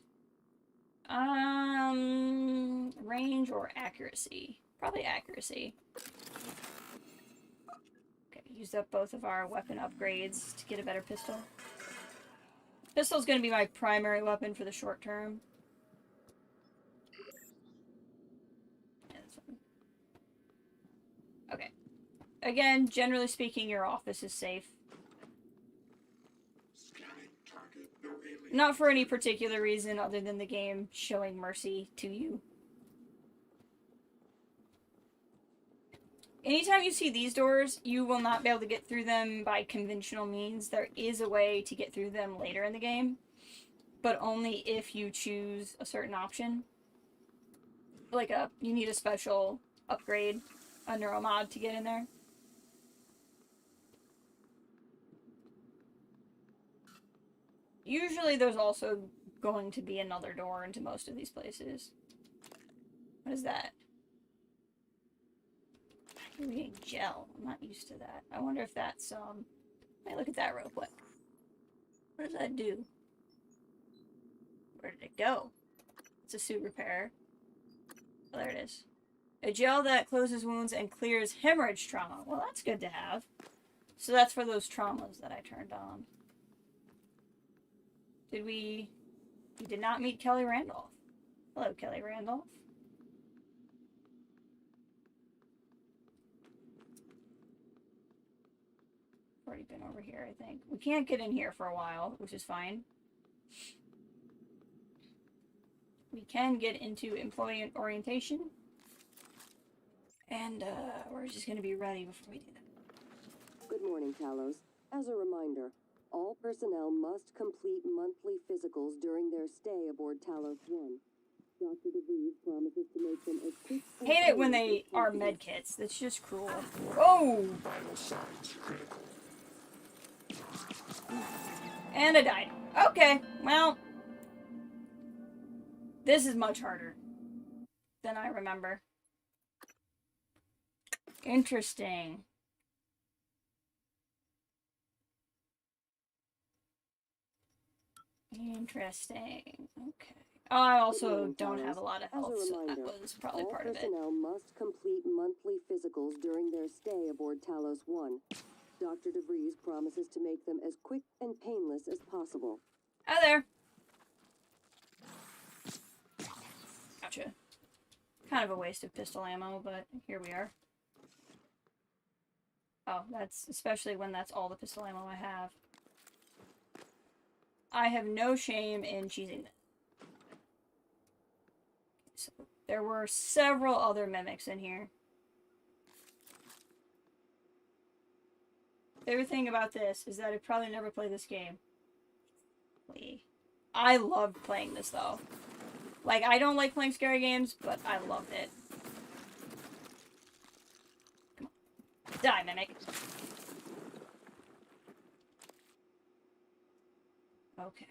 Range or accuracy? Probably accuracy. Okay, used up both of our weapon upgrades to get a better pistol. Pistol's gonna be my primary weapon for the short term. Yeah, this one. Okay. Again, generally speaking, your office is safe. Not for any particular reason other than the game showing mercy to you. Anytime you see these doors, you will not be able to get through them by conventional means. There is a way to get through them later in the game, but only if you choose a certain option. Like you need a special upgrade, a neuromod to get in there. Usually there's also going to be another door into most of these places. What is that? Maybe gel. I'm not used to that. I wonder if that's, let me look at that real quick. What does that do? Where did it go? It's a suit repair. Oh, there it is. A gel that closes wounds and clears hemorrhage trauma. Well, that's good to have. So that's for those traumas that I turned on. We did not meet Kelly Randolph. Hello, Kelly Randolph. Already been over here, I think. We can't get in here for a while, which is fine. We can get into employee orientation. And, we're just gonna be ready before we do that. Good morning, Talos. As a reminder, all personnel must complete monthly physicals during their stay aboard Talos 1. Dr. DeVries promises to make them as quick and Hate it when painless they as are possible. medkits. That's just cruel. Oh! And I died. Okay, well. This is much harder than I remember. Interesting. Interesting. Okay. Oh, I also don't have a lot of health, so that was probably part of it. All personnel must complete monthly physicals during their stay aboard Talos 1. Dr. DeVries promises to make them as quick and painless as possible. Hi there. Gotcha. Kind of a waste of pistol ammo, but here we are. Oh, that's especially when that's all the pistol ammo I have. I have no shame in cheesing it. So, there were several other mimics in here. Favorite thing about this is that I probably never play this game. I loved playing this though. Like, I don't like playing scary games, but I loved it. Come on. Die, mimic. Okay.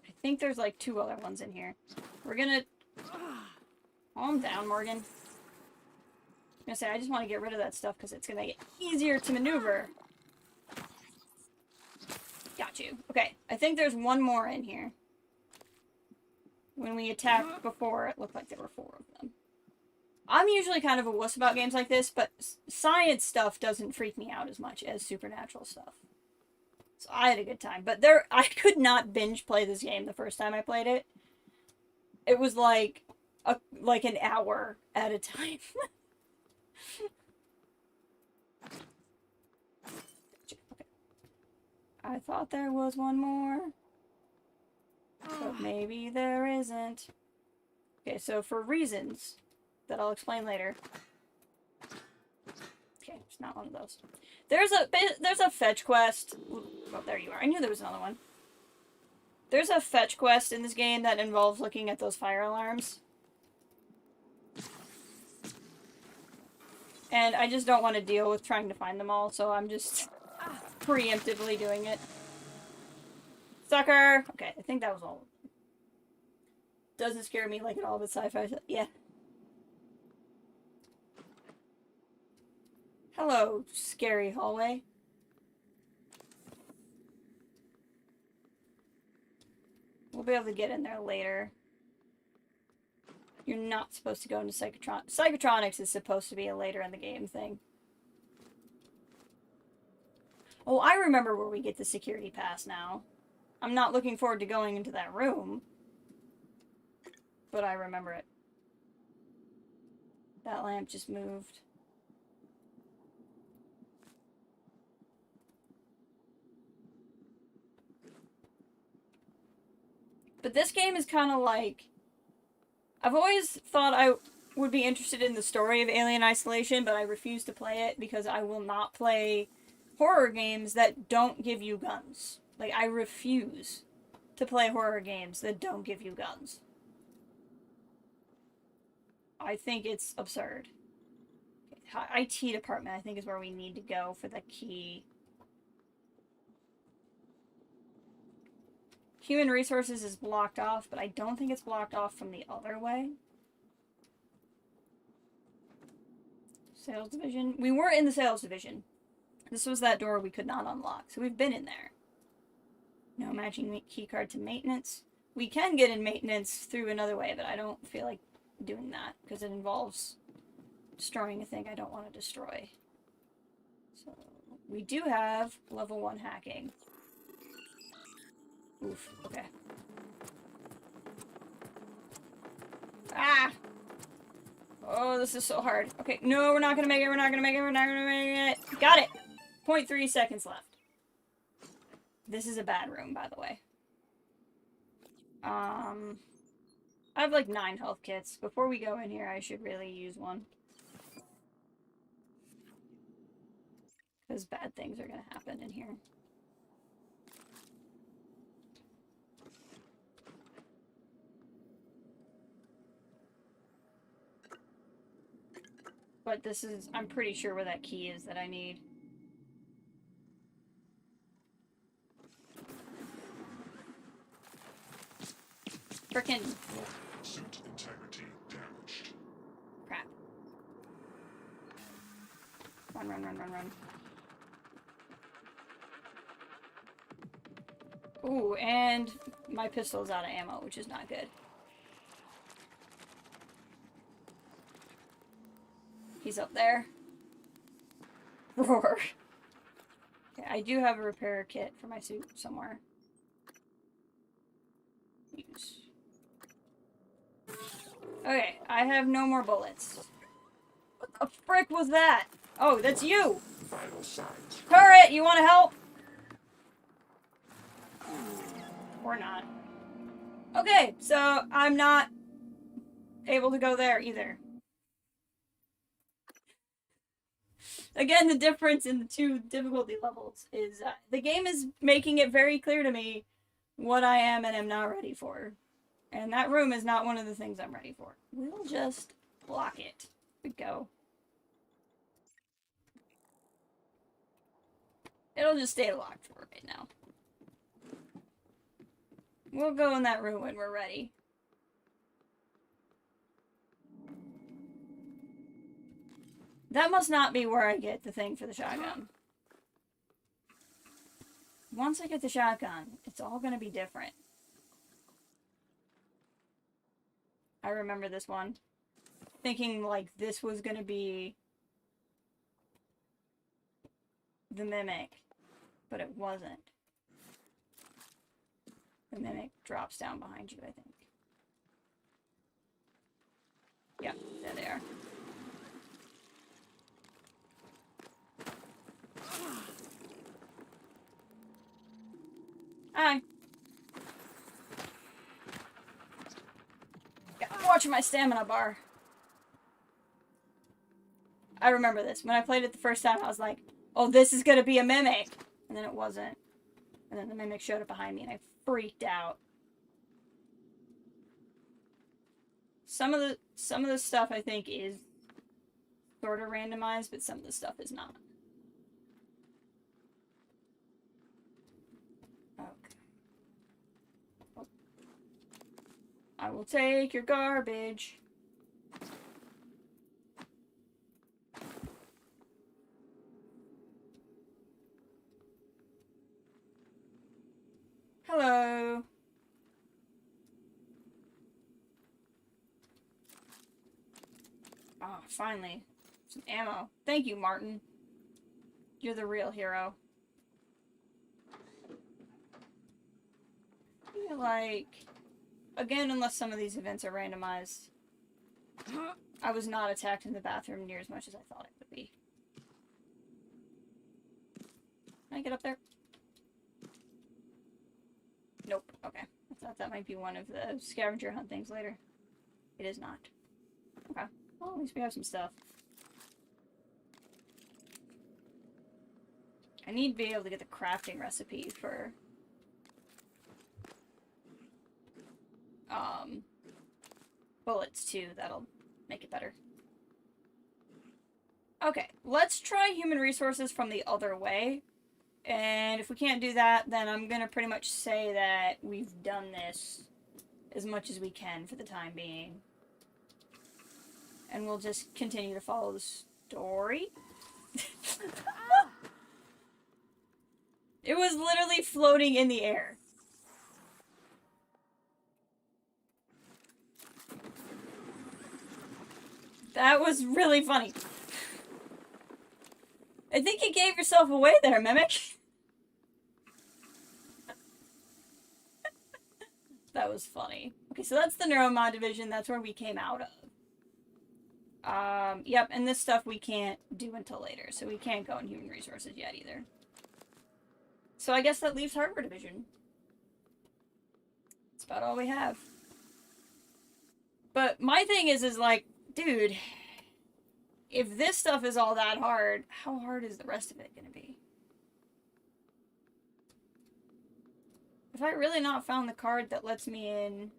I think there's like 2 other ones in here. We're gonna... Calm down, Morgan. I'm gonna say, I just want to get rid of that stuff because it's gonna get easier to maneuver. Got you. Okay, I think there's one more in here. When we attacked before, it looked like there were 4 of them. I'm usually kind of a wuss about games like this, but science stuff doesn't freak me out as much as supernatural stuff. So I had a good time. But I could not binge play this game the first time I played it. It was like an hour at a time. Okay. I thought there was one more. But maybe there isn't. Okay, so for reasons that I'll explain later. Okay, it's not one of those. There's a fetch quest. Oh, there you are. I knew there was another one. There's a fetch quest in this game that involves looking at those fire alarms. And I just don't want to deal with trying to find them all, so I'm just preemptively doing it. Sucker! Okay, I think that was all. Doesn't scare me like at all, but sci-fi. Yeah. Hello, scary hallway. We'll be able to get in there later. You're not supposed to go into Psychotronics is supposed to be a later in the game thing. Oh, I remember where we get the security pass now. I'm not looking forward to going into that room. But I remember it. That lamp just moved. But this game is kind of like... I've always thought I would be interested in the story of Alien Isolation, but I refuse to play it because I will not play horror games that don't give you guns. Like, I refuse to play horror games that don't give you guns. I think it's absurd. IT department, I think, is where we need to go for the key. Human resources is blocked off, but I don't think it's blocked off from the other way. Sales division. We were in the sales division. This was that door we could not unlock, so we've been in there. No matching keycard to maintenance. We can get in maintenance through another way, but I don't feel like doing that because it involves destroying a thing I don't want to destroy. So we do have level 1 hacking. Oof, okay. Ah! Oh, this is so hard. Okay, no, we're not gonna make it, we're not gonna make it, we're not gonna make it. Got it! 0.3 seconds left. This is a bad room, by the way. I have like 9 health kits. Before we go in here, I should really use one. Because bad things are gonna happen in here. But this is, I'm pretty sure where that key is that I need. Frickin' Suit integrity damaged. crap. Run, run, run, run, run. Ooh, and my pistol's out of ammo, which is not good. He's up there. Roar. Okay, I do have a repair kit for my suit somewhere. Use. Okay, I have no more bullets. What the frick was that? Oh, that's you! Vital signs. Turret, you wanna help? Or not. Okay, so I'm not able to go there either. Again, the difference in the 2 difficulty levels is the game is making it very clear to me what I am and am not ready for. And that room is not one of the things I'm ready for. We'll just block it. Here we go. It'll just stay locked for right now. We'll go in that room when we're ready. That must not be where I get the thing for the shotgun. Once I get the shotgun, it's all gonna be different. I remember this one. Thinking like this was gonna be the mimic, but it wasn't. The mimic drops down behind you, I think. Yeah, there they are. Hi. Watch my stamina bar. I remember this. When I played it the first time, I was like, oh, this is gonna be a mimic. And then it wasn't. And then the mimic showed up behind me and I freaked out. Some of the stuff I think is sort of randomized, but some of the stuff is not. Okay. Oh. I will take your garbage. Hello. Oh, finally. Some ammo. Thank you, Martin. You're the real hero. I feel like, again, unless some of these events are randomized, I was not attacked in the bathroom near as much as I thought it would be. Can I get up there? Nope. Okay. I thought that might be one of the scavenger hunt things later. It is not. Okay. Well, at least we have some stuff. I need to be able to get the crafting recipe for bullets too. That'll make it better. Okay, let's try human resources from the other way. And if we can't do that, then I'm gonna pretty much say that we've done this as much as we can for the time being. And we'll just continue to follow the story. It was literally floating in the air. That was really funny. I think you gave yourself away there, Mimic. That was funny. Okay, so that's the Neuromod division. That's where we came out of. Yep, and this stuff we can't do until later, so we can't go in human resources yet either. So I guess that leaves hardware division. That's about all we have. But my thing is like, dude, if this stuff is all that hard, how hard is the rest of it gonna be? Have I really not found the card that lets me in?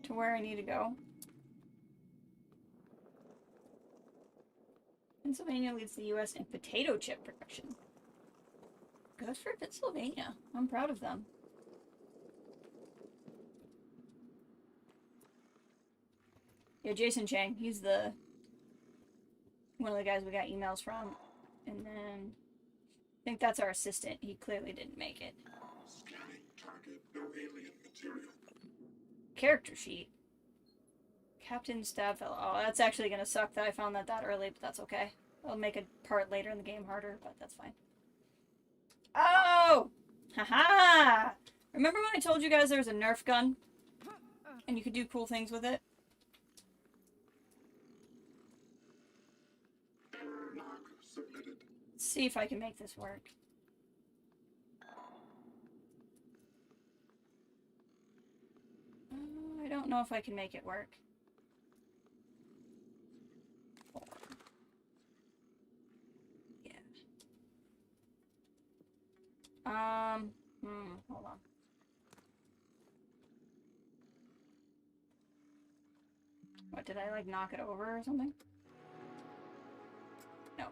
To where I need to go? Pennsylvania leads the U.S. in potato chip production. Good for Pennsylvania. I'm proud of them. Yeah, Jason Chang. He's the one of the guys we got emails from. And then I think that's our assistant. He clearly didn't make it. Scanning target, no alien material. Character sheet. Captain Stabfellow. Oh, that's actually gonna suck that I found that early, but that's okay. I'll make a part later in the game harder, but that's fine. Oh! Haha! Remember when I told you guys there was a Nerf gun? And you could do cool things with it? Error log submitted. Let's see if I can make this work. I don't know if I can make it work. Hold on. What, did I, like, knock it over or something? No.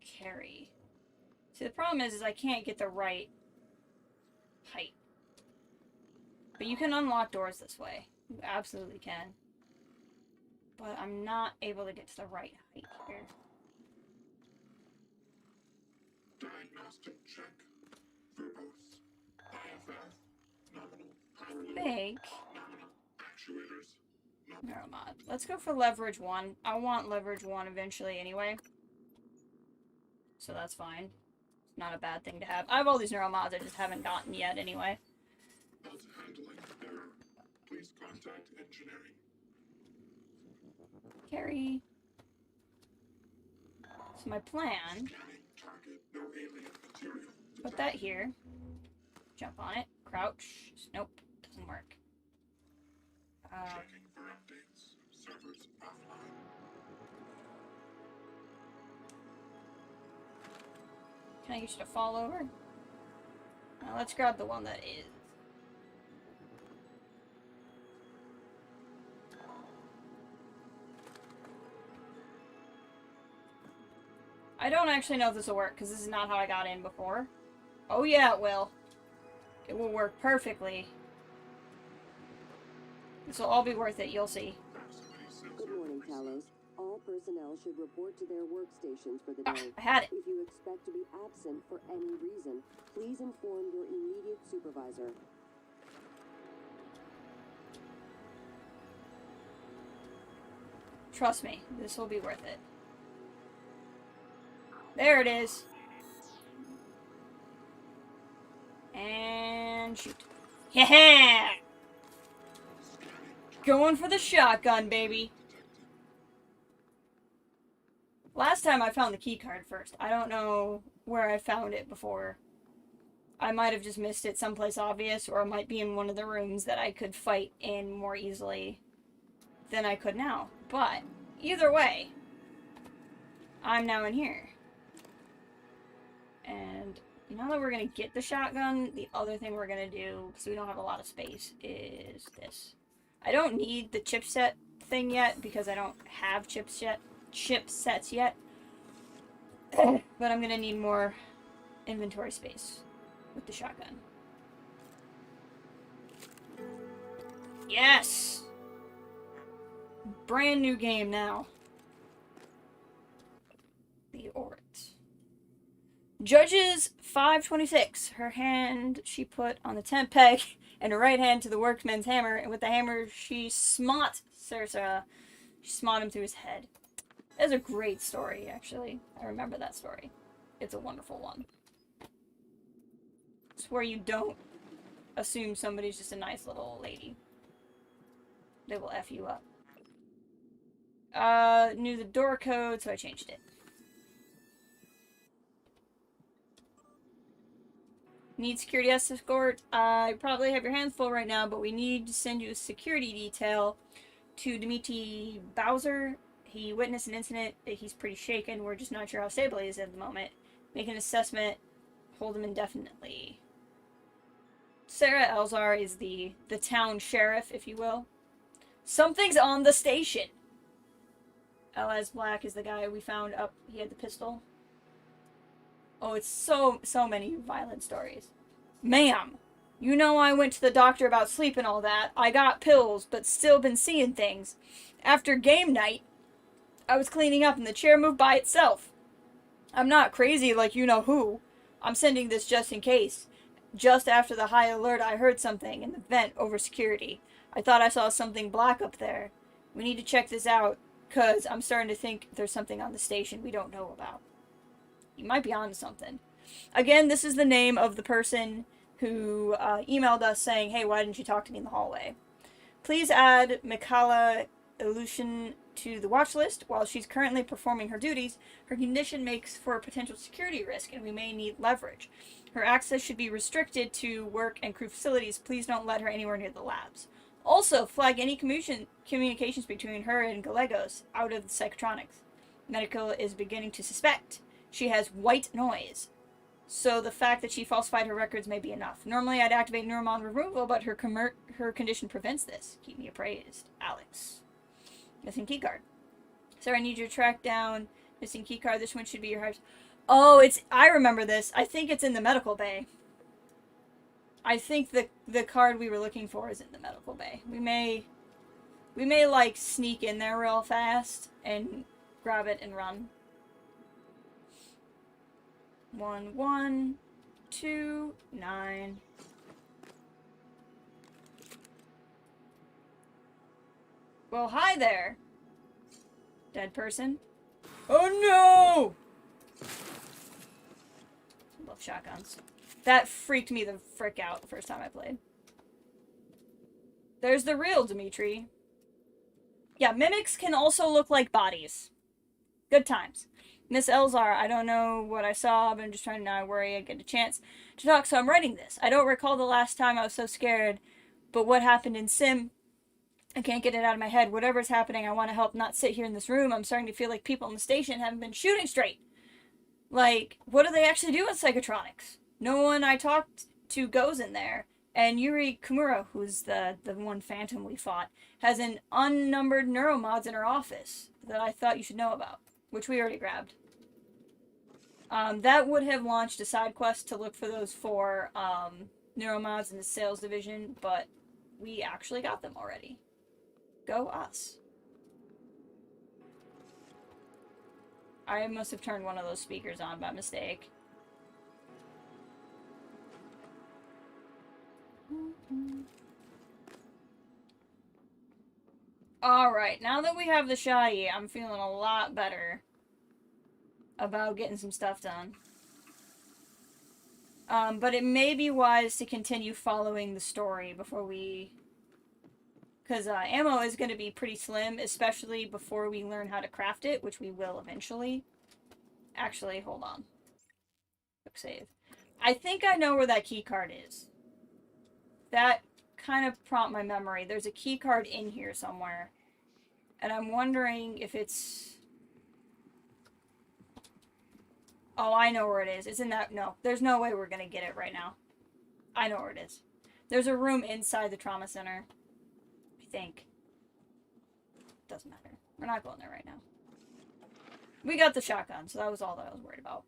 Carry. See, the problem is I can't get the right height. But you can unlock doors this way. You absolutely can. But I'm not able to get to the right height here. Diagnostic check. Verbose. IFF. Nominal. I think. Nominal. Actuators. Neuromod. Let's go for leverage 1. I want leverage 1 eventually anyway. So that's fine. Not a bad thing to have. I have all these neuromods I just haven't gotten yet anyway. Not handling error. Please contact engineering. Carry. So my plan, Scanning target, no alien material. put that here. Jump on it. Crouch. Nope. Doesn't work. Checking for updates. Servers offline. Can I get you to fall over? Now let's grab the one that is. I don't actually know if this will work, because this is not how I got in before. Oh yeah, it will. It will work perfectly. This will all be worth it, you'll see. Good morning, Talos. All personnel should report to their workstations for the Ah, day. I had it. If you expect to be absent for any reason, please inform your immediate supervisor. Trust me, this will be worth it. There it is. And shoot. Yeah! Going for the shotgun, baby. Last time I found the key card first. I don't know where I found it before. I might have just missed it someplace obvious, or it might be in one of the rooms that I could fight in more easily than I could now. But, either way, I'm now in here. And now that we're going to get the shotgun, the other thing we're going to do, because we don't have a lot of space, is this. I don't need the chipset thing yet, because I don't have chips yet. chip sets yet. But I'm gonna need more inventory space with the shotgun. Yes! Brand new game now. The Orit. Judges 526. Her hand she put on the tent peg, and her right hand to the workman's hammer, and with the hammer she smote Sarsa. She smote him through his head. That's a great story, actually. I remember that story. It's a wonderful one. It's where you don't assume somebody's just a nice little old lady. They will F you up. Knew the door code, so I changed it. Need security escort? I probably have your hands full right now, but we need to send you a security detail to Dmitry Bowser. He witnessed an incident. He's pretty shaken. We're just not sure how stable he is at the moment. Make an assessment. Hold him indefinitely. Sarah Elzar is the town sheriff, if you will. Something's on the station. L.S. Black is the guy we found up. He had the pistol. Oh, it's so many violent stories. Ma'am, you know I went to the doctor about sleep and all that. I got pills, but still been seeing things. After game night, I was cleaning up and the chair moved by itself. I'm not crazy like you know who. I'm sending this just in case. Just after the high alert, I heard something in the vent over security. I thought I saw something black up there. We need to check this out, cause I'm starting to think there's something on the station we don't know about. You might be onto something. Again, this is the name of the person who emailed us saying, hey, why didn't you talk to me in the hallway? Please add Mikhaila Ilyushin to the watch list. While she's currently performing her duties, her condition makes for a potential security risk, and we may need leverage. Her access should be restricted to work and crew facilities. Please don't let her anywhere near the labs. Also, flag any communications between her and Gallegos out of the psychotronics. Medical is beginning to suspect she has white noise, so the fact that she falsified her records may be enough. Normally, I'd activate neuromon removal, but her condition prevents this. Keep me appraised. Alex. Missing keycard. Sir, I need you to track down missing keycard. This one should be your house. Oh, I remember this. I think it's in the medical bay. I think the card we were looking for is in the medical bay. We may like sneak in there real fast and grab it and run. 1129. Well, hi there, dead person. Oh no! Love shotguns. That freaked me the frick out the first time I played. There's the real Dimitri. Yeah, mimics can also look like bodies. Good times. Miss Elzar, I don't know what I saw, but I'm just trying to not worry I get a chance to talk, so I'm writing this. I don't recall the last time I was so scared, but what happened in Sim, I can't get it out of my head. Whatever's happening, I want to help, not sit here in this room. I'm starting to feel like people on the station haven't been shooting straight. Like, what do they actually do with psychotronics? No one I talked to goes in there. And Yuri Kimura, who's the one phantom we fought, has an unnumbered neuromods in her office that I thought you should know about, which we already grabbed. That would have launched a side quest to look for those 4 neuromods in the sales division, but we actually got them already. Go us. I must have turned one of those speakers on by mistake. Alright, now that we have the Shai, I'm feeling a lot better about getting some stuff done. But it may be wise to continue following the story before we... Because ammo is going to be pretty slim, especially before we learn how to craft it, which we will eventually. Actually, hold on. Quick save. I think I know where that key card is. That kind of prompted my memory. There's a key card in here somewhere. And I'm wondering if it's... Oh, I know where it is. It's in that... No, there's no way we're going to get it right now. I know where it is. There's a room inside the trauma center. I think. Doesn't matter. We're not going there right now. We got the shotgun, so that was all that I was worried about.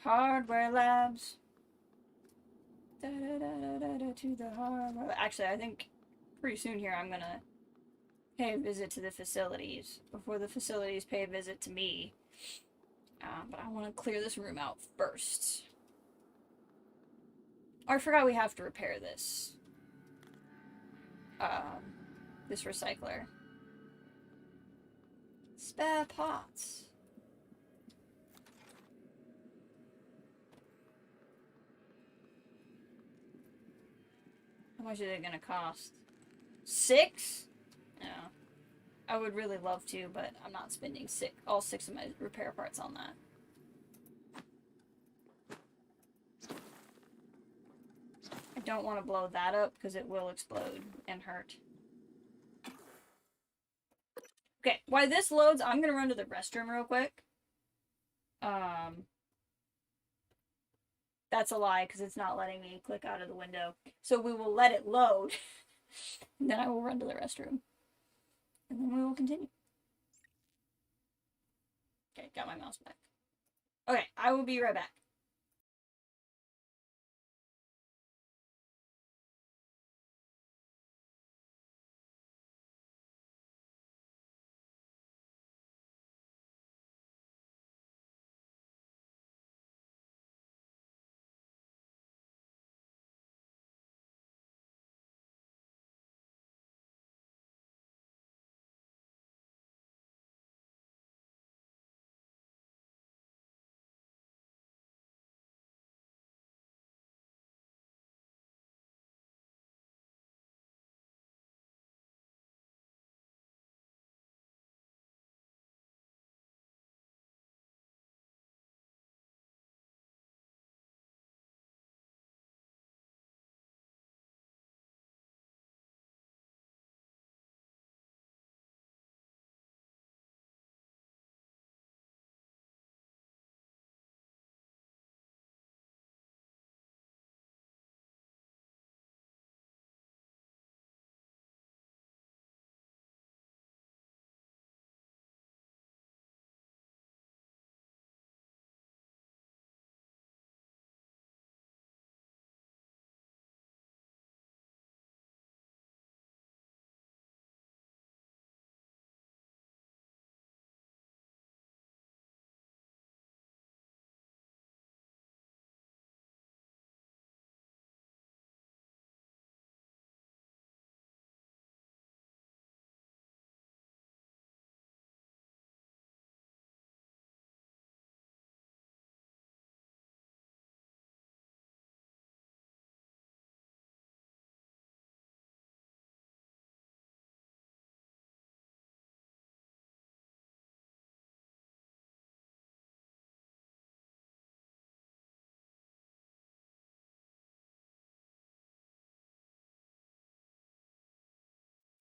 Hardware labs. To the hardware. Actually, I think pretty soon here I'm gonna pay a visit to the facilities before the facilities pay a visit to me. But I want to clear this room out first. Oh, I forgot we have to repair this. This recycler. Spare parts. How much is it gonna cost? 6? No. I would really love to, but I'm not spending all 6 of my repair parts on that. I don't want to blow that up because it will explode and hurt. Okay, while this loads, I'm gonna run to the restroom real quick. That's a lie because it's not letting me click out of the window. So we will let it load. And then I will run to the restroom. And then we will continue. Okay, got my mouse back. Okay, I will be right back.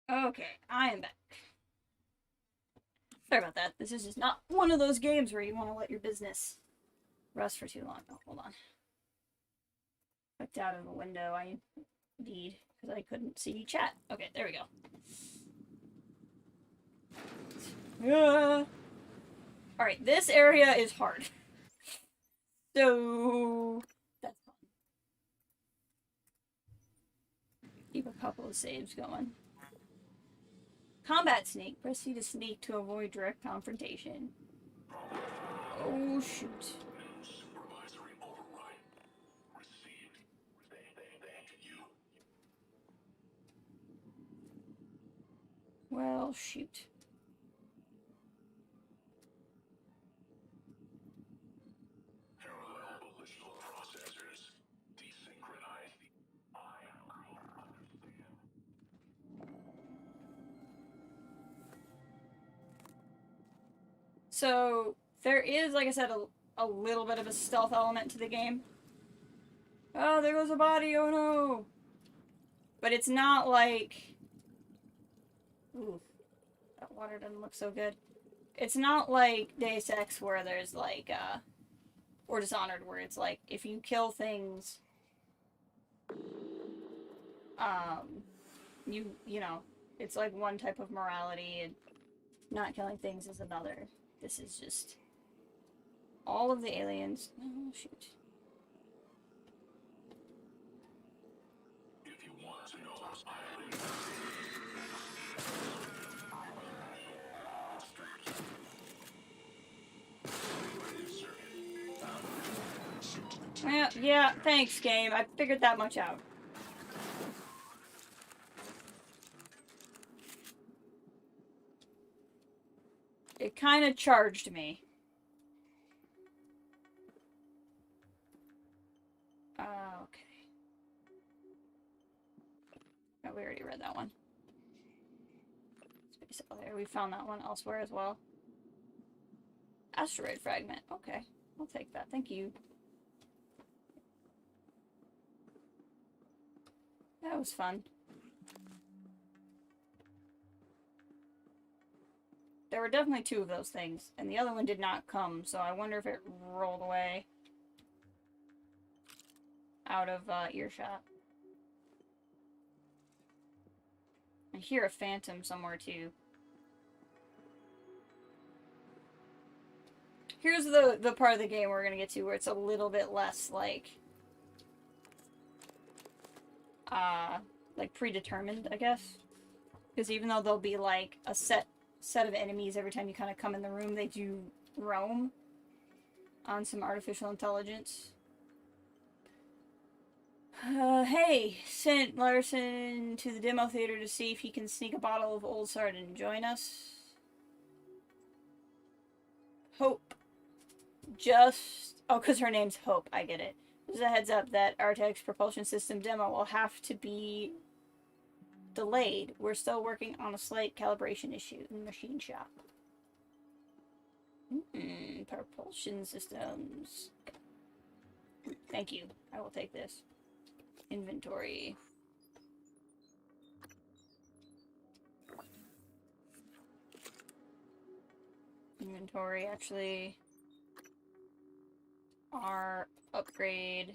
Okay, I am back. Sorry about that. This is just not one of those games where you want to let your business rest for too long. Oh, hold on. Clicked out of the window, I indeed, because I couldn't see chat. Okay, there we go. Alright, this area is hard. So, that's fun. Keep a couple of saves going. Combat sneak. Press C to sneak to avoid direct confrontation. Oh, shoot. Well, shoot. So, there is, like I said, a little bit of a stealth element to the game. Oh, there goes a body, oh no! But it's not like... Ooh, that water doesn't look so good. It's not like Deus Ex where there's like, or Dishonored where it's like, if you kill things, you know, it's like one type of morality, and not killing things is another. This is just all of the aliens. Oh, shoot. If you want to know Yeah, thanks, game. I figured that much out. It kind of charged me. Okay. Oh, we already read that one. Space out there. We found that one elsewhere as well. Asteroid fragment. Okay. I'll take that. Thank you. That was fun. There were definitely two of those things, and the other one did not come, so I wonder if it rolled away out of earshot. I hear a phantom somewhere too. Here's the part of the game we're gonna get to where it's a little bit less like predetermined, I guess. Because even though there'll be like a set of enemies every time you kind of come in the room, they do roam on some artificial intelligence. Hey, sent Larson to the demo theater to see if he can sneak a bottle of Old Sard and join us. Hope. Oh, because her name's Hope. I get it. Just a heads up that Artec's propulsion system demo will have to be delayed. We're still working on a slight calibration issue in the machine shop. Propulsion systems. Thank you. I will take this. Inventory. Inventory, actually. Our upgrade.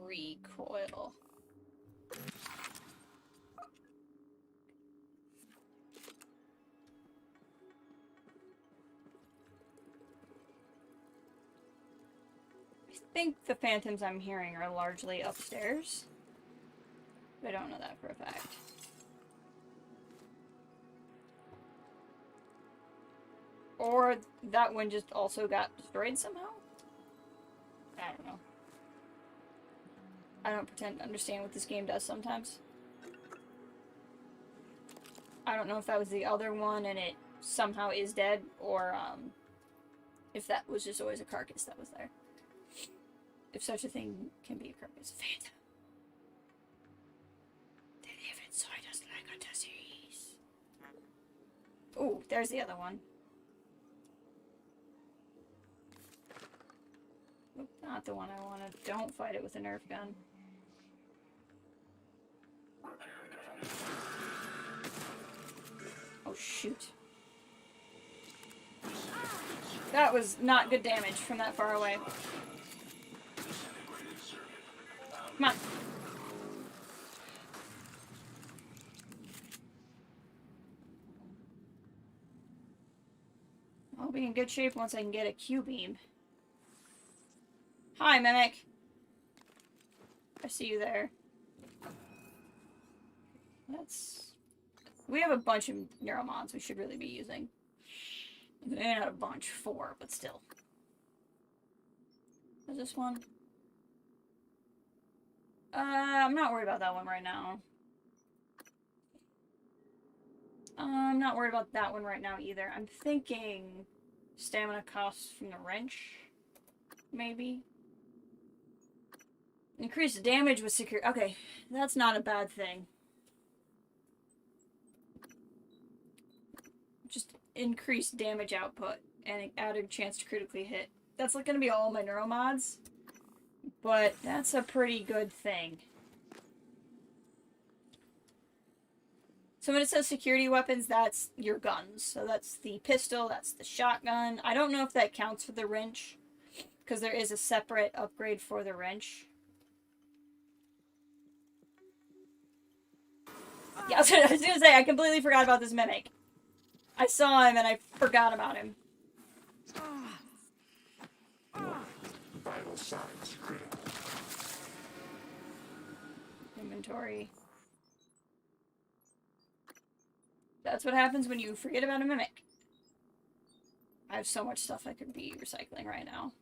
Recoil. I think the phantoms I'm hearing are largely upstairs. But I don't know that for a fact. Or that one just also got destroyed somehow? I don't know. I don't pretend to understand what this game does sometimes. I don't know if that was the other one and it somehow is dead, or if that was just always a carcass that was there. If such a thing can be a carcass. Phantom. They live inside us like a disease. Ooh, there's the other one. Oop, not the one I wanted. Don't fight it with a Nerf gun. Oh, shoot. That was not good damage from that far away. Come on. I'll be in good shape once I can get a Q-beam. Hi, Mimic. I see you there. We have a bunch of neuromods we should really be using. Maybe not a bunch, 4, but still. Is this one? I'm not worried about that one right now. I'm not worried about that one right now either. I'm thinking stamina costs from the wrench, maybe. Increased damage with secure. Okay, that's not a bad thing. Just increased damage output and added chance to critically hit. That's like gonna be all my neuromods, but that's a pretty good thing. So when it says security weapons, that's your guns. So that's the pistol, that's the shotgun. I don't know if that counts for the wrench, because there is a separate upgrade for the wrench. Yeah, I was gonna say, I completely forgot about this mimic. I saw him and I forgot about him. Vital signs critical. Inventory. That's what happens when you forget about a mimic. I have so much stuff I could be recycling right now.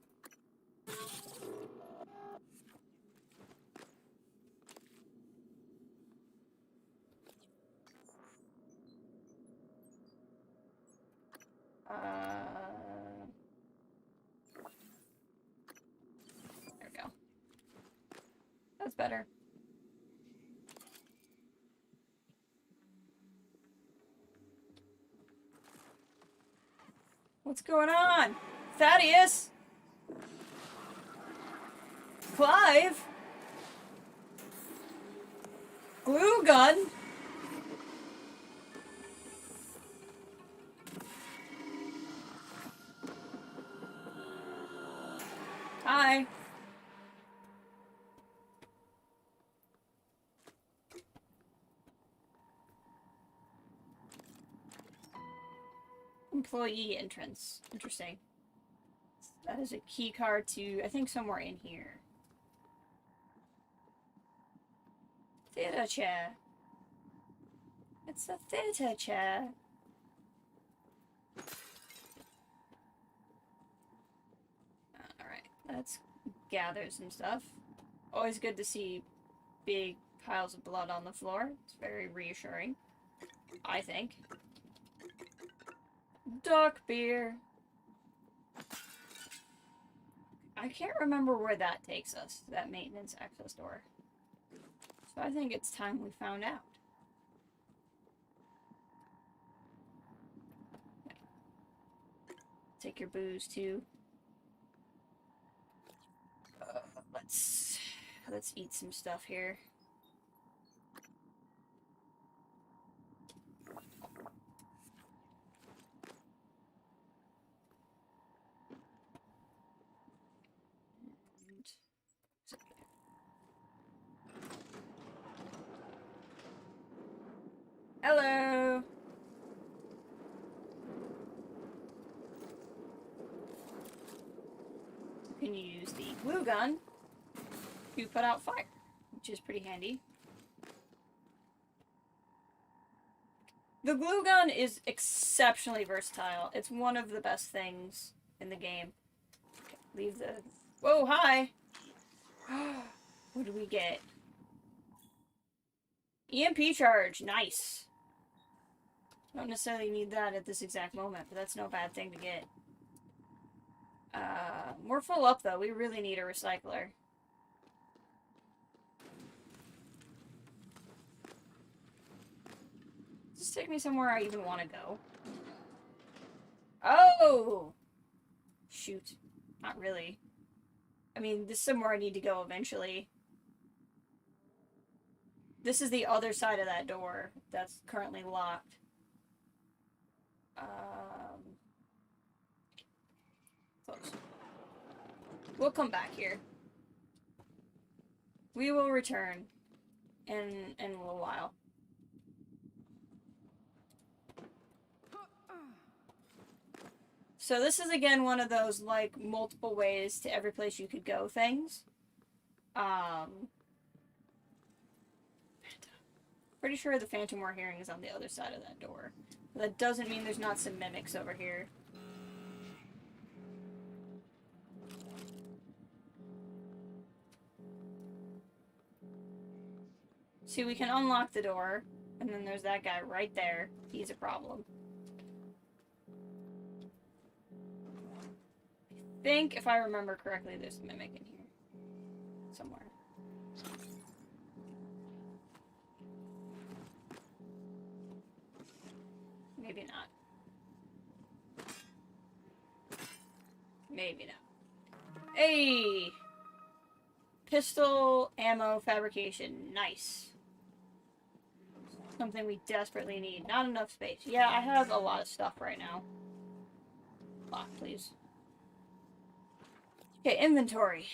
There we go. That's better. What's going on? Thaddeus? Clive? Glue gun? Hi. Employee entrance. Interesting. That is a key card to, I think, somewhere in here. Theater chair. It's a theater chair. Alright, let's gather some stuff. Always good to see big piles of blood on the floor. It's very reassuring, I think. Dark beer. I can't remember where that takes us, that maintenance access door. So I think it's time we found out. Okay. Take your booze too. Let's eat some stuff here. Hello. You can use the glue gun to put out fire, which is pretty handy. The glue gun is exceptionally versatile. It's one of the best things in the game. Okay, leave the... Whoa, hi! What do we get? EMP charge. Nice. Don't necessarily need that at this exact moment, but that's no bad thing to get. We're full up, though. We really need a recycler. Just take me somewhere I even want to go. Oh! Shoot. Not really. I mean, this is somewhere I need to go eventually. This is the other side of that door that's currently locked. Close. We'll come back here. We will return in a little while. So this is again one of those like multiple ways to every place you could go things. Pretty sure the Phantom we're hearing is on the other side of that door. But that doesn't mean there's not some mimics over here. See, we can unlock the door, and then there's that guy right there. He's a problem. I think, if I remember correctly, there's a mimic in here. Somewhere. Maybe not. Maybe not. Hey! Pistol ammo fabrication. Nice. Something we desperately need. Not enough space. Yeah, I have a lot of stuff right now. Lock, please. Okay, inventory.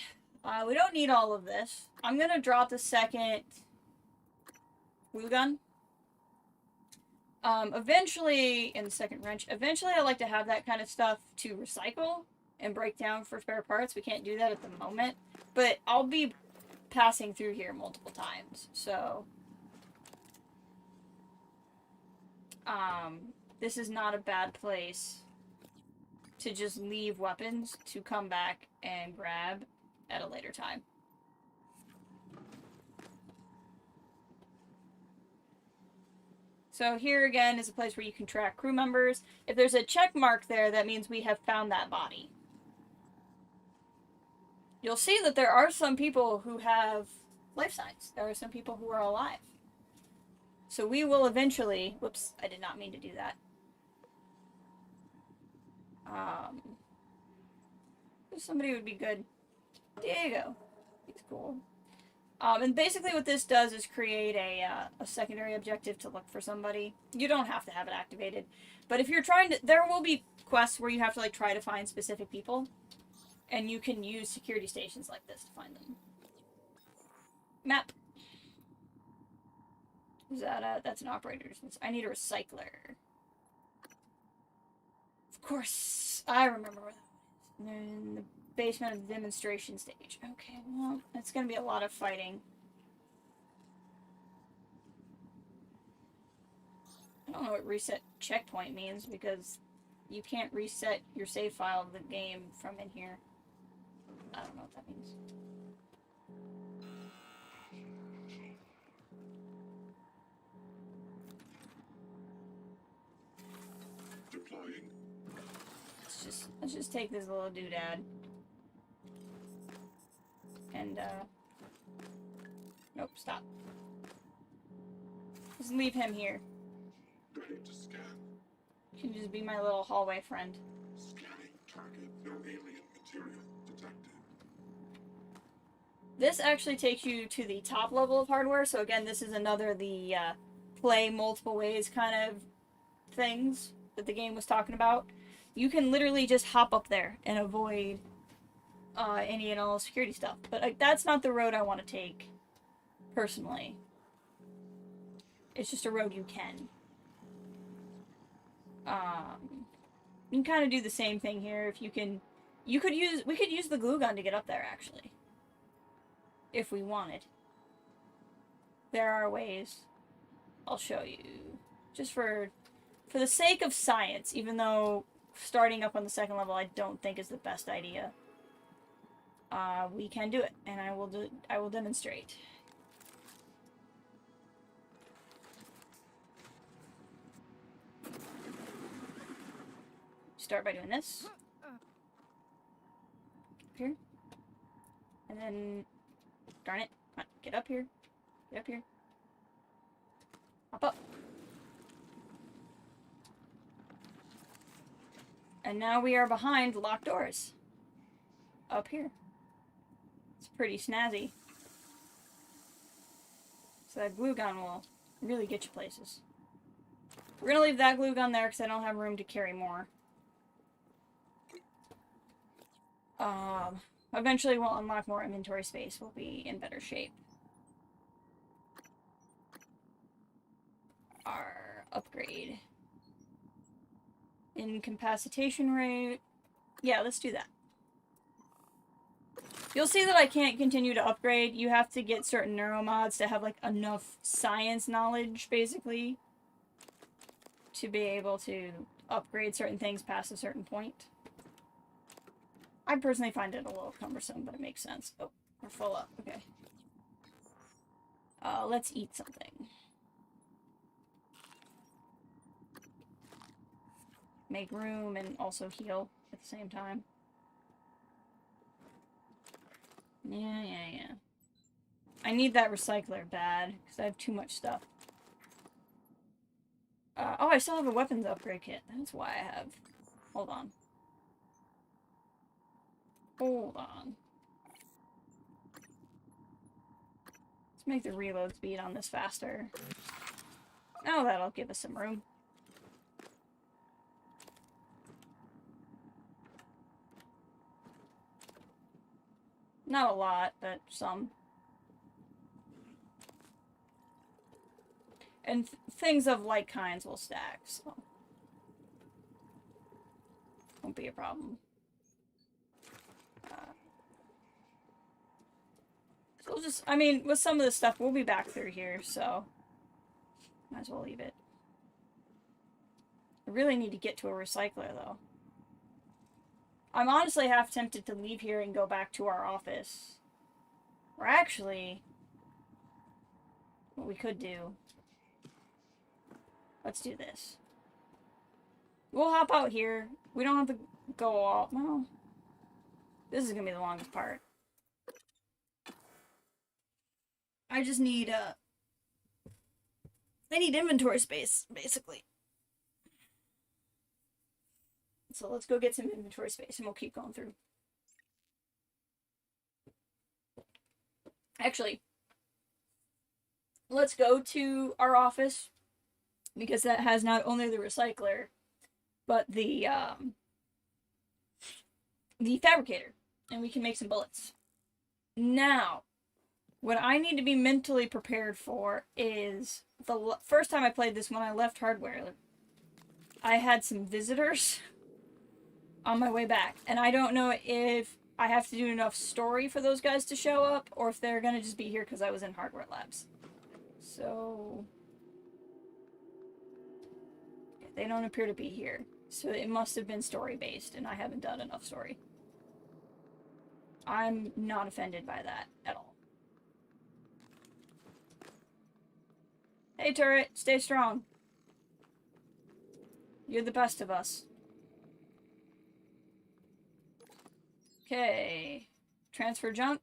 We don't need all of this. I'm gonna drop the second glue gun. Eventually, in the second wrench, eventually I like to have that kind of stuff to recycle and break down for spare parts. We can't do that at the moment, but I'll be passing through here multiple times, so this is not a bad place to just leave weapons to come back and grab at a later time. So here again is a place where you can track crew members. If there's a check mark there, that means we have found that body. You'll see that there are some people who have life signs. There are some people who are alive. So we will eventually... Whoops, I did not mean to do that. Somebody would be good. Diego. He's cool. And basically what this does is create a secondary objective to look for somebody. You don't have to have it activated. But if you're trying to... There will be quests where you have to, like, try to find specific people. And you can use security stations like this to find them. Map. Is that that's an operator. I need a recycler. Of course, I remember where that was. In the basement of the demonstration stage. Okay, well, it's gonna be a lot of fighting. I don't know what reset checkpoint means because you can't reset your save file of the game from in here. I don't know what that means. Deploying. Let's just take this little doodad. And nope, stop. Just leave him here. Ready to scan. He can just be my little hallway friend. Scanning target. No alien material detected. This actually takes you to the top level of hardware, so again, this is another the play multiple ways kind of things that the game was talking about. You can literally just hop up there and avoid any and all security stuff. But that's not the road I want to take, personally. It's just a road you can. You can kind of do the same thing here if you can... we could use the glue gun to get up there, actually. If we wanted. There are ways. I'll show you. Just for the sake of science, even though starting up on the second level I don't think is the best idea. We can do it, and I will demonstrate. Start by doing this. Here. And then... Darn it. Come on, get up here. Get up here. Hop up. And now we are behind locked doors. Up here. It's pretty snazzy. So that glue gun will really get you places. We're gonna leave that glue gun there because I don't have room to carry more. Eventually we'll unlock more inventory space. We'll be in better shape. Our upgrade. Incapacitation rate. Yeah, let's do that. You'll see that I can't continue to upgrade. You have to get certain neuromods to have, like, enough science knowledge, basically, to be able to upgrade certain things past a certain point. I personally find it a little cumbersome, but it makes sense. Oh, we're full up. Okay. Let's eat something. Make room and also heal at the same time. Yeah. I need that recycler bad, because I have too much stuff. Oh, I still have a weapons upgrade kit. That's why I have... Hold on. Hold on. Let's make the reload speed on this faster. Oh, that'll give us some room. Not a lot, but some. And things of like kinds will stack, so won't be a problem. So we'll just, I mean, with some of this stuff, we'll be back through here, so might as well leave it. I really need to get to a recycler, though. I'm honestly half tempted to leave here and go back to our office. Or actually, what we could do, let's do this. We'll hop out here. We don't have to go all, well, this is gonna be the longest part. I just need, I need inventory space, basically. So let's go get some inventory space and we'll keep going through. Actually, let's go to our office because that has not only the recycler, but the fabricator, and we can make some bullets. Now, what I need to be mentally prepared for is the first time I played this when I left hardware, I had some visitors on my way back, and I don't know if I have to do enough story for those guys to show up, or if they're gonna just be here because I was in hardware labs. So they don't appear to be here, so it must have been story based, and I haven't done enough story. I'm not offended by that at all. Hey turret, stay strong. You're the best of us. Okay, transfer junk.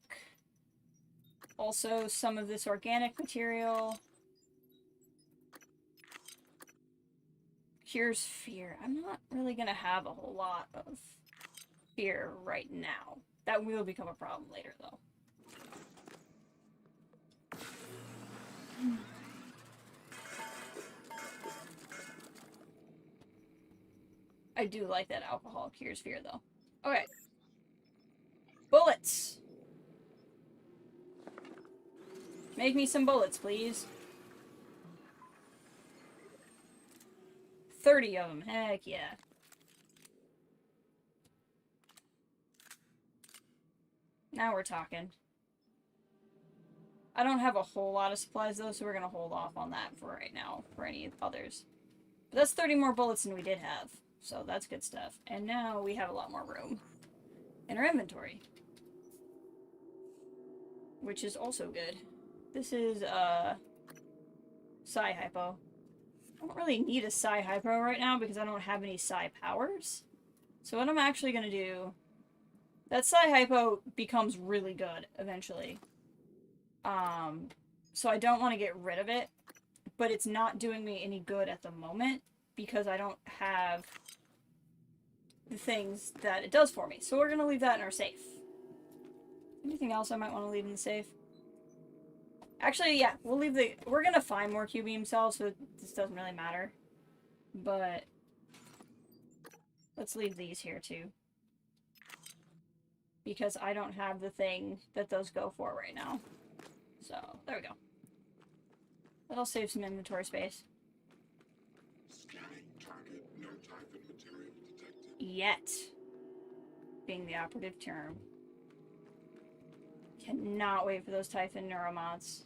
Also some of this organic material. Cures fear. I'm not really gonna have a whole lot of fear right now. That will become a problem later though. I do like that alcohol cures fear though. Okay. Bullets! Make me some bullets, please. 30 of them, heck yeah. Now we're talking. I don't have a whole lot of supplies though, so we're gonna hold off on that for right now, for any others. But that's 30 more bullets than we did have, so that's good stuff. And now we have a lot more room in our inventory, which is also good. This is, Psi Hypo. I don't really need a Psi Hypo right now because I don't have any Psi powers. So what I'm actually gonna do... That Psi Hypo becomes really good eventually. So I don't want to get rid of it, but it's not doing me any good at the moment because I don't have the things that it does for me. So we're gonna leave that in our safe. Anything else I might want to leave in the safe? Actually, yeah, we'll leave the... We're gonna find more Q-beam cells, so this doesn't really matter. But... let's leave these here, too. Because I don't have the thing that those go for right now. So, there we go. That'll save some inventory space. Scanning target, no typhon material detected. Yet. Being the operative term. Cannot wait for those Typhon neuromods.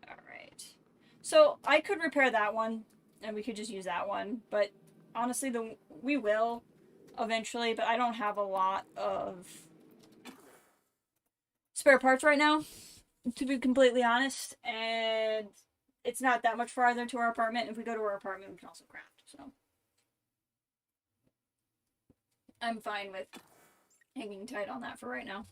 Alright. So, I could repair that one, and we could just use that one, but honestly, we will eventually, but I don't have a lot of spare parts right now, to be completely honest, and it's not that much farther to our apartment. If we go to our apartment, we can also craft, so I'm fine with hanging tight on that for right now.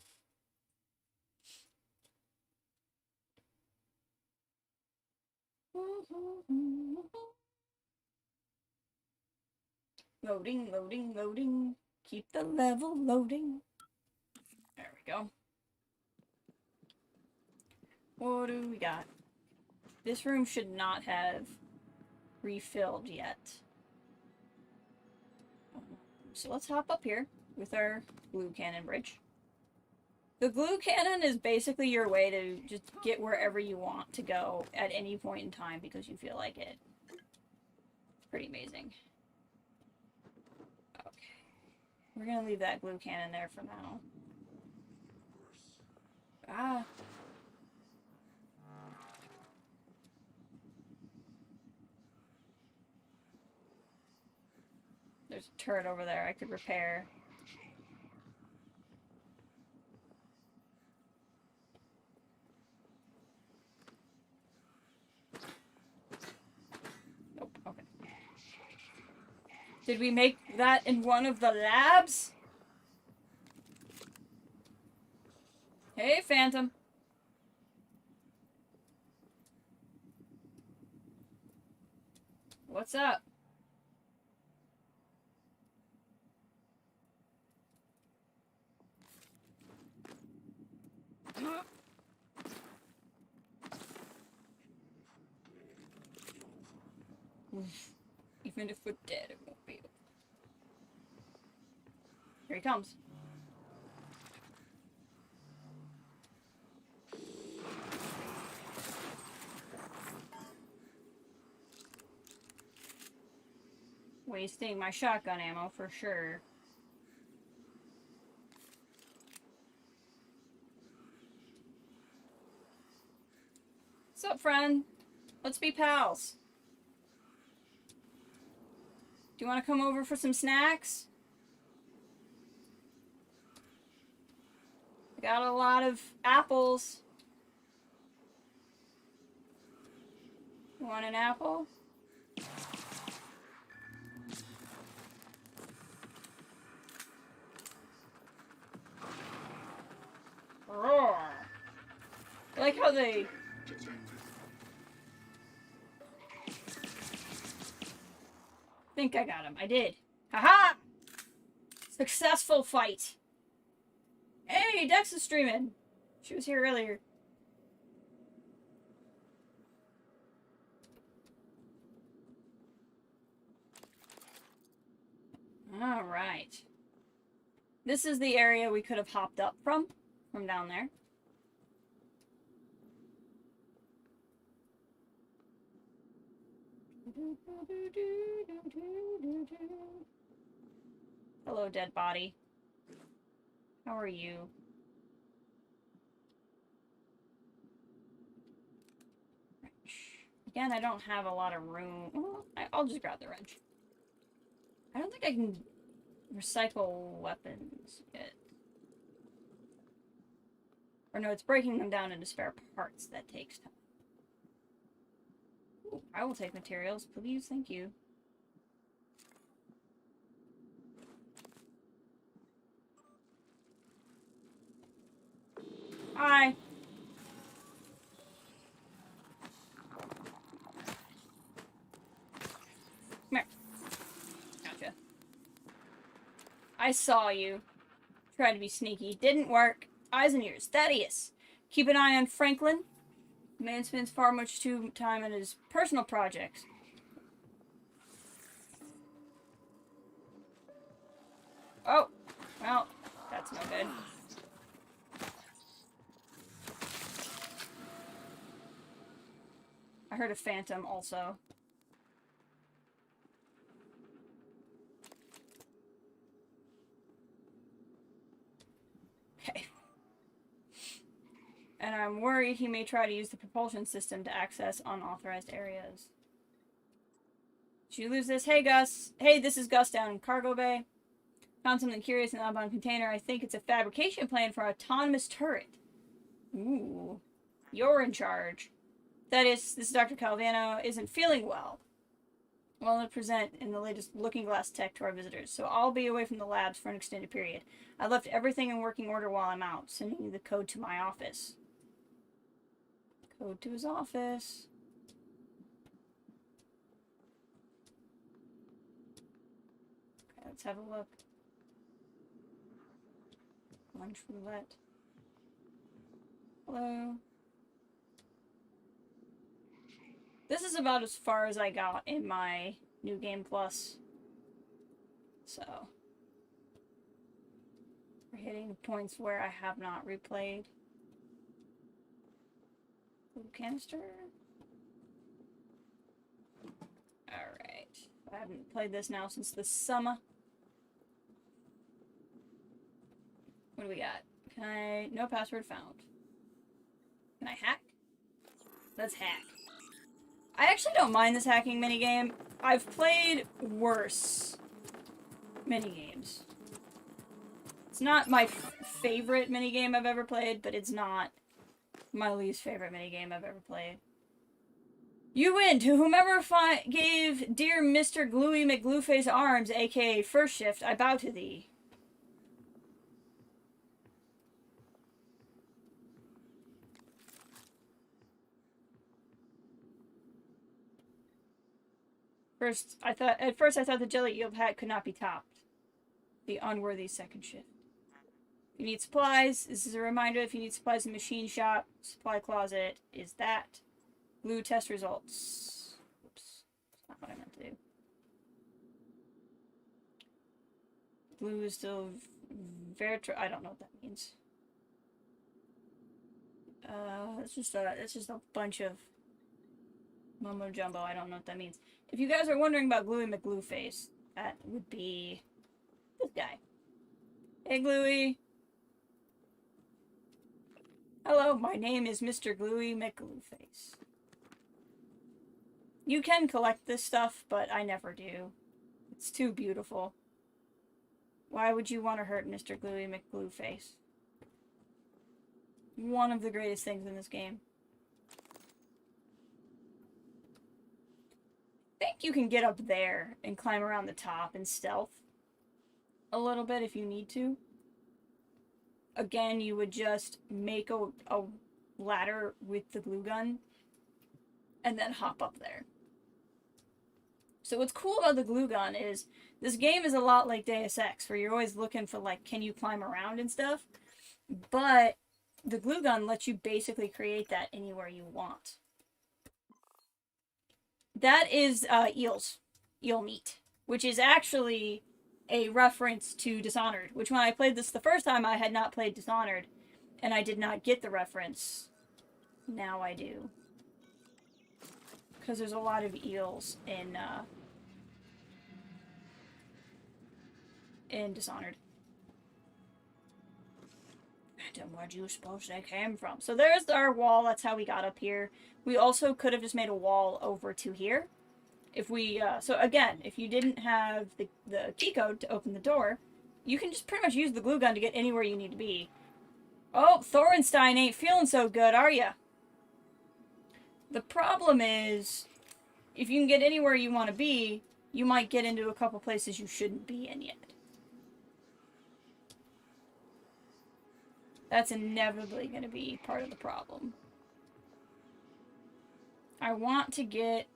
Loading, loading, loading. Keep the level loading. There we go. What do we got? This room should not have refilled yet. So let's hop up here with our blue cannon bridge. The glue cannon is basically your way to just get wherever you want to go at any point in time because you feel like it. It's pretty amazing. Okay. We're gonna leave that glue cannon there for now. Ah. There's a turret over there I could repair. Nope, okay. Did we make that in one of the labs? Hey, Phantom. What's up? Even if we're dead, it won't be. Here he comes. Wasting my shotgun ammo for sure. What's up, friend? Let's be pals. Do you want to come over for some snacks? I got a lot of apples. You want an apple? Roar. I like how they... think I got him. I did. Haha! Successful fight. Hey, Dex is streaming. She was here earlier. Alright. This is the area we could have hopped up from down there. Hello, dead body. How are you? Again, I don't have a lot of room. Well, I'll just grab the wrench. I don't think I can recycle weapons yet. Or no, it's breaking them down into spare parts that takes time. Ooh, I will take materials, please. Thank you. Hi. Come here. Gotcha. I saw you. Tried to be sneaky. Didn't work. Eyes and ears. Thaddeus. Keep an eye on Franklin. The man spends far much too time on his personal projects. Oh. Well, that's no good. I heard a phantom also. Okay. And I'm worried he may try to use the propulsion system to access unauthorized areas. Did you lose this? Hey, Gus. Hey, this is Gus down in Cargo Bay. Found something curious in the outbound container. I think it's a fabrication plan for an autonomous turret. Ooh. You're in charge. That is, this Dr. Calvano isn't feeling well. Well, to present in the latest Looking Glass tech to our visitors, so I'll be away from the labs for an extended period. I left everything in working order while I'm out, sending you the code to my office. Code to his office. Okay, let's have a look. Lunch roulette. Hello. This is about as far as I got in my New Game Plus. So. We're hitting points where I have not replayed. Blue canister. Alright. I haven't played this now since the summer. What do we got? Can I... No password found. Can I hack? Let's hack. I actually don't mind this hacking minigame. I've played worse minigames. It's not my favorite minigame I've ever played, but it's not my least favorite minigame I've ever played. You win! To whomever gave dear Mr. Gluey McGlueface arms, aka First Shift, I bow to thee. At first I thought the jelly eel hat could not be topped. The unworthy second shift. If you need supplies, this is a reminder. If you need supplies in the machine shop, supply closet is that. Blue test results. Oops. That's not what I meant to do. Blue is still I don't know what that means. It's just a bunch of mumbo jumbo. I don't know what that means. If you guys are wondering about Gluey McGlueface, that would be this guy. Hey, Gluey. Hello, my name is Mr. Gluey McGlueface. You can collect this stuff, but I never do. It's too beautiful. Why would you want to hurt Mr. Gluey McGlueface? One of the greatest things in this game. I think you can get up there and climb around the top and stealth a little bit if you need to. Again, you would just make a ladder with the glue gun and then hop up there. So what's cool about the glue gun is this game is a lot like Deus Ex, where you're always looking for, like, can you climb around and stuff? But the glue gun lets you basically create that anywhere you want. That is eels. Eel meat. Which is actually a reference to Dishonored. Which when I played this the first time, I had not played Dishonored. And I did not get the reference. Now I do. Because there's a lot of eels in Dishonored. And where do you suppose they came from? So there's our wall. That's how we got up here. We also could have just made a wall over to here. If we, so again, if you didn't have the key code to open the door, you can just pretty much use the glue gun to get anywhere you need to be. Oh, Thorenstein ain't feeling so good, are ya? The problem is, if you can get anywhere you want to be, you might get into a couple places you shouldn't be in yet. That's inevitably going to be part of the problem. I want to get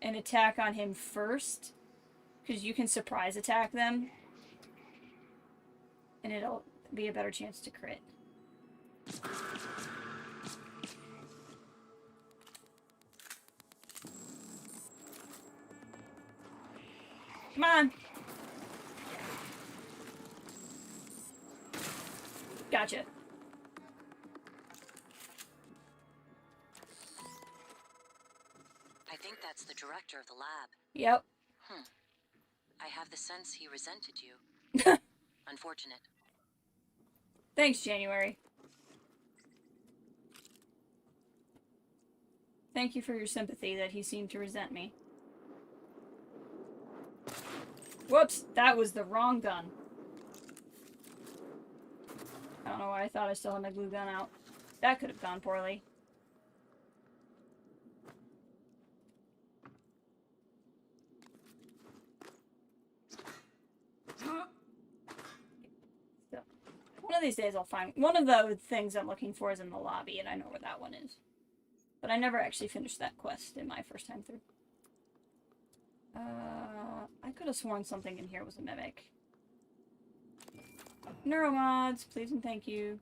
an attack on him first, because you can surprise attack them, and it'll be a better chance to crit. Come on! Gotcha. I think that's the director of the lab. Yep. I have the sense he resented you. Unfortunate. Thanks, January. Thank you for your sympathy that he seemed to resent me. Whoops, that was the wrong gun. I don't know why I thought I still had my glue gun out. That could have gone poorly. So, one of these days I'll find... One of the things I'm looking for is in the lobby, and I know where that one is. But I never actually finished that quest in my first time through. I could have sworn something in here was a mimic. Neuromods, please and thank you.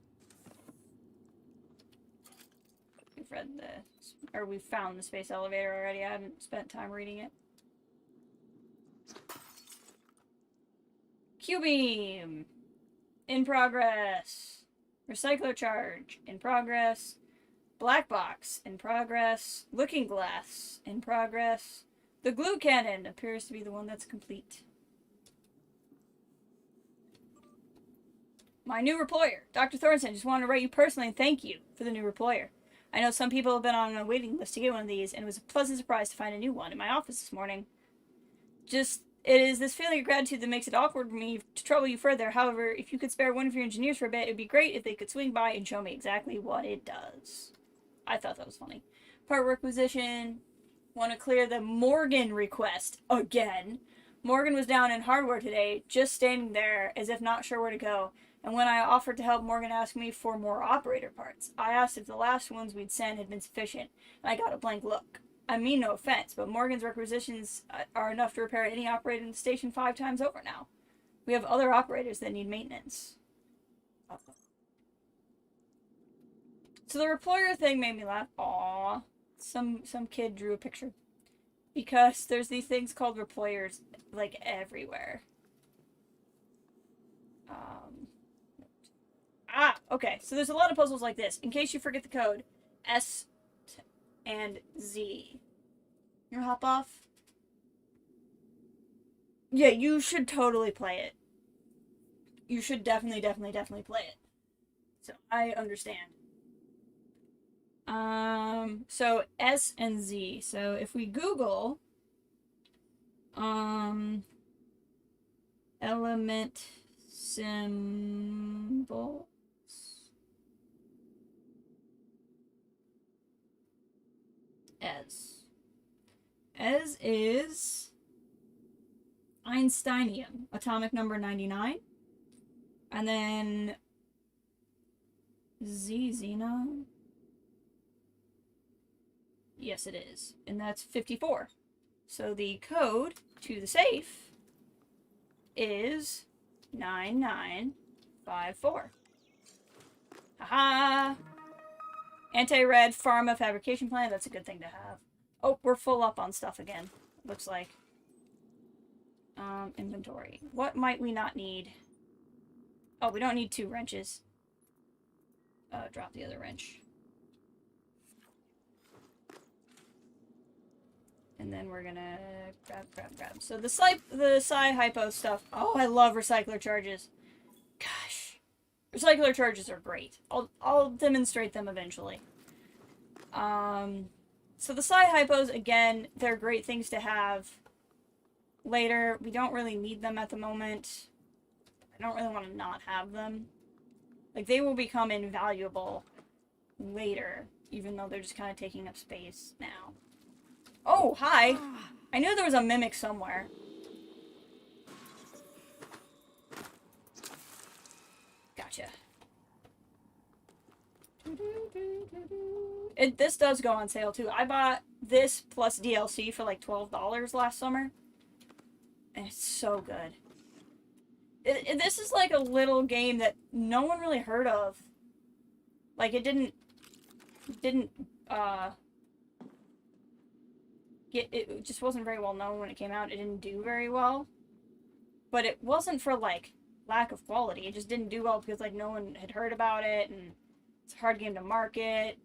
We've read this, or we've found the space elevator already. I haven't spent time reading it. Q-beam! In progress. Recycler charge. In progress. Black box. In progress. Looking glass. In progress. The glue cannon appears to be the one that's complete. My new reployer. Dr. Thornton just wanted to write you personally and thank you for the new reployer. I know some people have been on a waiting list to get one of these, and it was a pleasant surprise to find a new one in my office this morning. It is this feeling of gratitude that makes it awkward for me to trouble you further. However, if you could spare one of your engineers for a bit, it would be great if they could swing by and show me exactly what it does. I thought that was funny. Part requisition. Want to clear the Morgan request again. Morgan was down in hardware today, just standing there as if not sure where to go. And when I offered to help, Morgan asked me for more operator parts. I asked if the last ones we'd sent had been sufficient, and I got a blank look. I mean no offense, but Morgan's requisitions are enough to repair any operator in the station 5 times over now. We have other operators that need maintenance. So the reployer thing made me laugh. Aww. Some kid drew a picture. Because there's these things called reployers, like, everywhere. Okay. So there's a lot of puzzles like this. In case you forget the code, S and Z. You wanna hop off? Yeah, you should totally play it. You should definitely play it. So I understand. So S and Z. So if we Google, element symbols. Ez is Einsteinium, atomic number 99. And then xenon. Yes, it is. And that's 54. So the code to the safe is 9954. Haha! Anti-red pharma fabrication plant. That's a good thing to have. Oh, we're full up on stuff again. Looks like. Inventory. What might we not need? Oh, we don't need 2 wrenches. Drop the other wrench. And then we're gonna grab. So the Psi-Hypo stuff. Oh, I love recycler charges. Gosh. Recycler charges are great. I'll demonstrate them eventually. So the Psi-Hypos, again, they're great things to have later. We don't really need them at the moment. I don't really want to not have them. Like, they will become invaluable later, even though they're just kind of taking up space now. Oh, hi! I knew there was a mimic somewhere. Gotcha. This does go on sale, too. I bought this plus DLC for like $12 last summer. And it's so good. This is like a little game that no one really heard of. Like, it didn't it just wasn't very well known when it came out. It didn't do very well. But it wasn't for, like, lack of quality. It just didn't do well because, like, no one had heard about it, and it's a hard game to market.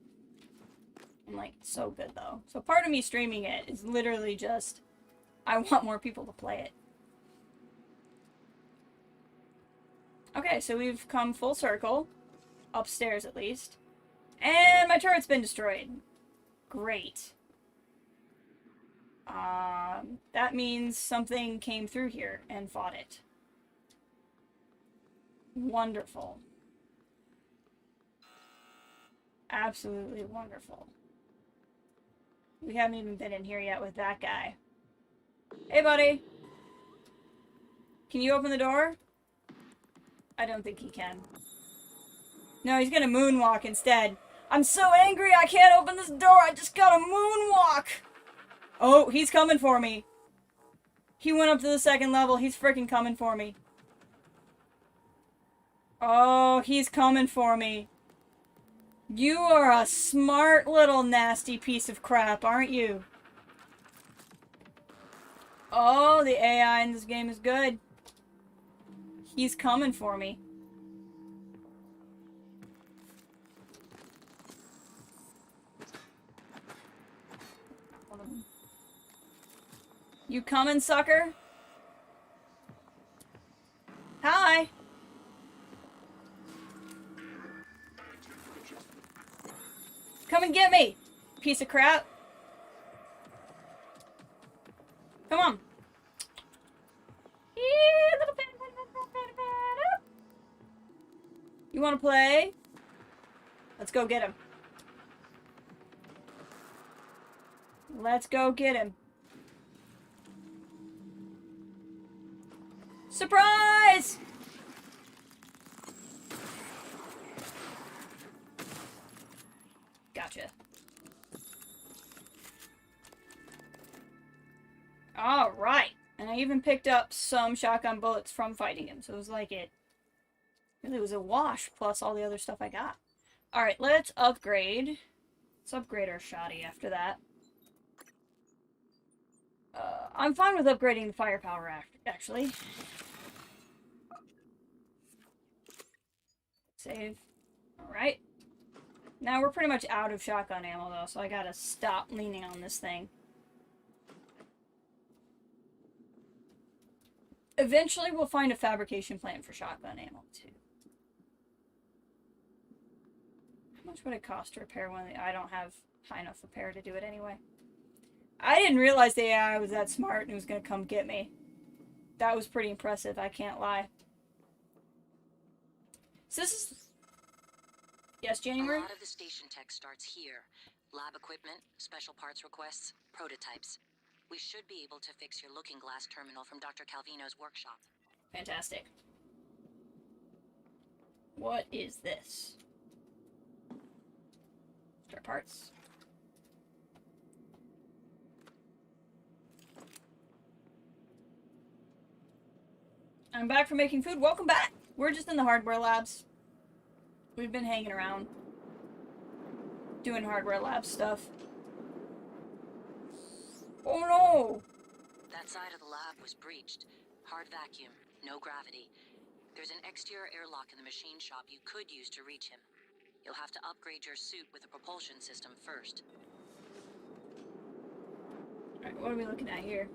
And, like, it's so good, though. So part of me streaming it is literally just, I want more people to play it. Okay, so we've come full circle. Upstairs, at least. And my turret's been destroyed. Great. That means something came through here and fought it. Wonderful. Absolutely wonderful. We haven't even been in here yet with that guy. Hey, buddy! Can you open the door? I don't think he can. No, he's gonna moonwalk instead. I'm so angry I can't open this door! I just gotta moonwalk! Oh, he's coming for me. He went up to the 2nd level. He's freaking coming for me. Oh, he's coming for me. You are a smart little nasty piece of crap, aren't you? Oh, the AI in this game is good. He's coming for me. You coming, sucker? Hi. Come and get me, piece of crap. Come on. You want to play? Let's go get him. Let's go get him. Surprise! Gotcha. Alright. And I even picked up some shotgun bullets from fighting him, so it was like it really was a wash plus all the other stuff I got. Alright, let's upgrade. Let's upgrade our shoddy after that. I'm fine with upgrading the firepower, actually. Save. Alright. Now we're pretty much out of shotgun ammo, though, so I gotta stop leaning on this thing. Eventually, we'll find a fabrication plant for shotgun ammo, too. How much would it cost to repair one of the... I don't have high enough repair to do it anyway. I didn't realize the AI was that smart and it was going to come get me. That was pretty impressive, I can't lie. So this is... Yes, January? A lot of the station tech starts here. Lab equipment, special parts requests, prototypes. We should be able to fix your looking glass terminal from Dr. Calvino's workshop. Fantastic. What is this? Start parts. I'm back from making food. Welcome back! We're just in the hardware labs. We've been hanging around. Doing hardware lab stuff. Oh no! That side of the lab was breached. Hard vacuum, no gravity. There's an exterior airlock in the machine shop you could use to reach him. You'll have to upgrade your suit with a propulsion system first. Alright, what are we looking at here?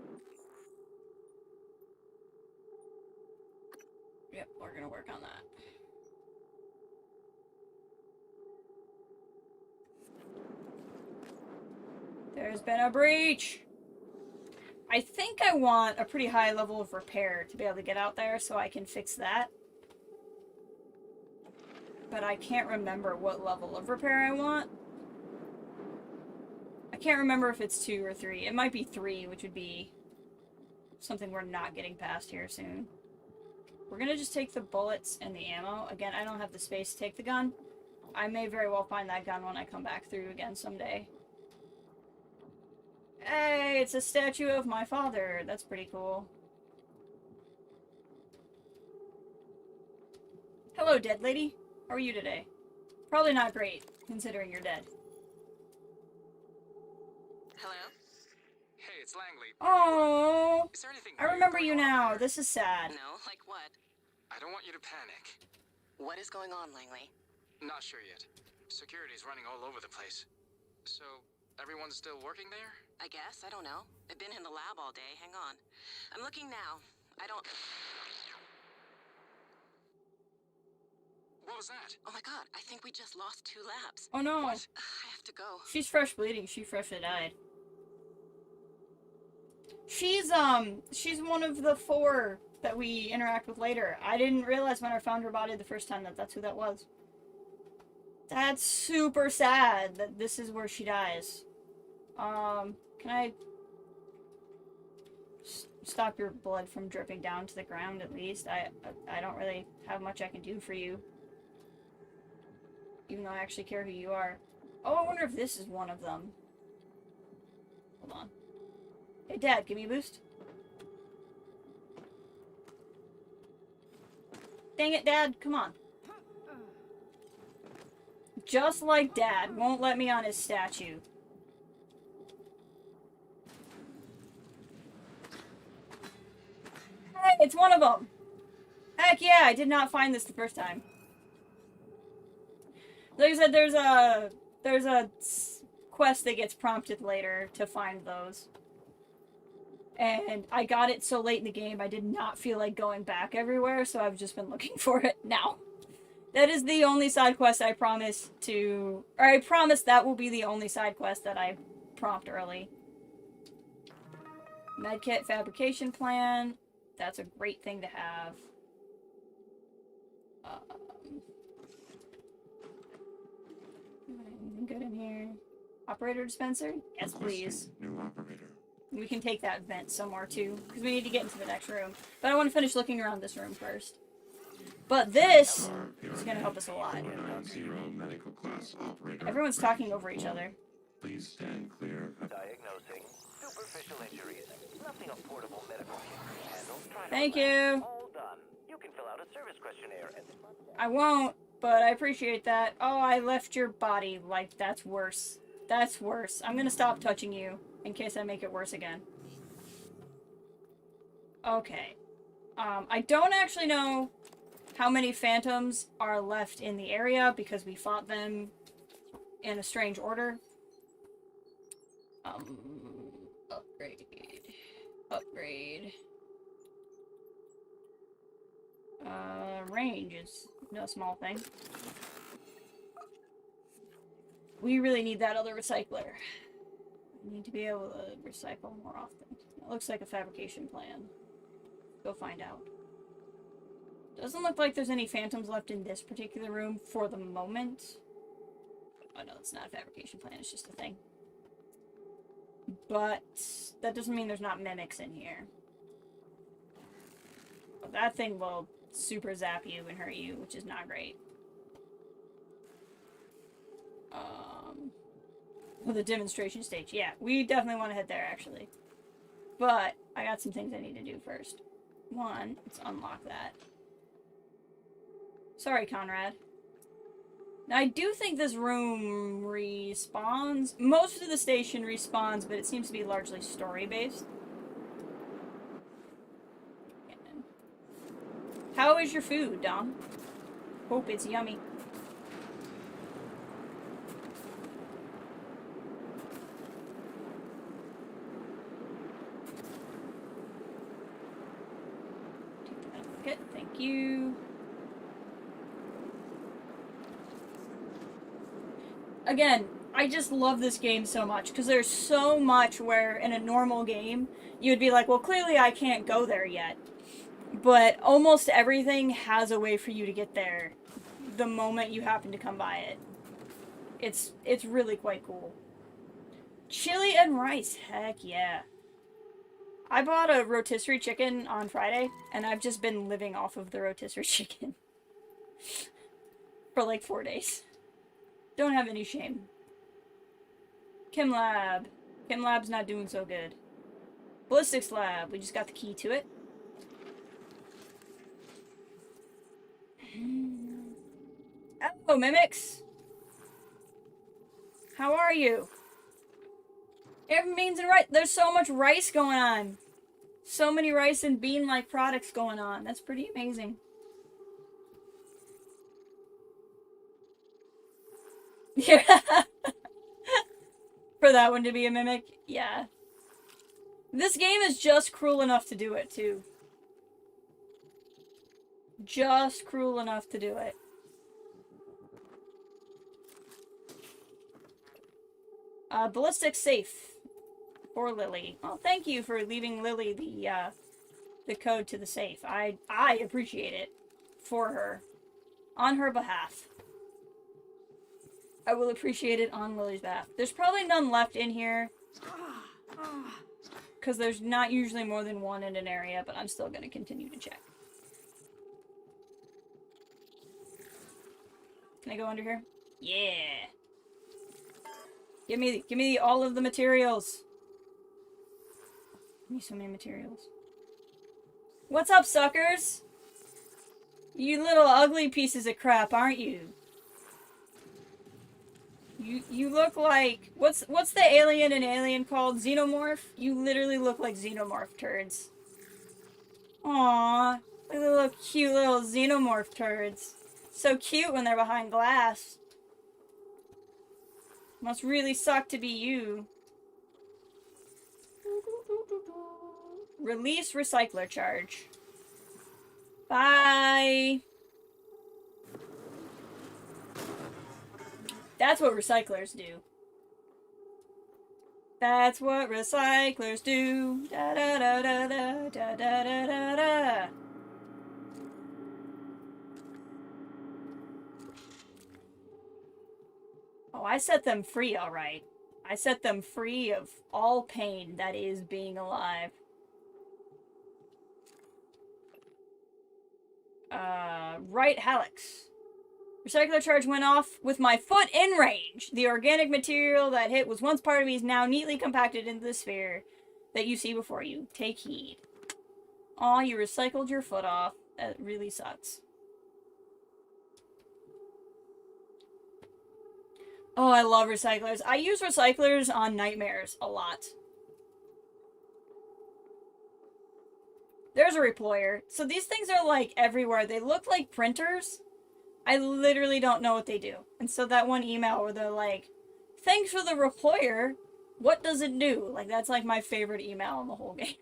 Yep, we're gonna work on that. There's been a breach! I think I want a pretty high level of repair to be able to get out there so I can fix that. But I can't remember what level of repair I want. I can't remember if it's 2 or 3. It might be 3, which would be something we're not getting past here soon. We're gonna just take the bullets and the ammo. Again, I don't have the space to take the gun. I may very well find that gun when I come back through again someday. Hey, it's a statue of my father. That's pretty cool. Hello, dead lady. How are you today? Probably not great, considering you're dead. Hello? Hey, it's Langley. Oh, Is there anything I remember you now. This is sad. No, like what? I don't want you to panic. What is going on, Langley? Not sure yet. Security's running all over the place. So, everyone's still working there? I guess, I don't know. I've been in the lab all day. Hang on. I'm looking now. I don't... What was that? Oh my god, I think we just lost 2 labs. Oh no. What? I have to go. She's fresh bleeding. She freshly died. She's one of the 4 that we interact with later. I didn't realize when I found her body the first time that that's who that was. That's super sad that this is where she dies. Can I stop your blood from dripping down to the ground at least? I don't really have much I can do for you. Even though I actually care who you are. Oh, I wonder if this is one of them. Hold on. Hey, Dad, give me a boost. Dang it, Dad. Come on. Just like Dad. Won't let me on his statue. Hey, it's one of them. Heck yeah, I did not find this the first time. Like I said, there's a quest that gets prompted later to find those. And I got it so late in the game, I did not feel like going back everywhere, so I've just been looking for it now. That is the only side quest I promise to... Or I promise that will be the only side quest that I prompt early. Medkit fabrication plan. That's a great thing to have. Anything good in here? Operator dispenser? Yes, please. New operator. We can take that vent somewhere too, because we need to get into the next room. But I want to finish looking around this room first. But this is going to help us a lot. Medical class operator. Everyone's talking over each other. Please stand clear. Diagnosing superficial injuries. Nothing a portable medical kit can handle. Thank you. All done. You can fill out a service questionnaire and... I won't, but I appreciate that. Oh, I left your body. Like, that's worse. That's worse. I'm going to stop touching you in case I make it worse again. Okay. I don't actually know how many phantoms are left in the area because we fought them in a strange order. Upgrade. Upgrade. Range is no small thing. We really need that other recycler. We need to be able to recycle more often. It looks like a fabrication plan. Go find out. Doesn't look like there's any phantoms left in this particular room for the moment. Oh no, it's not a fabrication plan, it's just a thing. But that doesn't mean there's not mimics in here. But that thing will super zap you and hurt you, which is not great. Well, the demonstration stage. Yeah, we definitely want to head there, actually. But I got some things I need to do first. One, let's unlock that. Sorry, Conrad. Now, I do think this room respawns. Most of the station respawns, but it seems to be largely story-based. How is your food, Dom? Hope it's yummy. Take that. Good, thank you. Again, I just love this game so much, because there's so much where in a normal game, you'd be like, well, clearly I can't go there yet. But almost everything has a way for you to get there the moment you happen to come by it. It's really quite cool. Chili and rice, heck yeah. I bought a rotisserie chicken on Friday, and I've just been living off of the rotisserie chicken. For like 4 days. Don't have any shame. Chem lab. Chem lab's not doing so good. Ballistics lab. We just got the key to it. Oh, mimics. How are you? Air beans and rice. There's so much rice going on. So many rice and bean-like products going on. That's pretty amazing. Yeah. For that one to be a mimic, yeah. This game is just cruel enough to do it, too. Just cruel enough to do it. Ballistic safe. For Lily. Well, thank you for leaving Lily the code to the safe. I appreciate it. For her. On her behalf. I will appreciate it on Lily's behalf. There's probably none left in here. Because there's not usually more than one in an area, but I'm still going to continue to check. Can I go under here? Yeah. Give me all of the materials. Give me so many materials. What's up, suckers? You little ugly pieces of crap, aren't you? You look like... What's the alien in Alien called? Xenomorph? You literally look like xenomorph turds. Aww. Look at the little cute little xenomorph turds. So cute when they're behind glass. Must really suck to be you. Release recycler charge. Bye! That's what recyclers do. That's what recyclers do. Da da da da da da da da da da. Oh, I set them free, alright. I set them free of all pain that is being alive. Right hallux. Recycler charge went off with my foot in range. The organic material that hit was once part of me is now neatly compacted into the sphere that you see before you. Take heed. Aw, you recycled your foot off. That really sucks. Oh, I love recyclers. I use recyclers on nightmares a lot. There's a reployer. So these things are like everywhere. They look like printers. I literally don't know what they do. And so that one email where they're like, thanks for the reployer. What does it do? Like, that's like my favorite email in the whole game.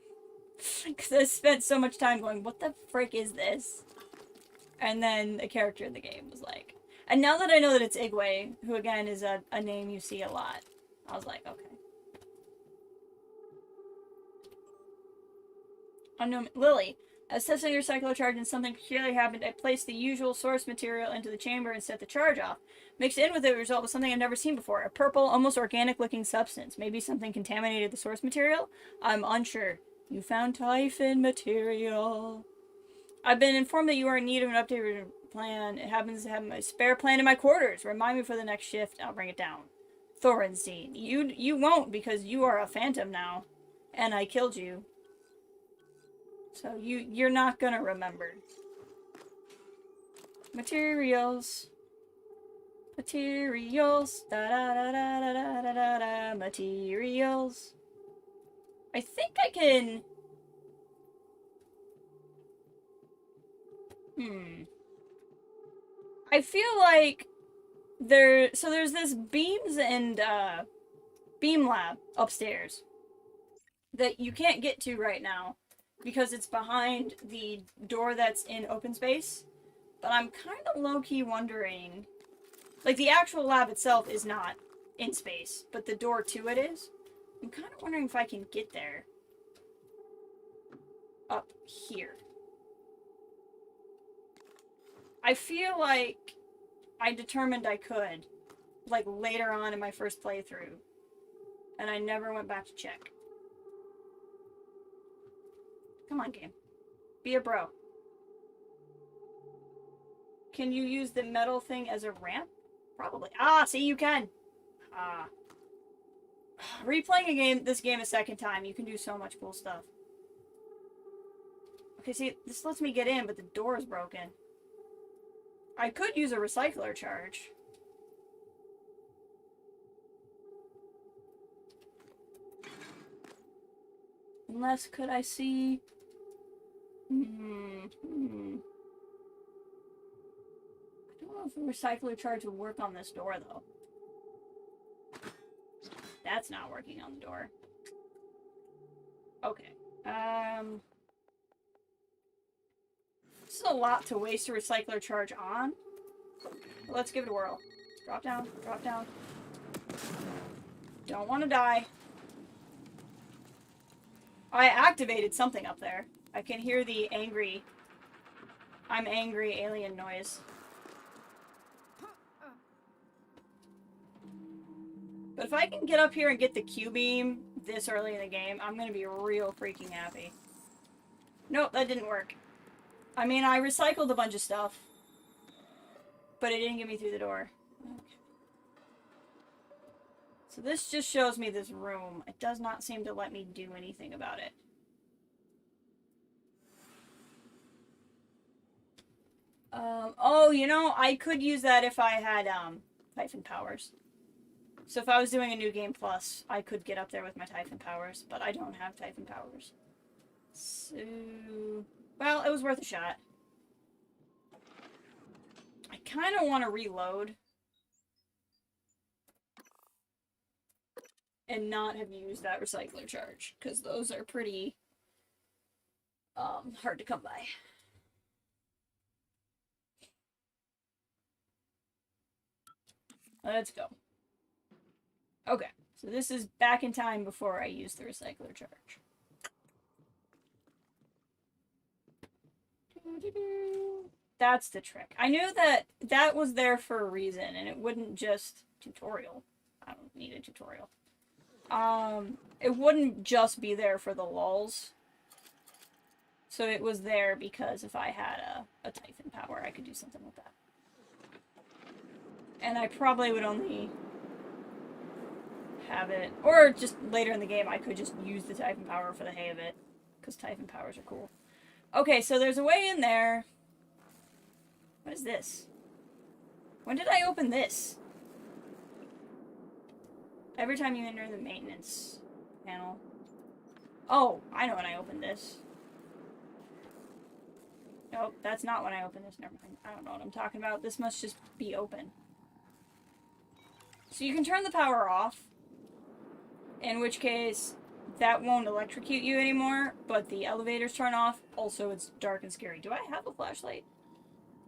Because I spent so much time going, what the frick is this? And then a character in the game was like... And now that I know that it's Igwe, who again is a name you see a lot, I was like, okay. Unknown Lily. As testing your recycler charge and something peculiar happened, I placed the usual source material into the chamber and set the charge off. Mixed in with it, the result was something I've never seen before. A purple, almost organic-looking substance. Maybe something contaminated the source material? I'm unsure. You found Typhon material. I've been informed that you are in need of an updated plan. It happens to have my spare plan in my quarters. Remind me for the next shift. I'll bring it down. Thorenstein. You won't, because you are a phantom now. And I killed you. So you're not gonna remember. Materials. Materials. Da da da da da da da da. Materials. I think I can... I feel like there's this beams and beam lab upstairs that you can't get to right now because it's behind the door that's in open space. But I'm kind of low-key wondering, like, the actual lab itself is not in space, but the door to it is. I'm kind of wondering if I can get there up here. I feel like I determined I could, like, later on in my first playthrough, and I never went back to check. Come on, game. Be a bro. Can you use the metal thing as a ramp? Probably. Ah, see, you can. Ah. Replaying this game a second time, you can do so much cool stuff. Okay, see, this lets me get in, but the door is broken. I could use a recycler charge. Unless, could I see... I don't know if a recycler charge would work on this door, though. That's not working on the door. Okay. This is a lot to waste a recycler charge on. But let's give it a whirl. Drop down, drop down. Don't want to die. I activated something up there. I can hear the angry... I'm angry alien noise. But if I can get up here and get the Q-beam this early in the game, I'm gonna be real freaking happy. Nope, that didn't work. I mean, I recycled a bunch of stuff, but it didn't get me through the door. Okay. So this just shows me this room. It does not seem to let me do anything about it. Oh, you know, I could use that if I had, Typhon powers. So if I was doing a New Game Plus, I could get up there with my Typhon powers, but I don't have Typhon powers. So... well, it was worth a shot. I kind of want to reload. And not have used that recycler charge, because those are pretty hard to come by. Let's go. Okay, so this is back in time before I use the recycler charge. That's the trick. I knew that that was there for a reason, and it wouldn't just tutorial. I don't need a tutorial. It wouldn't just be there for the lulz. So it was there because if I had a Typhon power, I could do something with that. And I probably would only have it, or just later in the game, I could just use the Typhon power for the hay of it, because Typhon powers are cool. Okay, so there's a way in there. What is this? When did I open this? Every time you enter the maintenance panel. Oh, I know when I opened this. Nope, that's not when I opened this. Never mind. I don't know what I'm talking about. This must just be open. So you can turn the power off. In which case, that won't electrocute you anymore. But the elevators turn off. Also, it's dark and scary. Do I have a flashlight?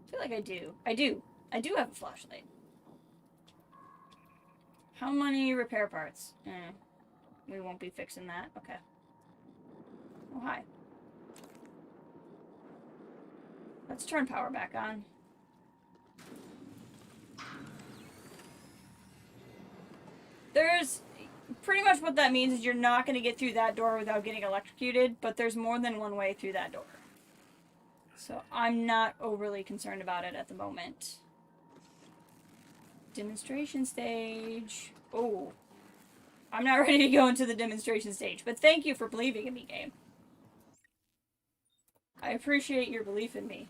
I feel like I do. I do. I do have a flashlight. How many repair parts? We won't be fixing that. Okay. Oh, hi. Let's turn power back on. There's... Pretty much what that means is you're not going to get through that door without getting electrocuted, but there's more than one way through that door. So I'm not overly concerned about it at the moment. Demonstration stage. Oh. I'm not ready to go into the demonstration stage, but thank you for believing in me, game. I appreciate your belief in me.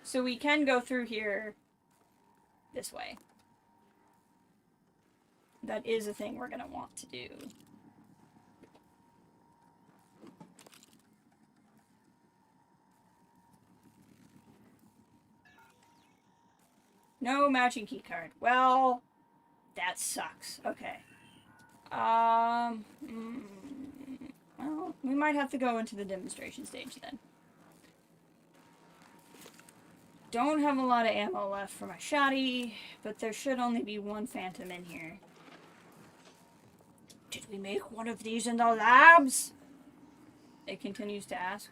So we can go through here this way. That is a thing we're going to want to do. No matching keycard. Well, that sucks. Okay. Well, we might have to go into the demonstration stage then. Don't have a lot of ammo left for my shotty, but there should only be one phantom in here. Did we make one of these in the labs? It continues to ask.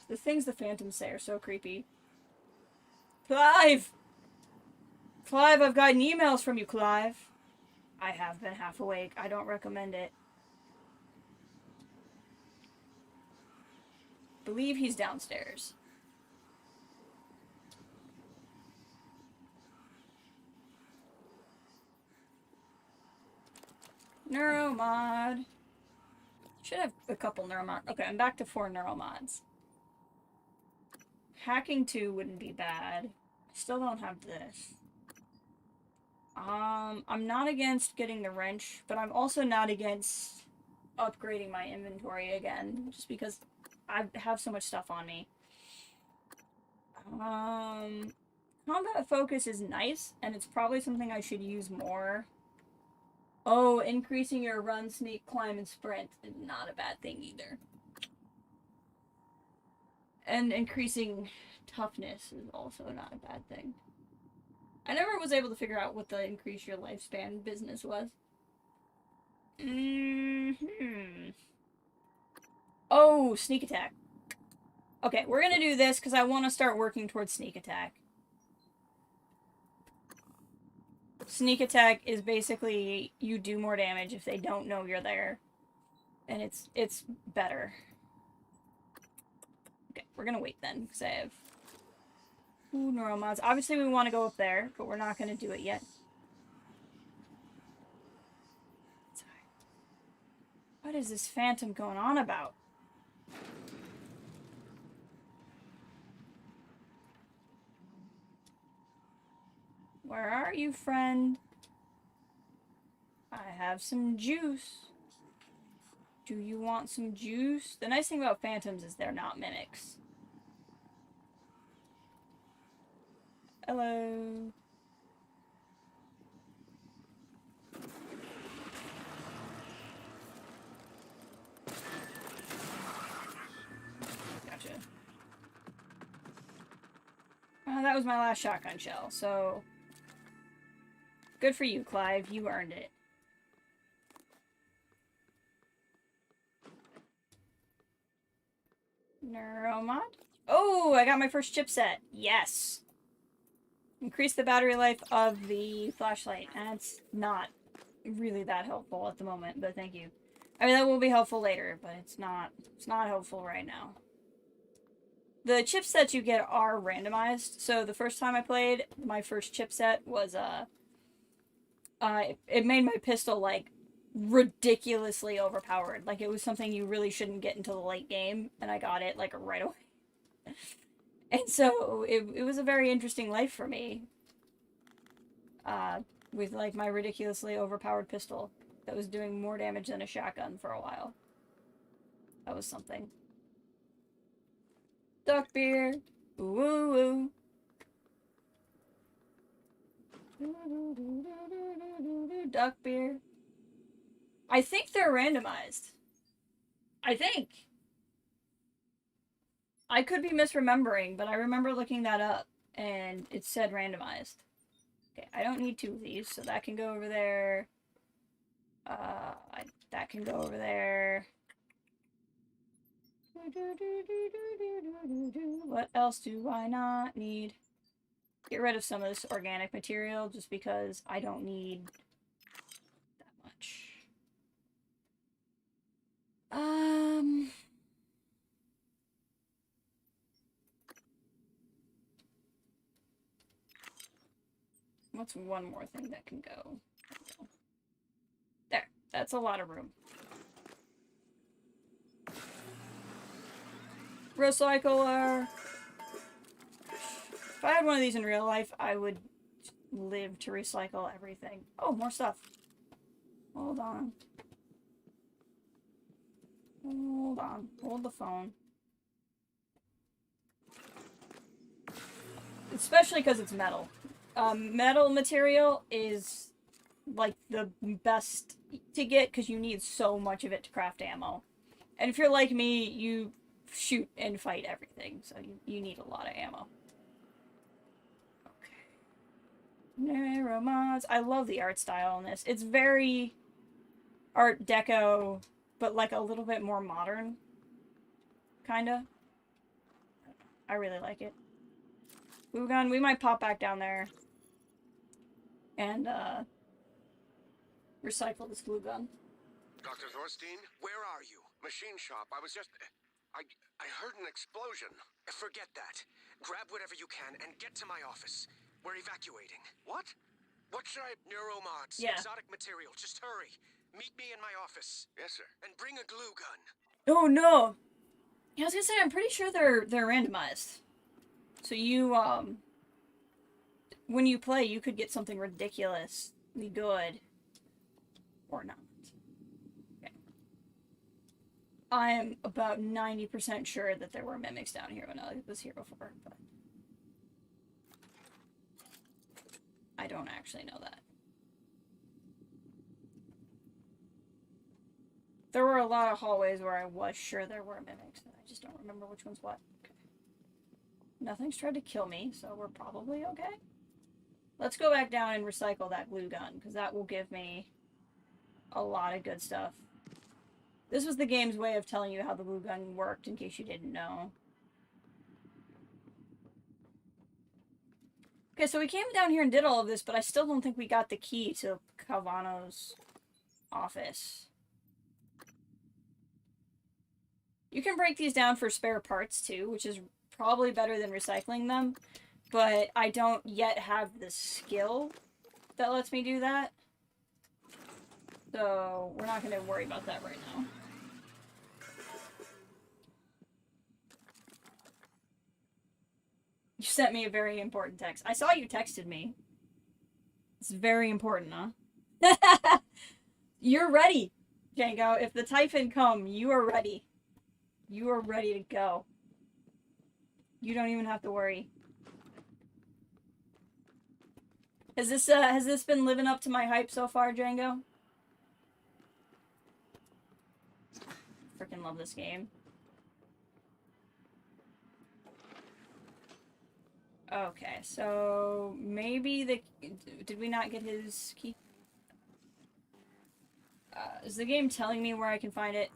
The things the phantoms say are so creepy. Clive! Clive, I've gotten emails from you, Clive. I have been half awake. I don't recommend it. Believe he's downstairs. Neuromod. Should have a couple neuromod. Okay, I'm back to 4 neuromods. Hacking 2 wouldn't be bad. Still don't have this. I'm not against getting the wrench, but I'm also not against upgrading my inventory again, just because I have so much stuff on me. Combat focus is nice, and it's probably something I should use more. Oh, increasing your run, sneak, climb, and sprint is not a bad thing either. And increasing toughness is also not a bad thing. I never was able to figure out what the increase your lifespan business was. Oh, sneak attack. Okay, we're gonna do this because I want to start working towards sneak attack. Sneak attack is basically you do more damage if they don't know you're there. And it's better. Okay, we're gonna wait then, because I have... Ooh, neuromods. Obviously we want to go up there, but we're not gonna do it yet. Sorry. What is this phantom going on about? Where are you, friend? I have some juice. Do you want some juice? The nice thing about phantoms is they're not mimics. Hello. Gotcha. That was my last shotgun shell, so... Good for you, Clive. You earned it. Neuromod? Oh, I got my first chipset. Yes. Increase the battery life of the flashlight. And it's not really that helpful at the moment, but thank you. I mean, that will be helpful later, but it's not helpful right now. The chipsets you get are randomized. So the first time I played, my first chipset was, it made my pistol, like, ridiculously overpowered. Like, it was something you really shouldn't get until the late game, and I got it, like, right away. And so, it was a very interesting life for me. With, like, my ridiculously overpowered pistol that was doing more damage than a shotgun for a while. That was something. Duck beer! Woo woo! Duck beer. I think they're randomized. I think. I could be misremembering, but I remember looking that up, and it said randomized. Okay, I don't need two of these, so that can go over there. That can go over there. What else do I not need? Get rid of some of this organic material, just because I don't need that much. What's one more thing that can go? There. That's a lot of room. Recycler! If I had one of these in real life, I would live to recycle everything. Oh, more stuff. Hold on. Hold on. Hold the phone. Especially because it's metal. Metal material is, like, the best to get because you need so much of it to craft ammo. And if you're like me, you shoot and fight everything, so you need a lot of ammo. Okay. Neuromods. I love the art style in this. It's very Art Deco, but like a little bit more modern. Kinda. I really like it. Glue gun, we might pop back down there and recycle this glue gun. Dr. Thorstein, where are you? Machine shop. I was just... I heard an explosion. Forget that. Grab whatever you can and get to my office. We're evacuating. What? What should I... Neuromods. Yeah. Exotic material. Just hurry. Meet me in my office. Yes, sir. And bring a glue gun. Oh no! Yeah, I was gonna say, I'm pretty sure they're randomized. So you, when you play, you could get something ridiculously good. Or not. Okay. I am about 90% sure that there were mimics down here when I was here before, but... I don't actually know that. There were a lot of hallways where I was sure there were mimics, and I just don't remember which one's what. Okay. Nothing's tried to kill me, so we're probably okay. Let's go back down and recycle that glue gun, because that will give me a lot of good stuff. This was the game's way of telling you how the glue gun worked, in case you didn't know. Okay, so we came down here and did all of this, but I still don't think we got the key to Calvano's office. You can break these down for spare parts, too, which is probably better than recycling them, but I don't yet have the skill that lets me do that. So, we're not going to worry about that right now. You sent me a very important text. I saw you texted me. It's very important, huh? You're ready, Django. If the Typhon come, you are ready. You are ready to go. You don't even have to worry. Has this been living up to my hype so far, Django? Freaking love this game. Okay, so maybe did we not get his key? Is the game telling me where I can find it?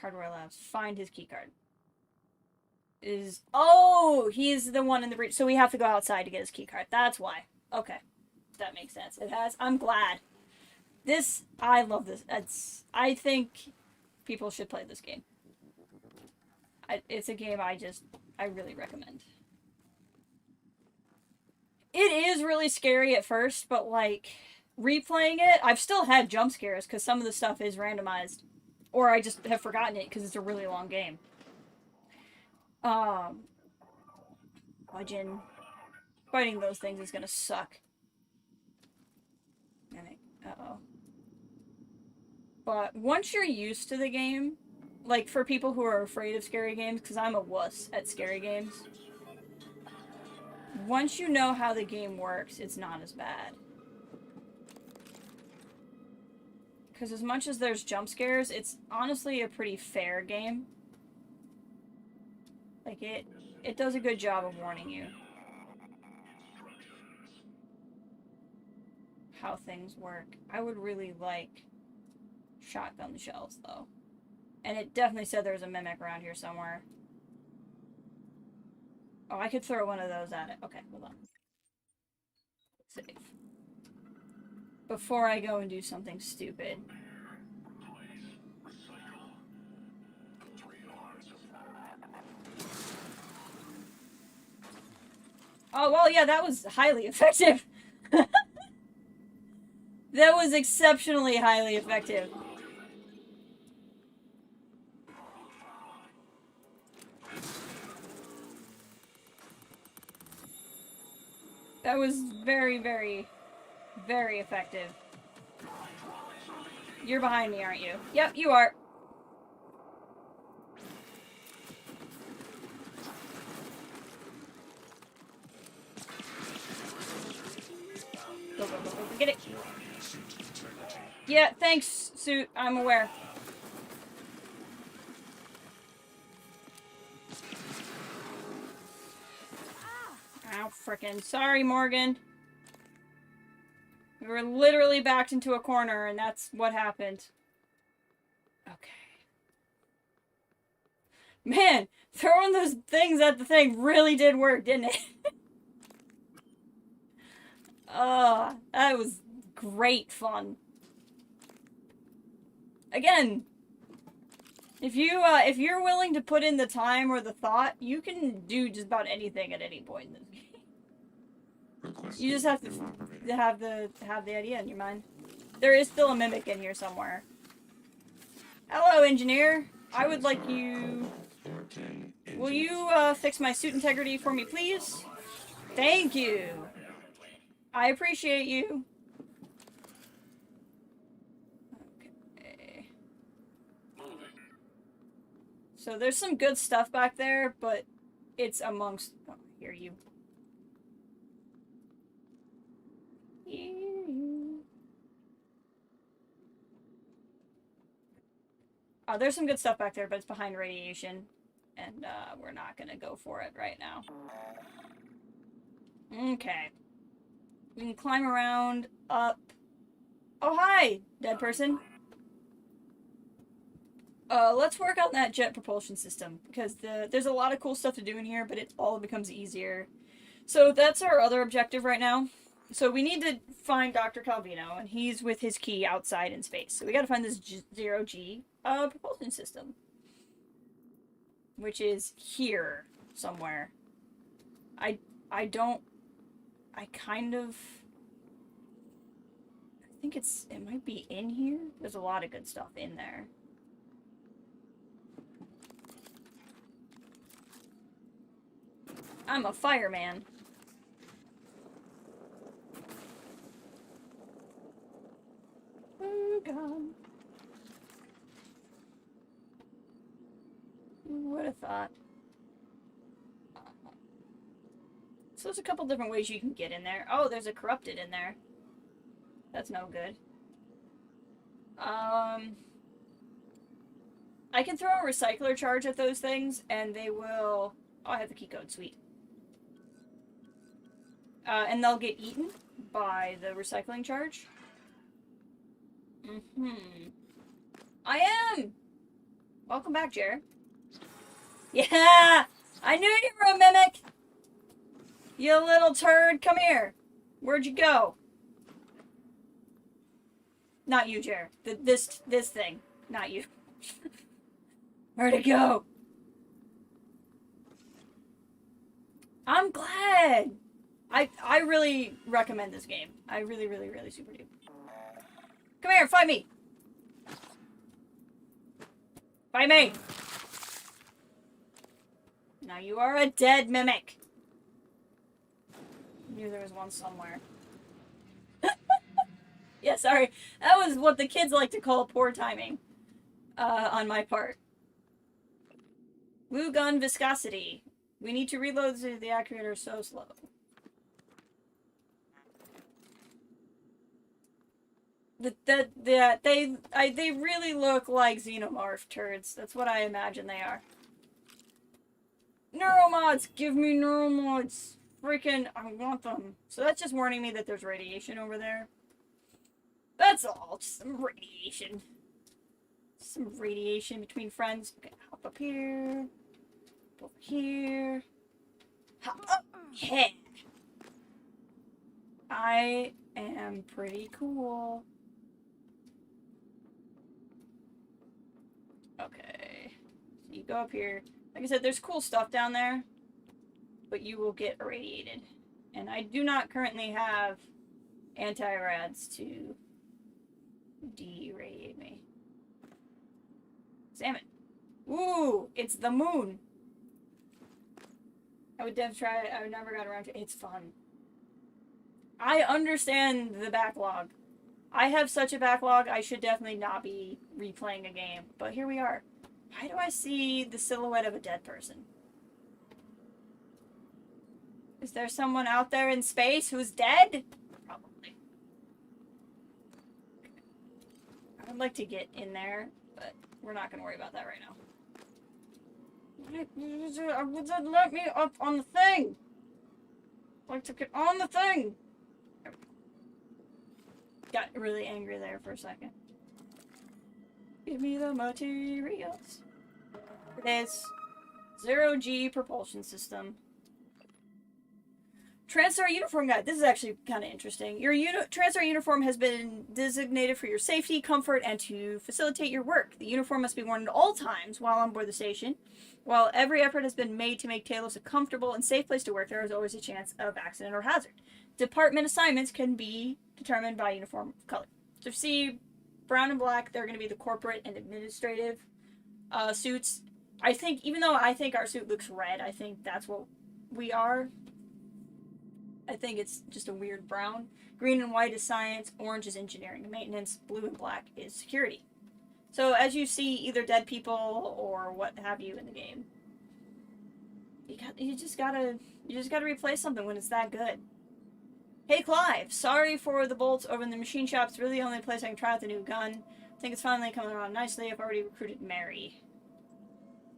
Hardware Labs. Find his keycard. Oh, he's the one in the breach. So we have to go outside to get his keycard. That's why. Okay. That makes sense. It has. I'm glad. I love this. I think people should play this game. It's a game I really recommend. It is really scary at first, but like replaying it, I've still had jump scares because some of the stuff is randomized, or I just have forgotten it because it's a really long game. Fighting those things is gonna suck. Uh-oh. But once you're used to the game, like for people who are afraid of scary games, because I'm a wuss at scary games, once you know how the game works, it's not as bad. Because as much as there's jump scares, it's honestly a pretty fair game. Like, it does a good job of warning you how things work. I would really like shotgun shells, though. And it definitely said there was a mimic around here somewhere. Oh, I could throw one of those at it. Okay, hold on. Save. Before I go and do something stupid. Oh, well, yeah, that was highly effective. That was exceptionally highly effective. That was very, very, very effective. You're behind me, aren't you? Yep, you are. Go, go, go, go, get it. Yeah, thanks, Suit. I'm aware. Ow, frickin'. Sorry, Morgan. We were literally backed into a corner, and that's what happened. Okay. Man, throwing those things at the thing really did work, didn't it? That was great fun. Again, if you're willing to put in the time or the thought, you can do just about anything at any point in this game. You just have to have the idea in your mind. There is still a mimic in here somewhere. Hello, engineer. I would like you... Will you fix my suit integrity for me, please? Thank you. I appreciate you. Okay. So there's some good stuff back there, but it's amongst... Oh, I hear you. Oh, there's some good stuff back there, but it's behind radiation. And, we're not gonna go for it right now. Okay. We can climb around, up. Oh, hi, dead person. Let's work on that jet propulsion system, because there's a lot of cool stuff to do in here, but it all becomes easier. So that's our other objective right now. So we need to find Dr. Calvino, and he's with his key outside in space. So we gotta find this zero-G propulsion system. Which is here somewhere. I think it might be in here. There's a lot of good stuff in there. I'm a fireman. Oh, God. Who would have thought? So there's a couple different ways you can get in there. Oh, there's a corrupted in there. That's no good. I can throw a recycler charge at those things, and they will... Oh, I have the key code. Sweet. And they'll get eaten by the recycling charge. I am! Welcome back, Jer. Yeah! I knew you were a mimic! You little turd, come here. Where'd you go? Not you, Jer. This thing. Not you. Where'd it go? I'm glad! I really recommend this game. I really, really, really super do. Come here, fight me! Fight me! Now you are a dead mimic. I knew there was one somewhere. Yeah, sorry. That was what the kids like to call poor timing. On my part. Woo gun viscosity. We need to reload the actuator so slow. They really look like xenomorph turds. That's what I imagine they are. Neuromods! Give me neuromods! Freaking, I want them. So that's just warning me that there's radiation over there. That's all. Just some radiation. Some radiation between friends. Okay, hop up here. Over here. Hop up. Yeah. I am pretty cool. Okay. So you go up here. Like I said, there's cool stuff down there, but you will get irradiated. And I do not currently have anti-rads to de-irradiate me. Examine. Ooh, it's the moon. I would try it. I would never got around to it. It's fun. I understand the backlog. I have such a backlog, I should definitely not be replaying a game. But here we are. Why do I see the silhouette of a dead person? Is there someone out there in space who's dead? Probably. I'd like to get in there, but we're not going to worry about that right now. Let me up on the thing! I'd like to get on the thing! Got really angry there for a second. Give me the materials. It is 0G propulsion system. Transfer uniform guide. This is actually kind of interesting. Your transfer uniform has been designated for your safety, comfort, and to facilitate your work. The uniform must be worn at all times while on board the station. While every effort has been made to make Talos a comfortable and safe place to work, there is always a chance of accident or hazard. Department assignments can be determined by uniform color. So see, brown and black, they're going to be the corporate and administrative suits. I think, even though I think our suit looks red, I think that's what we are. I think it's just a weird brown. Green and white is science, orange is engineering and maintenance, blue and black is security. So as you see either dead people or what have you in the game, you just gotta replace something when it's that good. Hey Clive, sorry for the bolts over in the machine shop. It's really the only place I can try out the new gun. I think it's finally coming around nicely. I've already recruited Mary.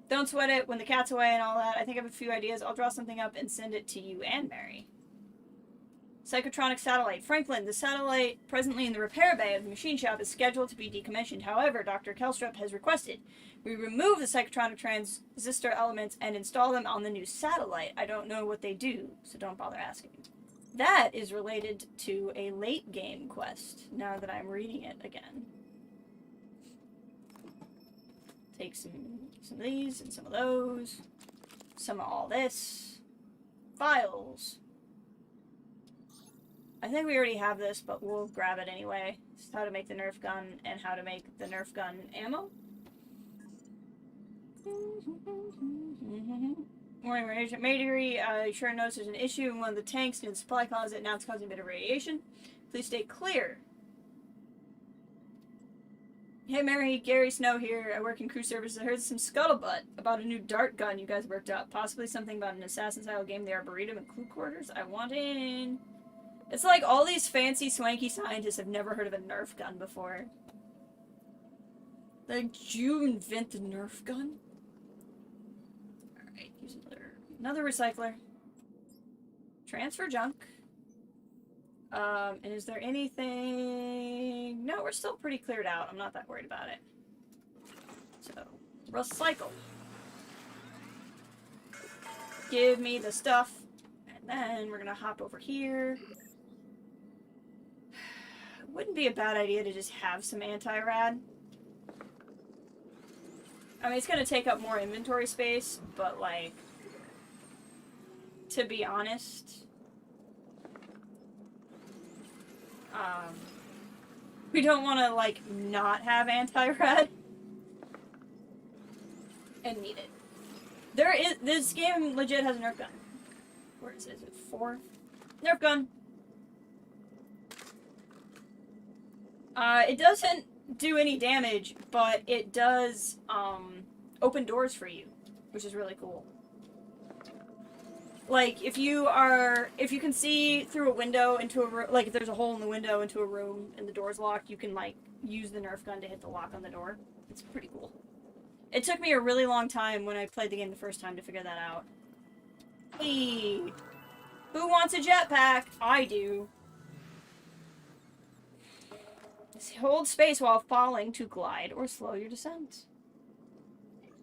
Don't sweat it when the cat's away and all that. I think I have a few ideas. I'll draw something up and send it to you and Mary. Psychotronic satellite. Franklin, the satellite presently in the repair bay of the machine shop is scheduled to be decommissioned. However, Dr. Kelstrup has requested we remove the psychotronic transistor elements and install them on the new satellite. I don't know what they do, so don't bother asking. That is related to a late game quest, now that I'm reading it again. Take some of these and some of those. Some of all this. Files. I think we already have this, but we'll grab it anyway. It's how to make the Nerf gun and how to make the Nerf gun ammo. Morning, Agent Maydery. Sure noticed there's an issue in one of the tanks near the supply closet. Now it's causing a bit of radiation. Please stay clear. Hey Mary, Gary Snow here. I work in crew services. I heard some scuttlebutt about a new dart gun you guys worked up. Possibly something about an assassin-style game, the Arboretum and crew quarters. I want in. It's like all these fancy, swanky scientists have never heard of a Nerf gun before. Like, did you invent the Nerf gun? Alright, use another recycler. Transfer junk. And is there anything... No, we're still pretty cleared out. I'm not that worried about it. So, recycle. Give me the stuff. And then we're gonna hop over here. Wouldn't be a bad idea to just have some anti-rad. I mean, it's gonna take up more inventory space, but like... To be honest... we don't want to, like, not have anti-rad. And need it. This game legit has a Nerf gun. Where is it? Is it 4? Nerf gun! It doesn't do any damage, but it does, open doors for you, which is really cool. Like, if you can see through a window into a room, like if there's a hole in the window into a room and the door's locked, you can, like, use the Nerf gun to hit the lock on the door. It's pretty cool. It took me a really long time when I played the game the first time to figure that out. Hey! Who wants a jetpack? I do. Hold space while falling to glide or slow your descent.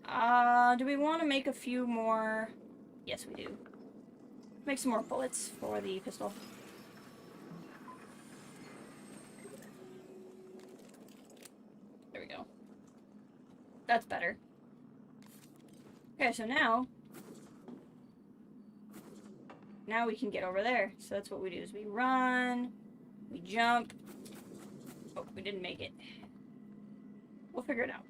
Do we want to make a few more? Yes, we do. Make some more bullets for the pistol. There we go. That's better. Okay, so now we can get over there. So that's what we do, is we run, we jump. Oh, we didn't make it. We'll figure it out.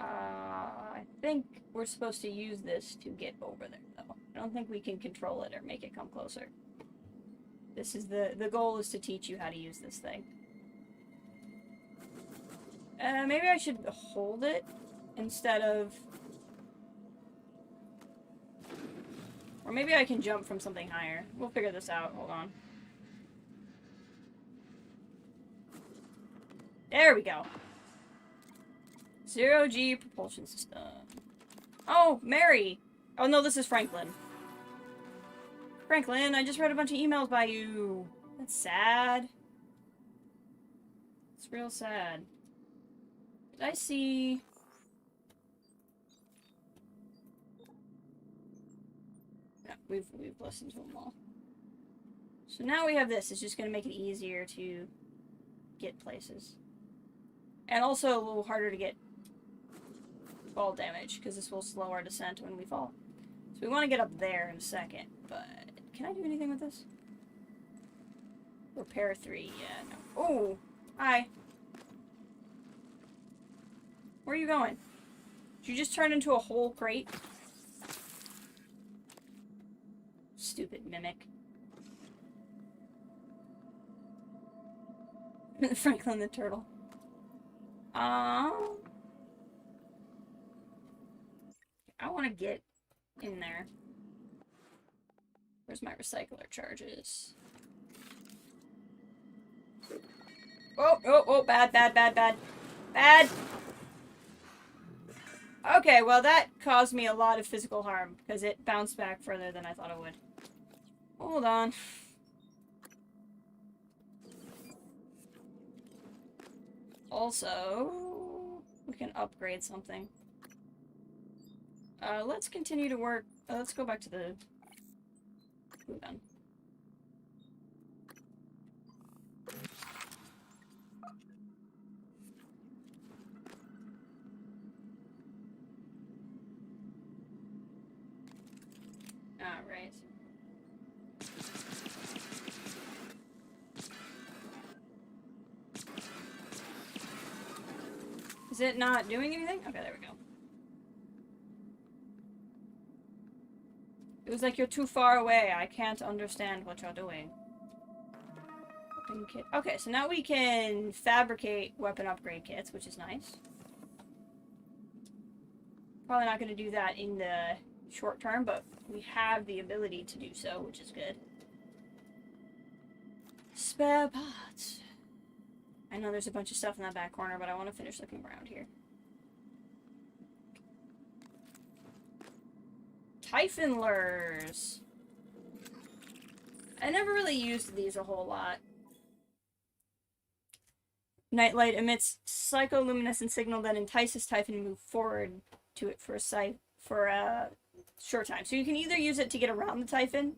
I think we're supposed to use this to get over there, though. I don't think we can control it or make it come closer. This is the goal is to teach you how to use this thing. Maybe I should hold it instead of... Or maybe I can jump from something higher. We'll figure this out. Hold on. There we go. 0G propulsion system. Oh, Mary! Oh no, this is Franklin. Franklin, I just read a bunch of emails by you. That's sad. It's real sad. Did I see... Yeah, we've listened to them all. So now we have this. It's just going to make it easier to get places. And also a little harder to get fall damage, because this will slow our descent when we fall. So we want to get up there in a second, but can I do anything with this? Repair 3, yeah, no. Oh! Hi. Where are you going? Did you just turn into a whole crate? Stupid mimic. Franklin the turtle. I want to get in there. Where's my recycler charges? Oh, oh, oh, bad, bad, bad, bad. Bad! Okay, well that caused me a lot of physical harm, because it bounced back further than I thought it would. Hold on. Also, we can upgrade something. Let's continue to work. Let's go back to the glue gun. Alright. Is it not doing anything? Okay, there we go. It was like, you're too far away. I can't understand what you're doing. Weapon kit. Okay, so now we can fabricate weapon upgrade kits, which is nice. Probably not going to do that in the short term, but we have the ability to do so, which is good. Spare parts. I know there's a bunch of stuff in that back corner, but I want to finish looking around here. Typhon lures. I never really used these a whole lot. Nightlight emits psycholuminescent signal that entices Typhon to move forward to it for a short time. So you can either use it to get around the Typhon,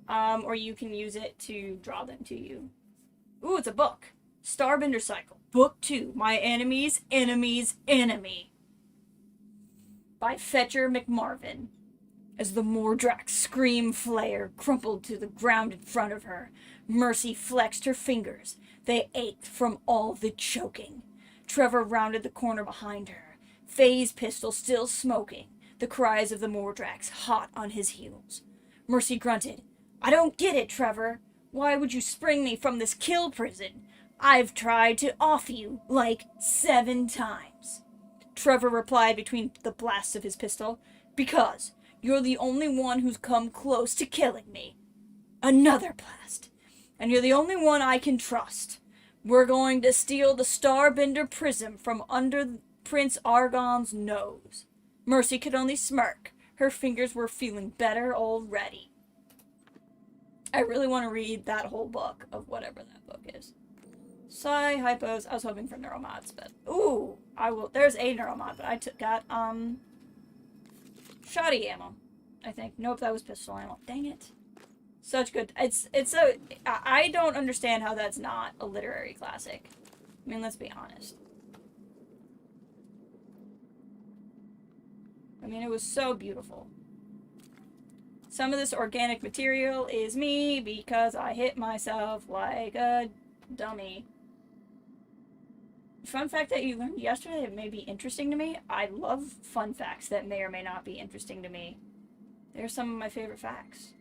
or you can use it to draw them to you. Ooh, it's a book. Starbender Cycle. Book 2. My Enemy's Enemy's Enemy. By Fetcher McMarvin. As the Mordrak's scream flare crumpled to the ground in front of her, Mercy flexed her fingers. They ached from all the choking. Trevor rounded the corner behind her, Faye's pistol still smoking, the cries of the Mordraks hot on his heels. Mercy grunted, I don't get it, Trevor. Why would you spring me from this kill prison? I've tried to off you, like 7 times. Trevor replied between the blasts of his pistol, because you're the only one who's come close to killing me. Another blast. And you're the only one I can trust. We're going to steal the Starbender prism from under Prince Argon's nose. Mercy could only smirk. Her fingers were feeling better already. I really want to read that whole book of whatever that book is. Psi, hypos. I was hoping for neuromods, but ooh, I will. There's a neuromod, but I got shoddy ammo. I think. Nope, that was pistol ammo. Dang it. Such good. It's so. I don't understand how that's not a literary classic. I mean, let's be honest. I mean, it was so beautiful. Some of this organic material is me because I hit myself like a dummy. Fun fact that you learned yesterday that may be interesting to me. I love fun facts that may or may not be interesting to me. They're some of my favorite facts.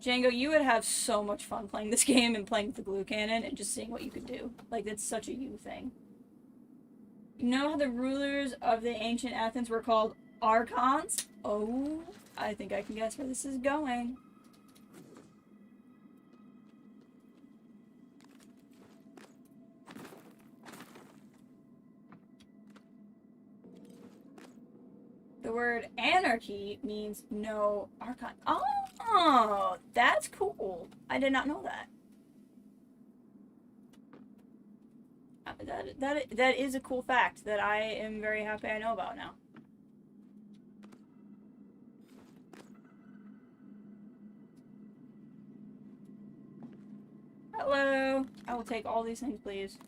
Django, you would have so much fun playing this game and playing with the glue cannon and just seeing what you could do. Like, that's such a you thing. You know how the rulers of the ancient Athens were called archons? Oh, I think I can guess where this is going. The word anarchy means no archon. Oh, that's cool. I did not know that. That is a cool fact that I am very happy I know about now. Hello. I will take all these things, please.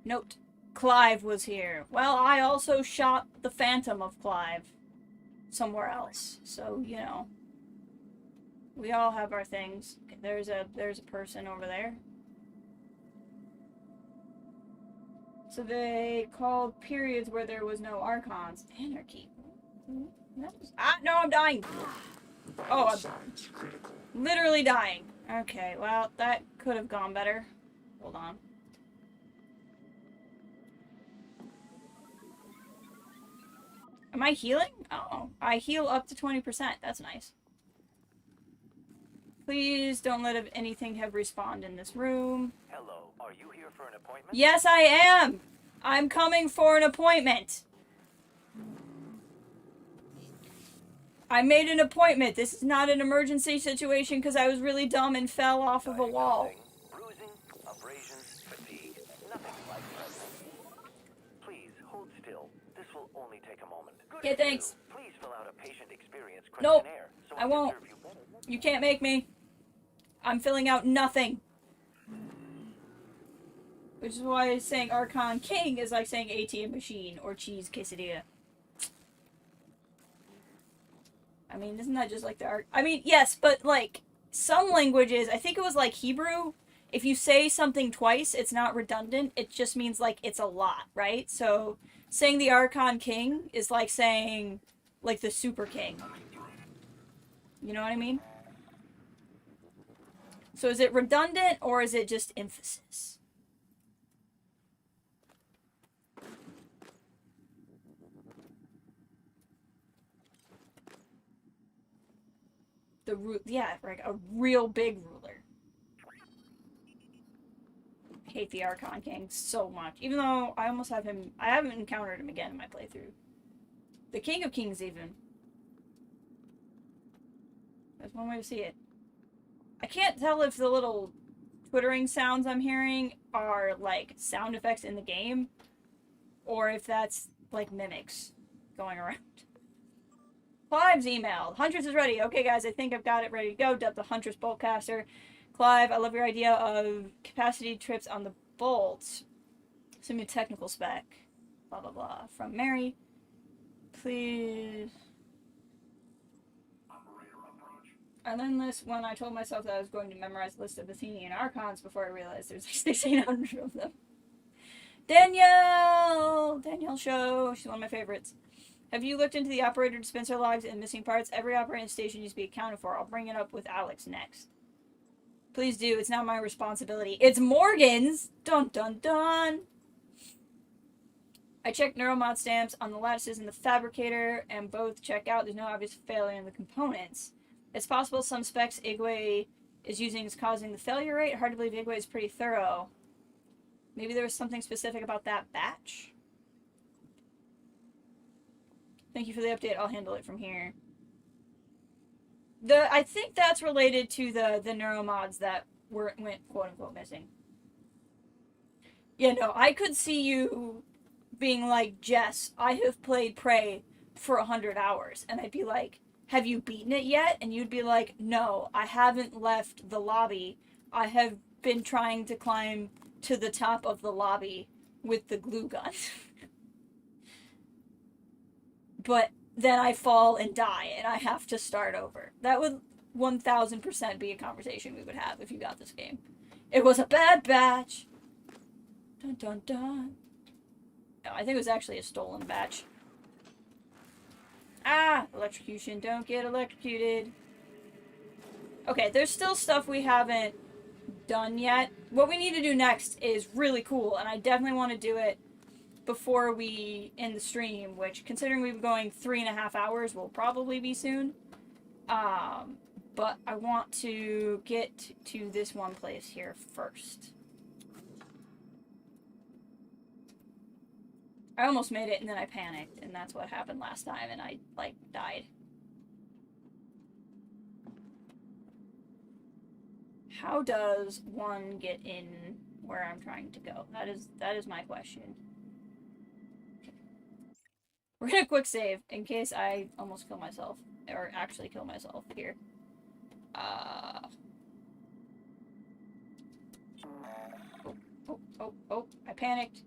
Note. Clive was here. Well, I also shot the Phantom of Clive somewhere else. So, you know. We all have our things. Okay, there's a person over there. So they called periods where there was no archons anarchy. No, I'm dying. Oh, I'm literally dying. Okay, well, that could have gone better. Hold on. Am I healing? Oh, I heal up to 20%. That's nice. Please don't let anything have respawned in this room. Hello, are you here for an appointment? Yes, I am! I'm coming for an appointment. I made an appointment. This is not an emergency situation because I was really dumb and fell off of a wall. Bruising, abrasions, fatigue. Nothing like that. Please hold still. This will only take a moment. Okay, thanks. Please fill out a patient experience Nope, questionnaire. So I won't. You can't make me. I'm filling out nothing. Which is why saying Archon King is like saying ATM machine or cheese quesadilla. I mean, isn't that just like the I mean, yes, but like some languages, I think it was like Hebrew, if you say something twice, it's not redundant. It just means like it's a lot, right? So saying the Archon King is like saying like the Super King. You know what I mean? So is it redundant or is it just emphasis? Yeah, like a real big ruler. I hate the Archon King so much. Even though I almost have him, I haven't encountered him again in my playthrough. The King of Kings, even. That's one way to see it. I can't tell if the little twittering sounds I'm hearing are, like, sound effects in the game, or if that's, like, mimics going around. Clive's email. Huntress is ready. Okay, guys, I think I've got it ready to go. Dub the Huntress Boltcaster. Clive, I love your idea of capacity trips on the bolts. Some new technical spec. Blah, blah, blah. From Mary. Please. I learned this when I told myself that I was going to memorize a list of Athenian Archons before I realized there's like 1,600 of them. Danielle! Danielle Show. She's one of my favorites. Have you looked into the operator dispenser logs and missing parts? Every operating station needs to be accounted for. I'll bring it up with Alex next. Please do. It's now my responsibility. It's Morgan's! Dun dun dun! I checked neuromod stamps on the lattices in the fabricator, and both check out. There's no obvious failure in the components. It's possible some specs Igwe is using is causing the failure rate. Hard to believe Igwe is pretty thorough. Maybe there was something specific about that batch? Thank you for the update. I'll handle it from here. I think that's related to the neuromods that went quote-unquote missing. Yeah, no, I could see you being like, Jess, I have played Prey for 100 hours. And I'd be like, have you beaten it yet? And you'd be like, no, I haven't left the lobby. I have been trying to climb to the top of the lobby with the glue gun. But then I fall and die, and I have to start over. That would 1000% be a conversation we would have if you got this game. It was a bad batch. Dun dun dun. No, I think it was actually a stolen batch. Ah! Electrocution. Don't get electrocuted. Okay, there's still stuff we haven't done yet. What we need to do next is really cool, and I definitely want to do it before we end the stream, which, considering we've been going 3.5 hours, will probably be soon. But I want to get to this one place here first. I almost made it, and then I panicked, and that's what happened last time, and I, like, died. How does one get in where I'm trying to go? That is my question. We're gonna quick save in case I almost kill myself. Or actually kill myself here. Oh, I panicked.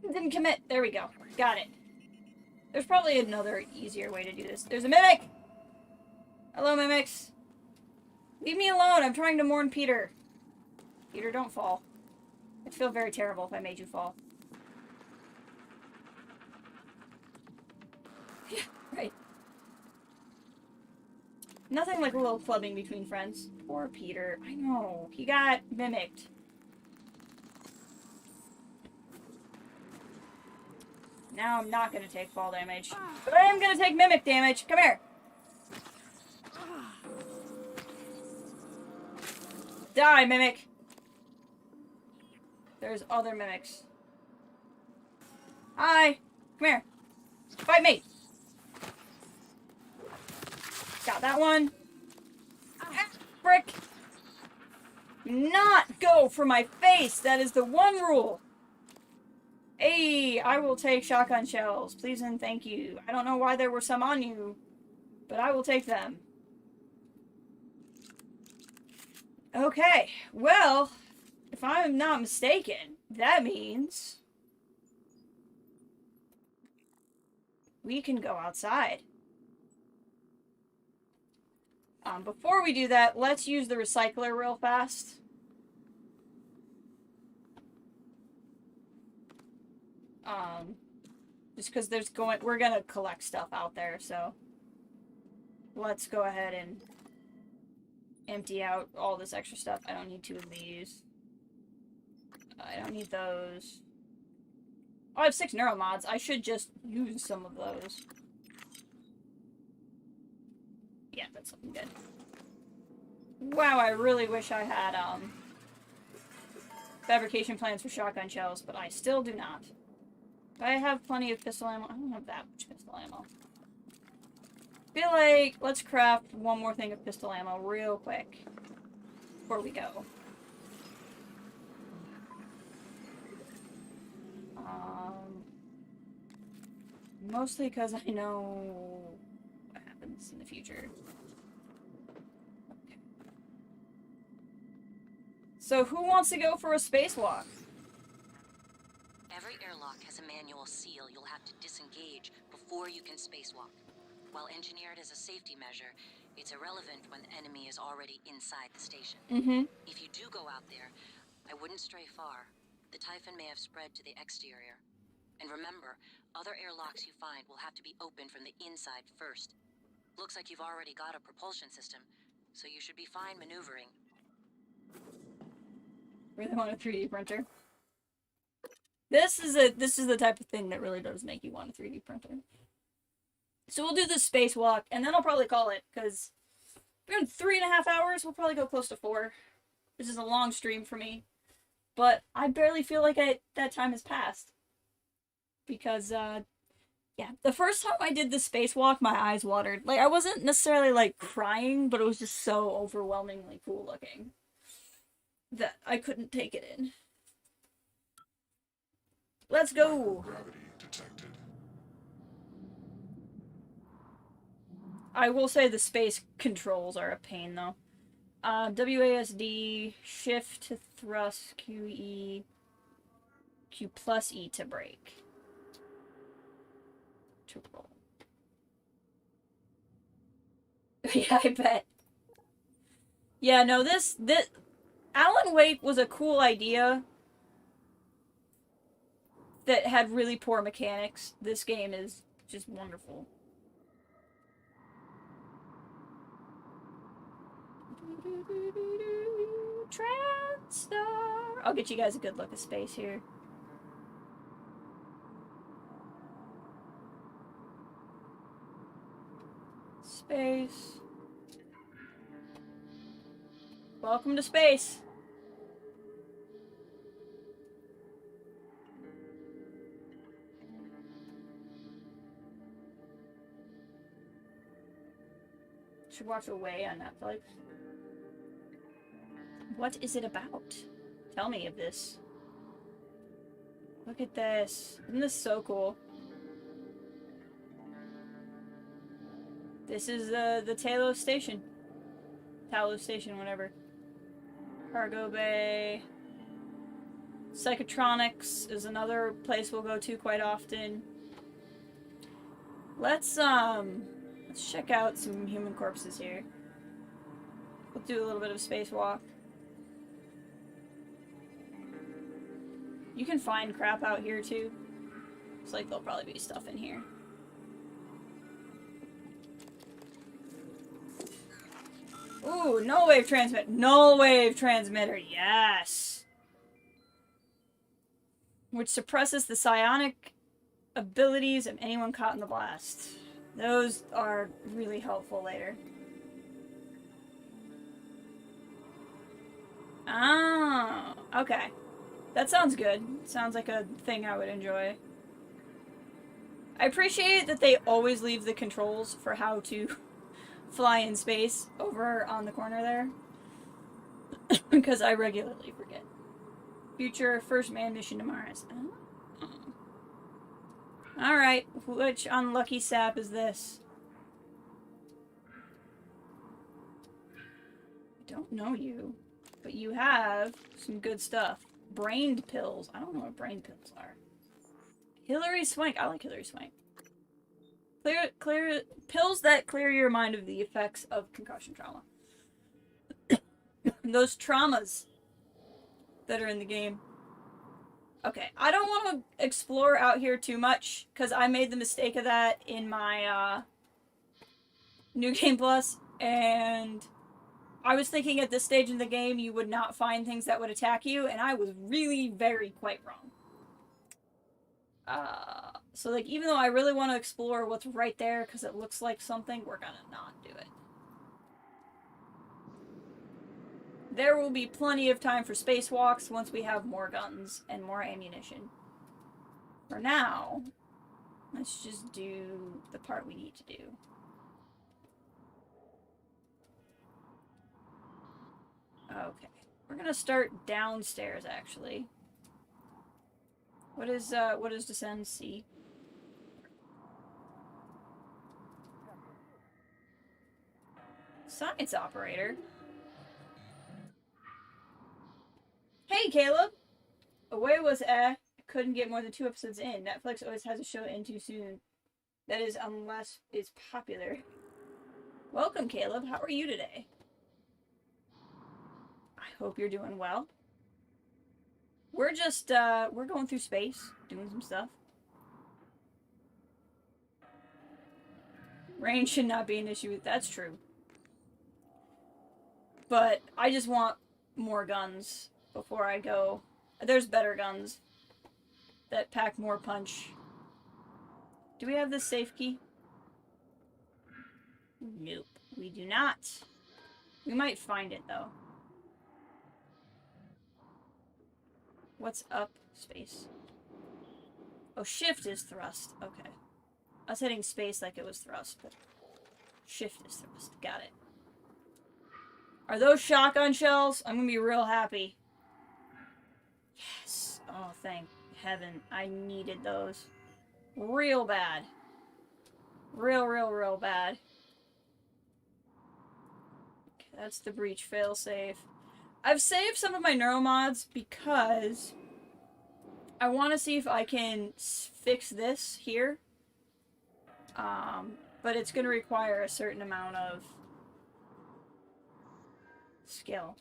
Didn't commit. There we go. Got it. There's probably another easier way to do this. There's a mimic! Hello, mimics. Leave me alone. I'm trying to mourn Peter. Peter, don't fall. I'd feel very terrible if I made you fall. Yeah, right. Nothing like a little clubbing between friends. Poor Peter. I know. He got mimicked. Now I'm not gonna take fall damage. But I am gonna take mimic damage. Come here. Die, mimic. There's other mimics. Hi. Come here. Fight me. Got that one. Ah, frick. Not go for my face. That is the one rule. Hey, I will take shotgun shells. Please and thank you. I don't know why there were some on you, but I will take them. Okay, well, if I'm not mistaken, that means we can go outside. Before we do that, let's use the recycler real fast. Just because we're gonna collect stuff out there, so let's go ahead and empty out all this extra stuff. I don't need 2 of these. I don't need those. Oh, I have 6 neuromods. I should just use some of those. Yeah, that's looking good. Wow, I really wish I had, fabrication plans for shotgun shells, but I still do not. I have plenty of pistol ammo. I don't have that much pistol ammo. Feel like, let's craft one more thing of pistol ammo real quick before we go. Mostly because I know what happens in the future. Okay. So who wants to go for a spacewalk? Every airlock has a manual seal you'll have to disengage before you can spacewalk. While engineered as a safety measure, it's irrelevant when the enemy is already inside the station. If you do go out there, I wouldn't stray far. The Typhon may have spread to the exterior. And remember, other airlocks you find will have to be opened from the inside first. Looks like you've already got a propulsion system, so you should be fine maneuvering. Really want a 3D printer? This is the type of thing that really does make you want a 3D printer. So we'll do the spacewalk, and then I'll probably call it, because we're in 3.5 hours. We'll probably go close to 4. This is a long stream for me, but I barely feel like that time has passed. Because, yeah, the first time I did the spacewalk, my eyes watered. Like, I wasn't necessarily, like, crying, but it was just so overwhelmingly cool looking that I couldn't take it in. Let's go! Gravity detected. I will say the space controls are a pain, though. WASD, shift to thrust, QE, Q plus E to brake. To roll. Yeah, I bet. Yeah, no, this Alan Wake was a cool idea that had really poor mechanics. This game is just wonderful. Transstar. I'll get you guys a good look at space here. Space. Welcome to space. Should watch Away on Netflix. What is it about? Tell me of this. Look at this. Isn't this so cool? This is the Talos station. Talos station, whatever. Cargo bay. Psychotronics is another place we'll go to quite often. Let's check out some human corpses here. We'll do a little bit of spacewalk. You can find crap out here too. Looks like there'll probably be stuff in here. Ooh, null wave transmitter. Null wave transmitter, yes! Which suppresses the psionic abilities of anyone caught in the blast. Those are really helpful later. Oh, okay. That sounds good. Sounds like a thing I would enjoy. I appreciate that they always leave the controls for how to fly in space over on the corner there. Because I regularly forget. Future first man mission to Mars. Oh. Alright, which unlucky sap is this? I don't know you, but you have some good stuff. Brained pills. I don't know what brain pills are. Hillary Swank. I like Hillary Swank. Clear pills that clear your mind of the effects of concussion trauma. Those traumas that are in the game. Okay, I don't want to explore out here too much, because I made the mistake of that in my, New Game Plus, and I was thinking at this stage in the game you would not find things that would attack you, and I was really very quite wrong. So like, even though I really want to explore what's right there, because it looks like something, we're gonna not do it. There will be plenty of time for spacewalks once we have more guns and more ammunition. For now, let's just do the part we need to do. Okay. We're gonna start downstairs, actually. What does descend C? Science operator? Hey, Caleb! Away was couldn't get more than 2 episodes in. Netflix always has a show in too soon. That is, unless it's popular. Welcome, Caleb. How are you today? I hope you're doing well. We're just, we're going through space, doing some stuff. Range should not be an issue. That's true. But I just want more guns before I go. There's better guns that pack more punch. Do we have this safe key? Nope, we do not. We might find it, though. What's up? Space. Oh, shift is thrust. Okay. I was hitting space like it was thrust, but shift is thrust. Got it. Are those shotgun shells? I'm gonna be real happy. Yes. Oh, thank heaven. I needed those. Real bad. Real bad. Okay, that's the breach failsafe. I've saved some of my neuromods because I want to see if I can fix this here. But it's going to require a certain amount of skill.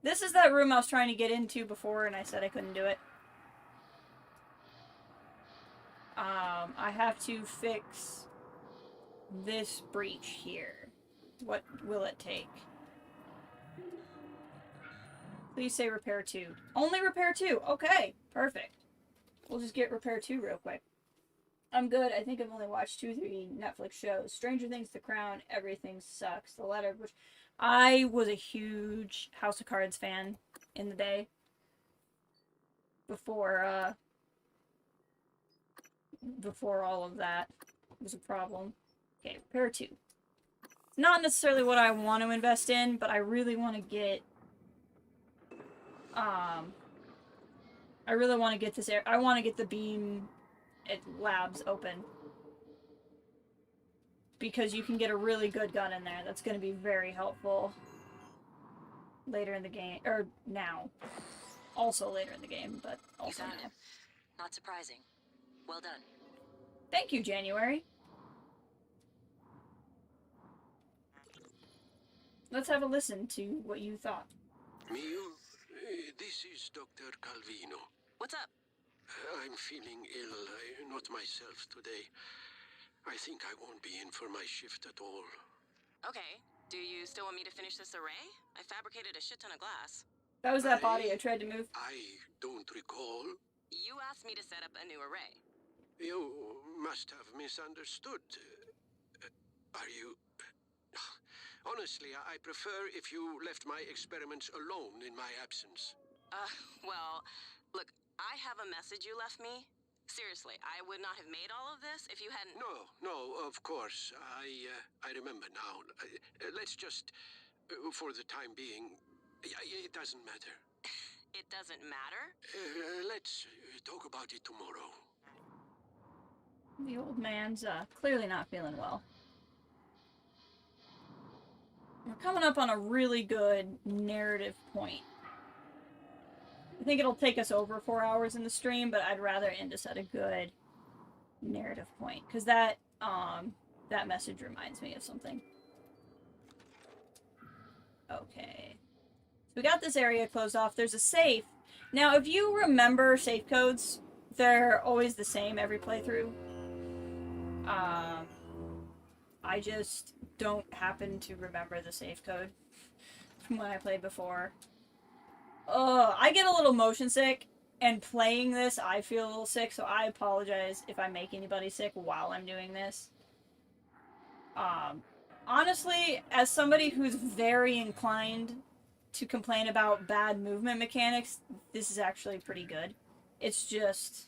This is that room I was trying to get into before and I said I couldn't do it. I have to fix this breach here. What will it take? Please say repair 2. Only repair 2. Okay, perfect. We'll just get repair 2 real quick. I'm good. I think I've only watched 2 or 3 Netflix shows. Stranger Things, The Crown, Everything Sucks. The Letter, which I was a huge House of Cards fan in the day. Before all of that was a problem. Okay, repair 2. It's not necessarily what I want to invest in, but I really want to get I really want to get this I want to get the beam labs open. Because you can get a really good gun in there. That's going to be very helpful later in the game. Or now. Also later in the game, but also You got now. it. Not surprising. Well done. Thank you, January. Let's have a listen to what you thought. Mio, this is Dr. Calvino. What's up? I'm feeling ill, not myself today. I think I won't be in for my shift at all. Okay. Do you still want me to finish this array? I fabricated a shit ton of glass. That was that body I tried to move. I don't recall. You asked me to set up a new array. You must have misunderstood. Are you... Honestly, I prefer if you left my experiments alone in my absence. Well, look, I have a message you left me. Seriously, I would not have made all of this if you hadn't... No, of course. I remember now. Let's just, for the time being, it doesn't matter. It doesn't matter? Let's talk about it tomorrow. The old man's clearly not feeling well. We're coming up on a really good narrative point. I think it'll take us over 4 hours in the stream, but I'd rather end us at a good narrative point. Because that message reminds me of something. Okay. So we got this area closed off. There's a safe. Now, if you remember safe codes, they're always the same every playthrough. I just don't happen to remember the safe code from when I played before. I get a little motion sick, and playing this, I feel a little sick, so I apologize if I make anybody sick while I'm doing this. Honestly, as somebody who's very inclined to complain about bad movement mechanics, this is actually pretty good. It's just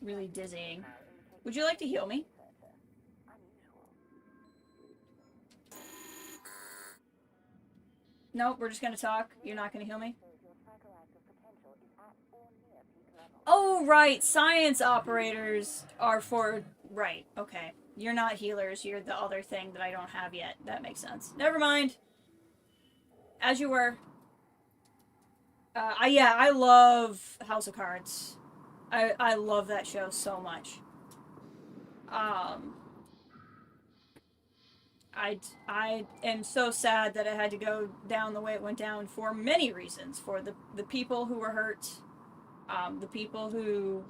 really dizzying. Would you like to heal me? Nope, we're just gonna talk. You're not gonna heal me? Oh, right. Science operators are for... Right, okay. You're not healers. You're the other thing that I don't have yet. That makes sense. Never mind. As you were. Yeah, I love House of Cards. I love that show so much. I am so sad that it had to go down the way it went down for many reasons. For the people who were hurt, the people who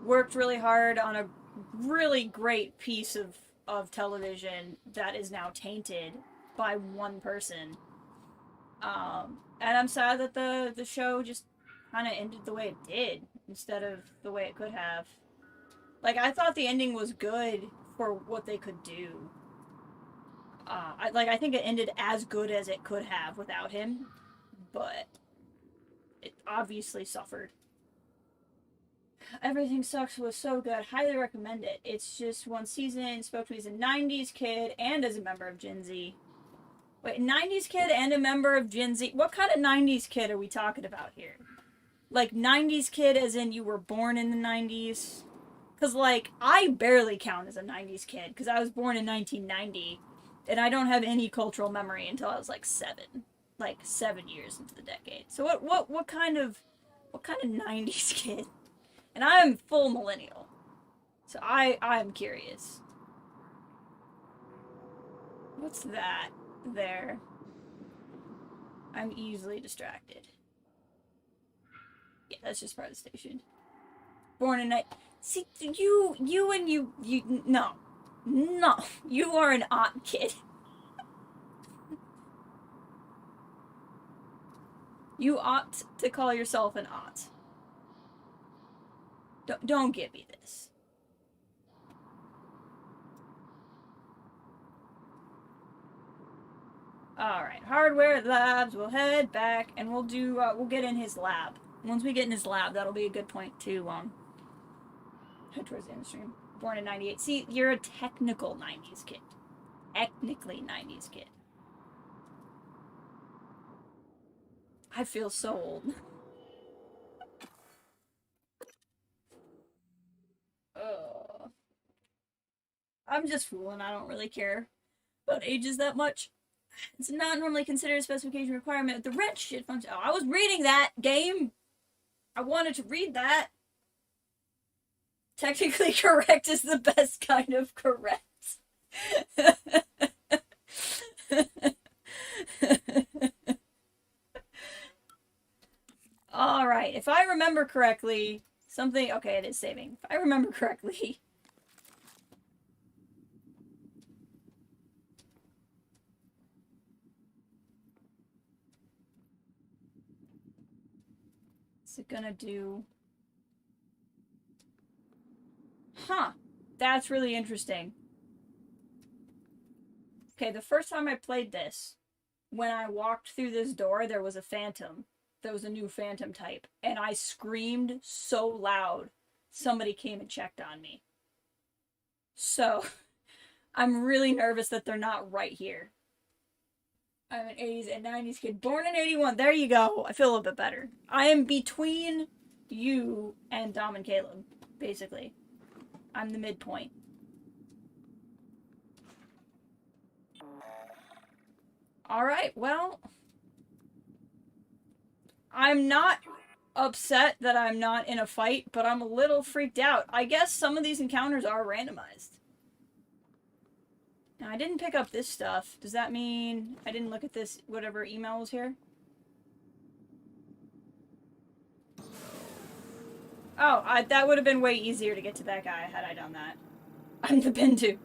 worked really hard on a really great piece of television that is now tainted by one person. And I'm sad that the show just kind of ended the way it did instead of the way it could have. Like, I thought the ending was good for what they could do. I think it ended as good as it could have without him, but it obviously suffered. Everything Sucks was so good. Highly recommend it. It's just one season. Spoke to me as a 90s kid and as a member of Gen Z. Wait, 90s kid and a member of Gen Z? What kind of 90s kid are we talking about here? Like, 90s kid as in you were born in the 90s? Because, like, I barely count as a 90s kid because I was born in 1990 and I don't have any cultural memory until I was like 7. Like 7 years into the decade. So what kind of 90s kid? And I'm full millennial. So I'm curious. What's that there? I'm easily distracted. Yeah, that's just part of the station. Born in night. See, you, no. No. You are an aunt kid. You ought to call yourself an aunt. Don't give me this. Alright, hardware labs, we'll head back and we'll do, we'll get in his lab. Once we get in his lab, that'll be a good point to, head towards the end stream. Born in 98. See, you're a technical 90s kid. Technically 90s kid. I feel so old. I'm just fooling, I don't really care about ages that much. It's not normally considered a specification requirement. The wrench shit function. Oh, I was reading that game. I wanted to read that. Technically correct is the best kind of correct. Alright, if I remember correctly, something... Okay, it is saving. If I remember correctly... What's it gonna do? Huh. That's really interesting. Okay, the first time I played this, when I walked through this door, there was a phantom. There was a new phantom type. And I screamed so loud, somebody came and checked on me. So, I'm really nervous that they're not right here. I'm an 80s and 90s kid. Born in 81. There you go. I feel a little bit better. I am between you and Dom and Caleb, basically. I'm the midpoint. Alright, well... I'm not upset that I'm not in a fight, but I'm a little freaked out. I guess some of these encounters are randomized. Now, I didn't pick up this stuff. Does that mean I didn't look at this, whatever email was here? Oh, that would have been way easier to get to that guy had I done that. I'm the Bindu.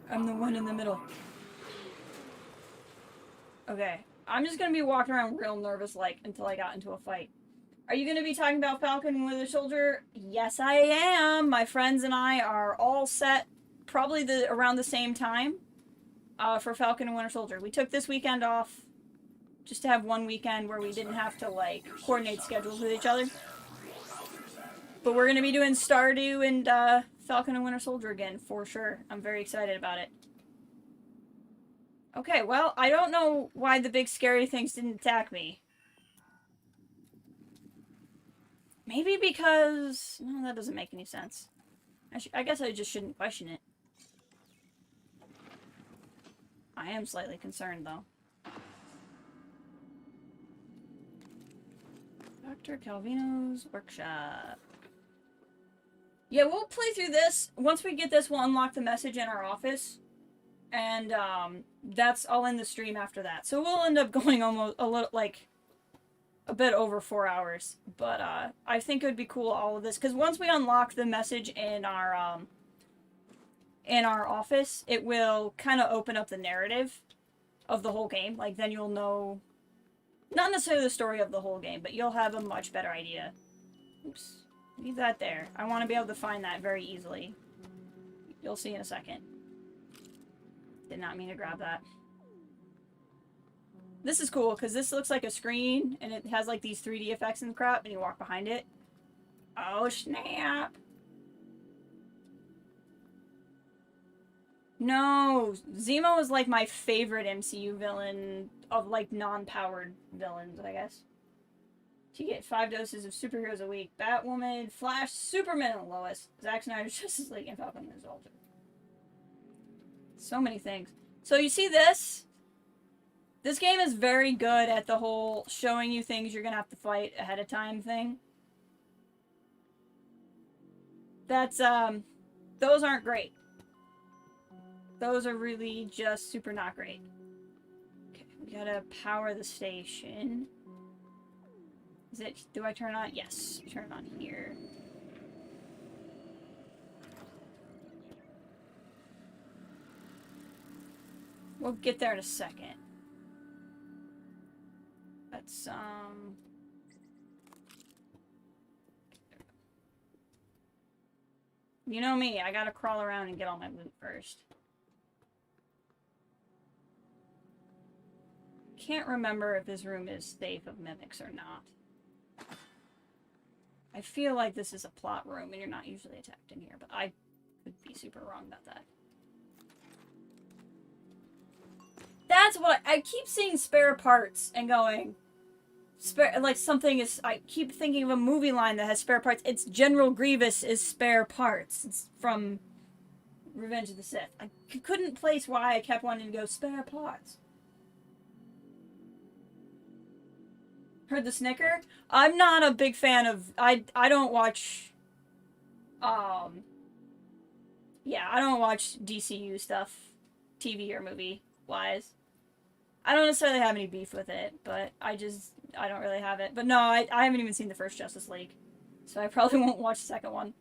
I'm the one in the middle. Okay. I'm just gonna be walking around real nervous-like until I got into a fight. Are you gonna be talking about Falcon and Winter Soldier? Yes, I am. My friends and I are all set probably around the same time for Falcon and Winter Soldier. We took this weekend off just to have one weekend where we didn't have to, like, coordinate schedules with each other. But we're gonna be doing Stardew and Falcon and Winter Soldier again, for sure. I'm very excited about it. Okay, well, I don't know why the big scary things didn't attack me. Maybe because... No, that doesn't make any sense. I guess I just shouldn't question it. I am slightly concerned, though. Dr. Calvino's workshop. Yeah, we'll play through this. Once we get this, we'll unlock the message in our office. And, that's all in the stream after that. So we'll end up going almost a little, like, a bit over 4 hours. But, I think it would be cool, all of this. Because once we unlock the message in our office, it will kind of open up the narrative of the whole game. Like, then you'll know, not necessarily the story of the whole game, but you'll have a much better idea. Oops. Leave that there. I want to be able to find that very easily. You'll see in a second. Did not mean to grab that. This is cool, because this looks like a screen, and it has, like, these 3D effects and crap, and you walk behind it. Oh, snap! No! Zemo is, like, my favorite MCU villain of, like, non-powered villains, I guess. You get 5 doses of superheroes a week. Batwoman, Flash, Superman, and Lois. Zack Snyder's Justice League, and Falcon and Soldier. So many things. So you see this? This game is very good at the whole showing you things you're gonna have to fight ahead of time thing. That's, those aren't great. Those are really just super not great. Okay, we gotta power the station. Is it, do I turn it on? Yes, turn it on here. We'll get there in a second. Let's, you know me, I gotta crawl around and get all my loot first. Can't remember if this room is safe of mimics or not. I feel like this is a plot room and you're not usually attacked in here, but I could be super wrong about that. That's what I keep seeing spare parts and going, like something is, I keep thinking of a movie line that has spare parts. It's General Grievous is spare parts. It's from Revenge of the Sith. I couldn't place why I kept wanting to go spare parts. Heard the snicker? I'm not a big fan of, I don't watch, yeah, I don't watch DCU stuff, TV or movie-wise. I don't necessarily have any beef with it, but I don't really have it. But no, I haven't even seen the first Justice League, so I probably won't watch the second one.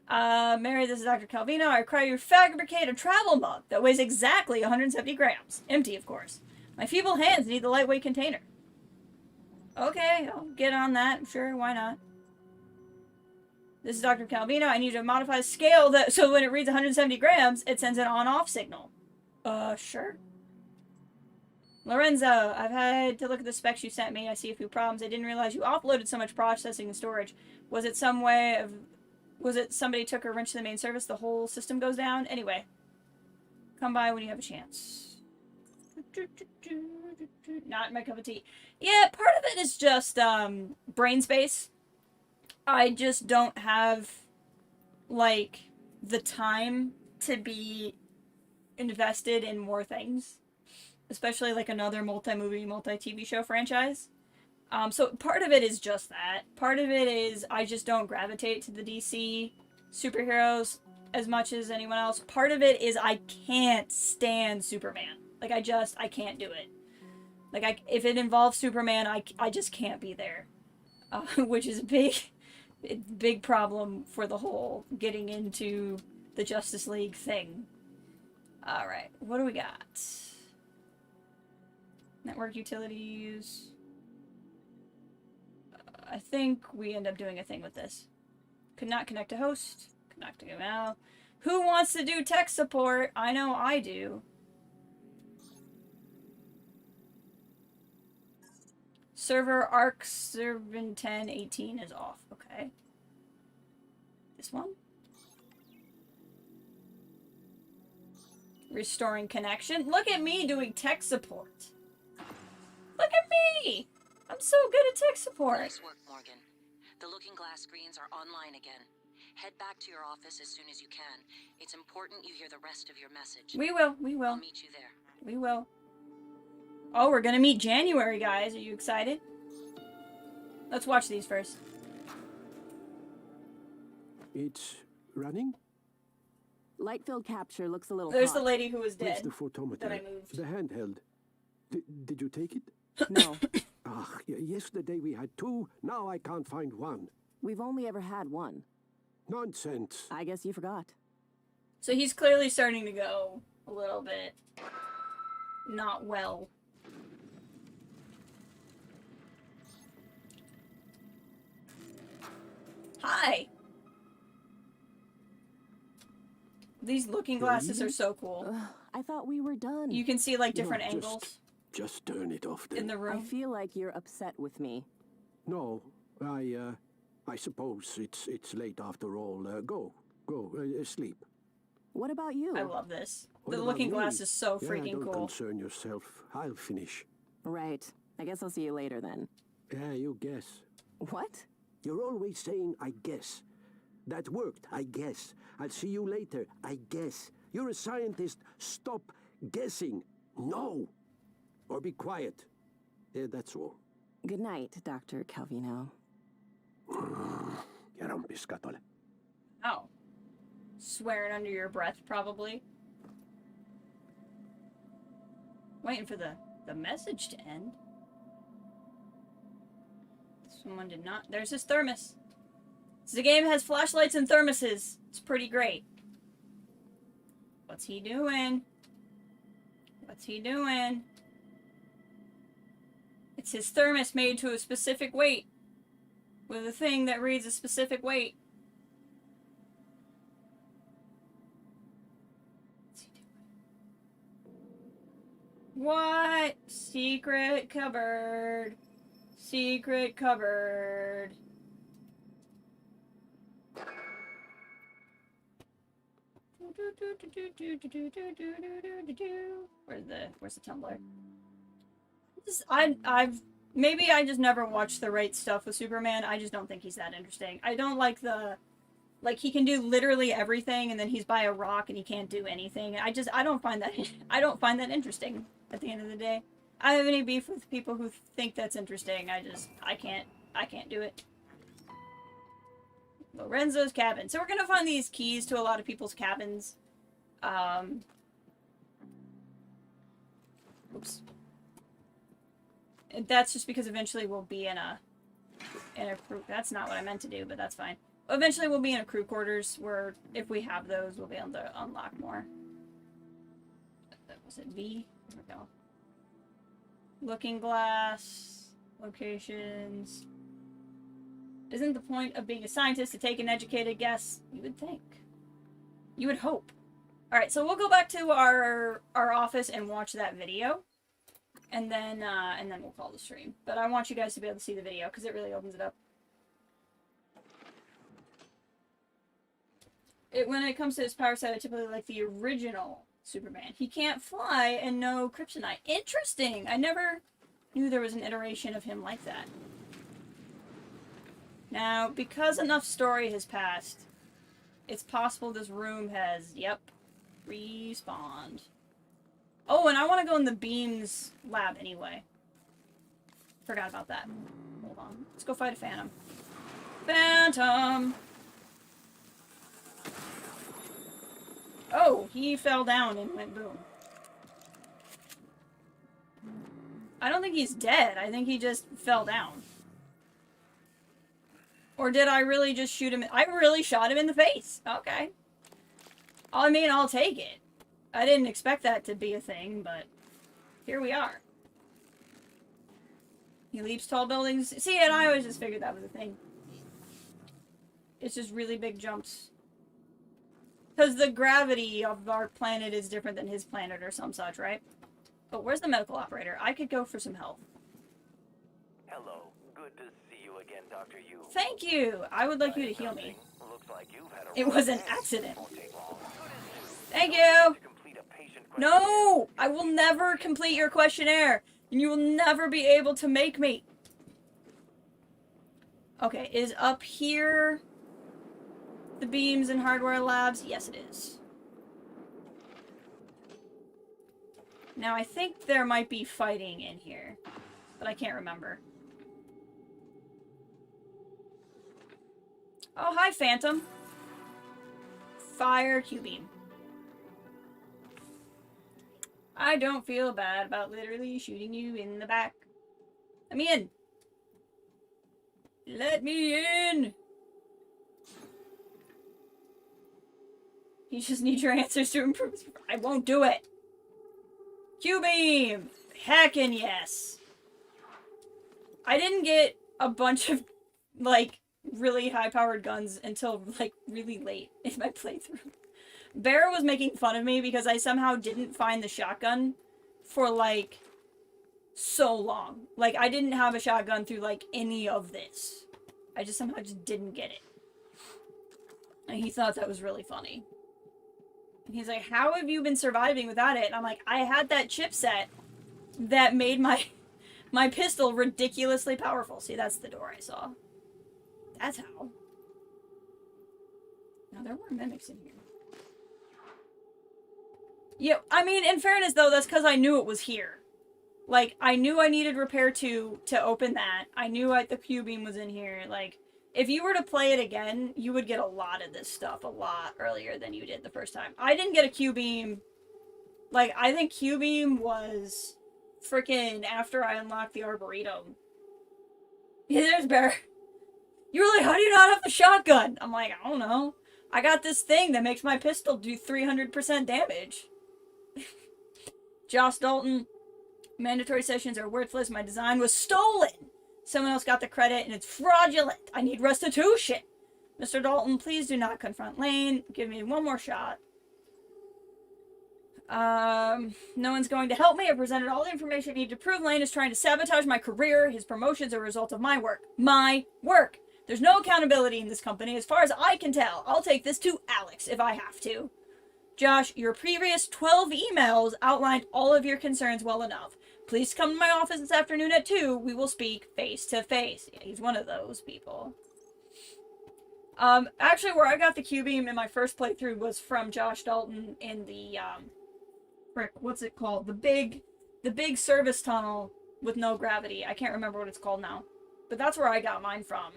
Mary, this is Dr. Calvino. I require you to fabricate a travel mug that weighs exactly 170 grams. Empty, of course. My feeble hands need the lightweight container. Okay, I'll get on that. Sure, why not? This is Dr. Calvino. I need you to modify the scale so when it reads 170 grams, it sends an on-off signal. Sure. Lorenzo, I've had to look at the specs you sent me. I see a few problems. I didn't realize you offloaded so much processing and storage. Was it somebody took a wrench to the main service? The whole system goes down? Anyway, come by when you have a chance. Not my cup of tea. Yeah, part of it is just, brain space. I just don't have, like, the time to be invested in more things. Especially, like, another multi-movie, multi-TV show franchise. So part of it is just that. Part of it is I just don't gravitate to the DC superheroes as much as anyone else. Part of it is I can't stand Superman. Like, I can't do it. Like, if it involves Superman, I just can't be there. Which is a big big problem for the whole getting into the Justice League thing. Alright, what do we got? Network utilities. I think we end up doing a thing with this. Could not connect to host. Could not to email. Who wants to do tech support? I know I do. Server arc servant 1018 is off. Okay. This one? Restoring connection. Look at me doing tech support. Look at me! I'm so good at tech support. Nice work, Morgan. The looking glass screens are online again. Head back to your office as soon as you can. It's important you hear the rest of your message. We will. We will. I'll meet you there. We will. Oh, we're gonna meet January, guys. Are you excited? Let's watch these first. It's running? Light field capture looks a little There's hot. the lady who was Where's dead the photometer? that I moved. The handheld. Did you take it? No. Ah, yesterday we had two. Now I can't find one. We've only ever had one. Nonsense. I guess you forgot. So he's clearly starting to go a little bit not well. Hi! These looking glasses are so cool. I thought we were done. You can see like different No, angles Just turn it off then. in the room. I feel like you're upset with me. No, I suppose it's late after all. Go, sleep. What about you? I love this. What The about looking me? glass is so Yeah, freaking don't cool. concern yourself. I'll finish. Right. I guess I'll see you later then. Yeah, you guess. What? You're always saying, I guess. That worked, I guess. I'll see you later, I guess. You're a scientist. Stop guessing. No. Or be quiet. Yeah, that's all. Good night, Dr. Calvino. Oh. Swearing under your breath, probably. Waiting for the message to end. Someone did not. There's his thermos. The game has flashlights and thermoses. It's pretty great. What's he doing? What's he doing? It's his thermos made to a specific weight. With a thing that reads a specific weight. What's he doing? What? Secret cupboard. Secret cupboard. Where's the Tumblr? Maybe I just never watched the right stuff with Superman. I just don't think he's that interesting. I don't like he can do literally everything and then he's by a rock and he can't do anything. I don't find that interesting at the end of the day. I don't have any beef with people who think that's interesting. I can't do it. Lorenzo's cabin. So we're gonna find these keys to a lot of people's cabins. Oops. And that's just because eventually we'll be in a crew. That's not what I meant to do, but that's fine. Eventually we'll be in a crew quarters where if we have those, we'll be able to unlock more. Was it V? There we go. Looking glass. Locations. Isn't the point of being a scientist to take an educated guess? You would think. You would hope. Alright, so we'll go back to our office and watch that video. And then we'll call the stream. But I want you guys to be able to see the video, because it really opens it up. When it comes to his power set, I typically like the original Superman. He can't fly and no kryptonite. Interesting! I never knew there was an iteration of him like that. Now, because enough story has passed, it's possible this room has, yep, respawned. Oh, and I want to go in the Beams lab anyway. Forgot about that. Hold on. Let's go fight a Phantom. Phantom! Oh, he fell down and went boom. I don't think he's dead. I think he just fell down. Or did I really just shoot him? I really shot him in the face. Okay. I mean, I'll take it. I didn't expect that to be a thing, but here we are. He leaps tall buildings. See, and I always just figured that was a thing. It's just really big jumps. Because the gravity of our planet is different than his planet or some such, right? But where's the medical operator? I could go for some help. Hello. Good to see you again, Dr. Yu. Thank you! I would like you to heal me. Looks like you've had a It was an rough day. accident. Won't take long. Thank you! No! I will never complete your questionnaire! And you will never be able to make me! Okay, is up here the beams and hardware labs? Yes, it is. Now, I think there might be fighting in here, but I can't remember. Oh, hi, Phantom. Fire Q-beam. I don't feel bad about literally shooting you in the back. Let me in. Let me in. You just need your answers to improve. I won't do it. Q-beam. Heckin' yes. I didn't get a bunch of, like, really high-powered guns until, like, really late in my playthrough. Bear was making fun of me because I somehow didn't find the shotgun for, like, so long. Like, I didn't have a shotgun through, like, any of this. I just somehow just didn't get it. And he thought that was really funny. And he's like, how have you been surviving without it? And I'm like, I had that chipset that made my pistol ridiculously powerful. See, that's the door I saw. That's how. Now, there were mimics in here. Yeah, I mean, in fairness, though, that's because I knew it was here. Like, I knew I needed repair 2 to open that. I knew the Q-beam was in here. Like, if you were to play it again, you would get a lot of this stuff a lot earlier than you did the first time. I didn't get a Q-beam. Like, I think Q-beam was freaking after I unlocked the Arboretum. Yeah, there's Bear. You were like, how do you not have the shotgun? I'm like, I don't know. I got this thing that makes my pistol do 300% damage. Josh Dalton, mandatory sessions are worthless. My design was stolen. Someone else got the credit and it's fraudulent. I need restitution. Mr. Dalton, please do not confront Lane. Give me one more shot. No one's going to help me. I presented all the information I need to prove Lane is trying to sabotage my career. His promotion's a result of my work. My work. There's no accountability in this company as far as I can tell. I'll take this to Alex if I have to. Josh, your previous 12 emails outlined all of your concerns well enough. Please come to my office this afternoon at 2. We will speak face to face. Yeah, he's one of those people. Actually, where I got the Q-beam in my first playthrough was from Josh Dalton in the, frick, what's it called? The big service tunnel with no gravity. I can't remember what it's called now. But that's where I got mine from.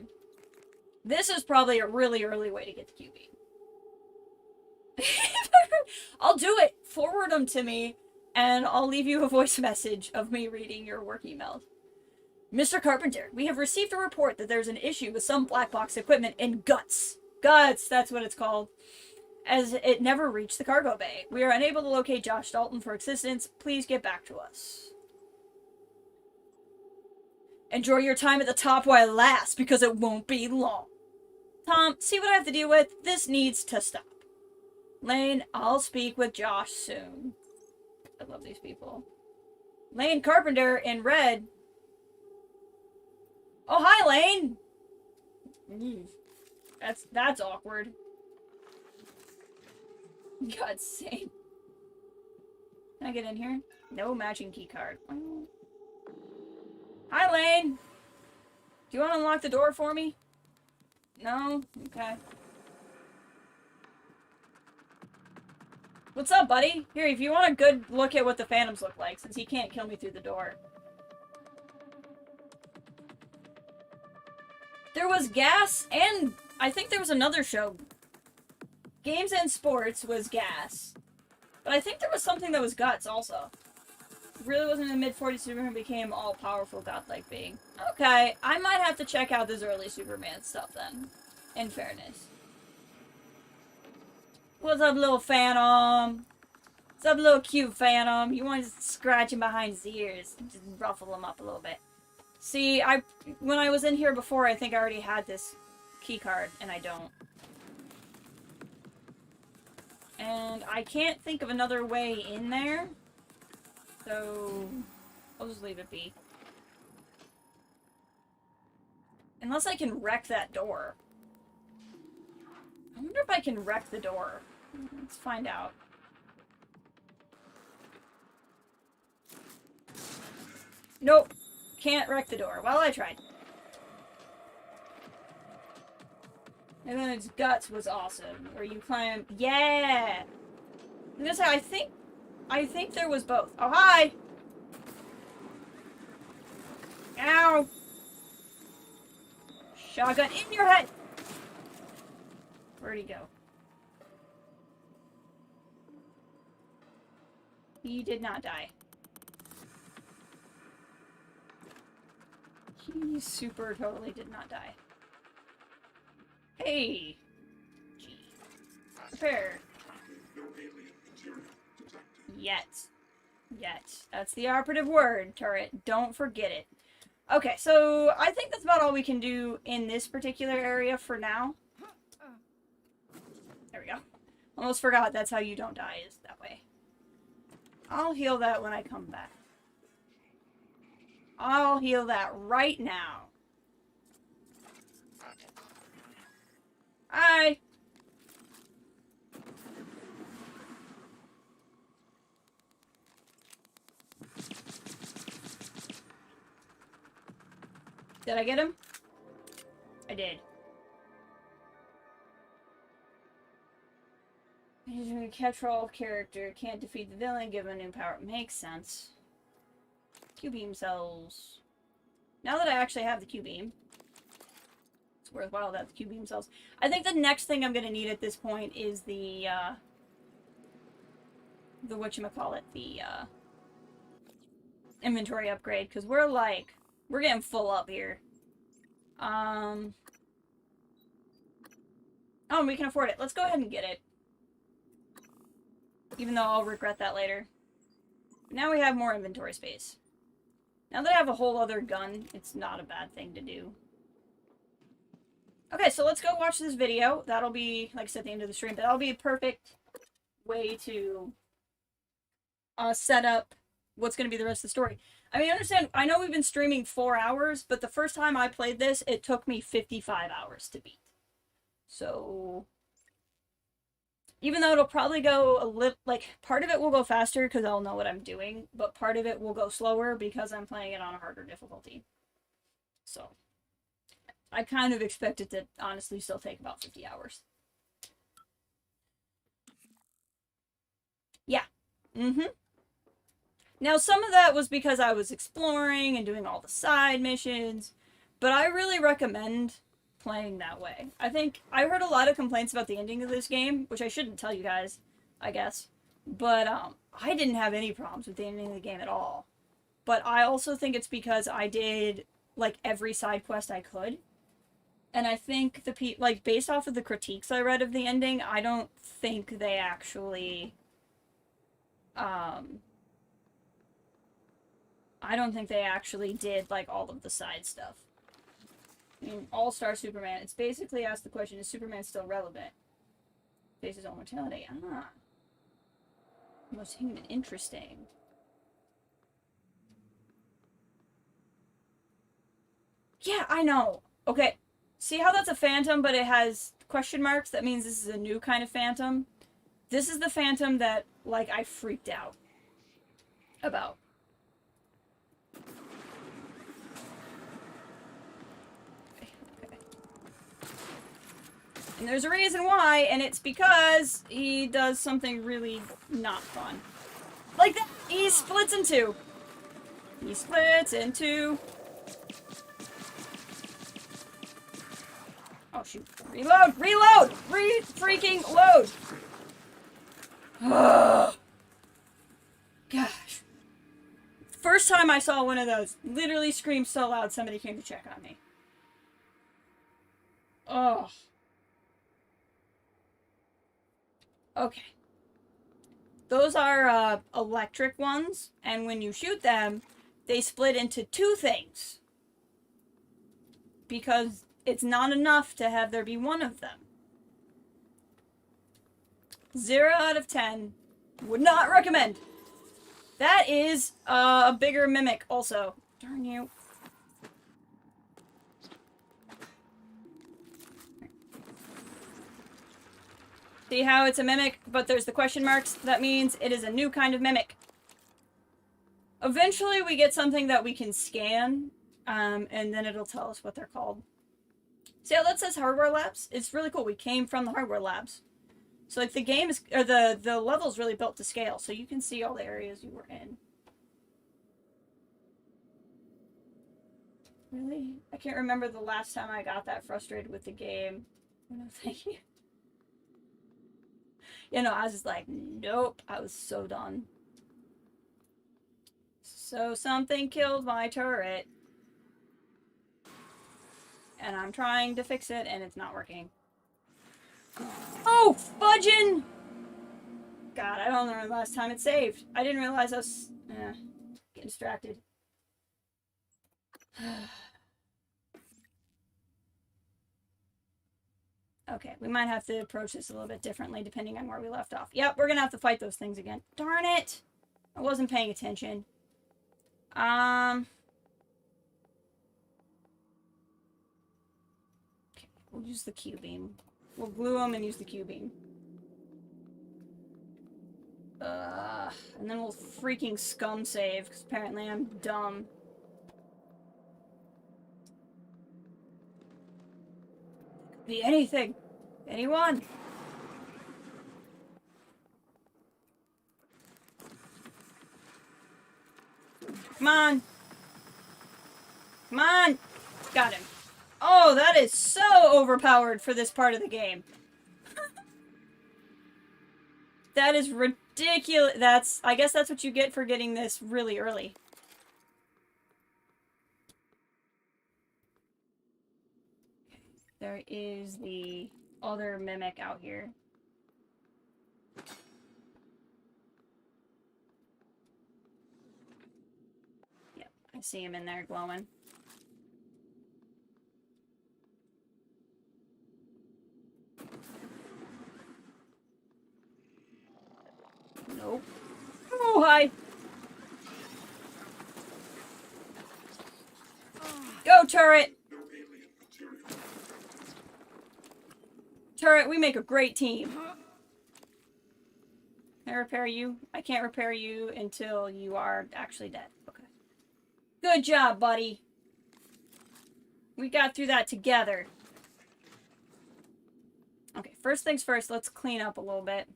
This is probably a really early way to get the Q-beam. I'll do it. Forward them to me, and I'll leave you a voice message of me reading your work emails. Mr. Carpenter, we have received a report that there's an issue with some black box equipment in Guts. Guts, that's what it's called. As it never reached the cargo bay. We are unable to locate Josh Dalton for assistance. Please get back to us. Enjoy your time at the top while it lasts, because it won't be long. Tom, see what I have to deal with? This needs to stop. Lane, I'll speak with Josh soon. I love these people. Lane Carpenter in red. Oh, hi, Lane! That's awkward. God's sake. Can I get in here? No matching key card. Hi, Lane! Do you want to unlock the door for me? No? Okay. What's up, buddy? Here, if you want a good look at what the Phantoms look like, since he can't kill me through the door. There was Gas, and I think there was another show. Games and Sports was Gas. But I think there was something that was Guts, also. really wasn't in the mid-40s Superman became all-powerful godlike being. Okay, I might have to check out this early Superman stuff then, in fairness. What's up, little Phantom? What's up, little cute Phantom? You want to scratch him behind his ears and just ruffle him up a little bit. See, when I was in here before, I think I already had this key card, and I don't. And I can't think of another way in there, so I'll just leave it be. Unless I can wreck that door. I wonder if I can wreck the door. Let's find out. Nope. Can't wreck the door. Well, I tried. And then its guts was awesome. Where you climb. Yeah! I'm gonna say, I think there was both. Oh, hi! Ow! Shotgun in your head! Where'd he go? He did not die. He super totally did not die. Hey! Gee. Prepare. Yet. That's the operative word, turret. Don't forget it. Okay, so I think that's about all we can do in this particular area for now. There we go. Almost forgot that's how you don't die, is that way. I'll heal that when I come back. I'll heal that right now. Hi! Did I get him? I did. He's a catch-all character. Can't defeat the villain, give him a new power. Makes sense. Q-beam cells. Now that I actually have the Q-beam, it's worthwhile to have the Q-beam cells. I think the next thing I'm going to need at this point is the whatchamacallit, the inventory upgrade, because we're getting full up here. Oh, we can afford it. Let's go ahead and get it. Even though I'll regret that later. Now we have more inventory space. Now that I have a whole other gun, it's not a bad thing to do. Okay, so let's go watch this video. That'll be, like I said, at the end of the stream. That'll be a perfect way to set up what's going to be the rest of the story. I mean, understand, I know we've been streaming 4 hours, but the first time I played this, it took me 55 hours to beat. So, even though it'll probably go a little, like, part of it will go faster because I'll know what I'm doing, but part of it will go slower because I'm playing it on a harder difficulty. So, I kind of expect it to honestly still take about 50 hours. Yeah. Now, some of that was because I was exploring and doing all the side missions, but I really recommend playing that way. I think I heard a lot of complaints about the ending of this game, which I shouldn't tell you guys, I guess, but I didn't have any problems with the ending of the game at all. But I also think it's because I did, like, every side quest I could, and I think like, based off of the critiques I read of the ending, I don't think they actually I don't think they actually did, like, all of the side stuff. I mean, All-Star Superman, it's basically asked the question, is Superman still relevant? Faces his own mortality. Ah. Most human. Interesting. Yeah, I know. Okay. See how that's a phantom, but it has question marks? That means this is a new kind of phantom. This is the phantom that, like, I freaked out about. And there's a reason why, and it's because he does something really not fun. Like that! He splits in two. He splits in two. Oh shoot. Reload! Reload! Re-freaking load! Gosh. first time I saw one of those. Literally screamed so loud somebody came to check on me. Oh. Okay. Those are electric ones, and when you shoot them, they split into two things. Because it's not enough to have there be one of them. 0 out of 10. Would not recommend. That is a bigger mimic also. Darn you. See how it's a mimic, but there's the question marks? That means it is a new kind of mimic. Eventually we get something that we can scan, and then it'll tell us what they're called. See how that says hardware labs? It's really cool. We came from the hardware labs. So like the game is, or the level's really built to scale, so you can see all the areas you were in. Really? I can't remember the last time I got that frustrated with the game. No, thank you. You know, I was just like, nope. I was so done. So something killed my turret. And I'm trying to fix it, and it's not working. Oh, fudging! God, I don't remember the last time it saved. I didn't realize I was... getting distracted. Okay, we might have to approach this a little bit differently depending on where we left off. Yep, we're gonna have to fight those things again. Darn it! I wasn't paying attention. Okay, we'll use the Q-beam. We'll glue them and use the Q-beam. And then we'll freaking scum save, because apparently I'm dumb. Could be anything. Anyone. Come on. Come on. Got him. Oh, that is so overpowered for this part of the game. That is ridiculous. I guess that's what you get for getting this really early. There is the other mimic out here. Yep, I see him in there glowing. Nope. Oh, hi! Go, turret! Turret, we make a great team. Can I repair you? I can't repair you until you are actually dead. Okay. Good job, buddy. We got through that together. Okay, first things first, let's clean up a little bit.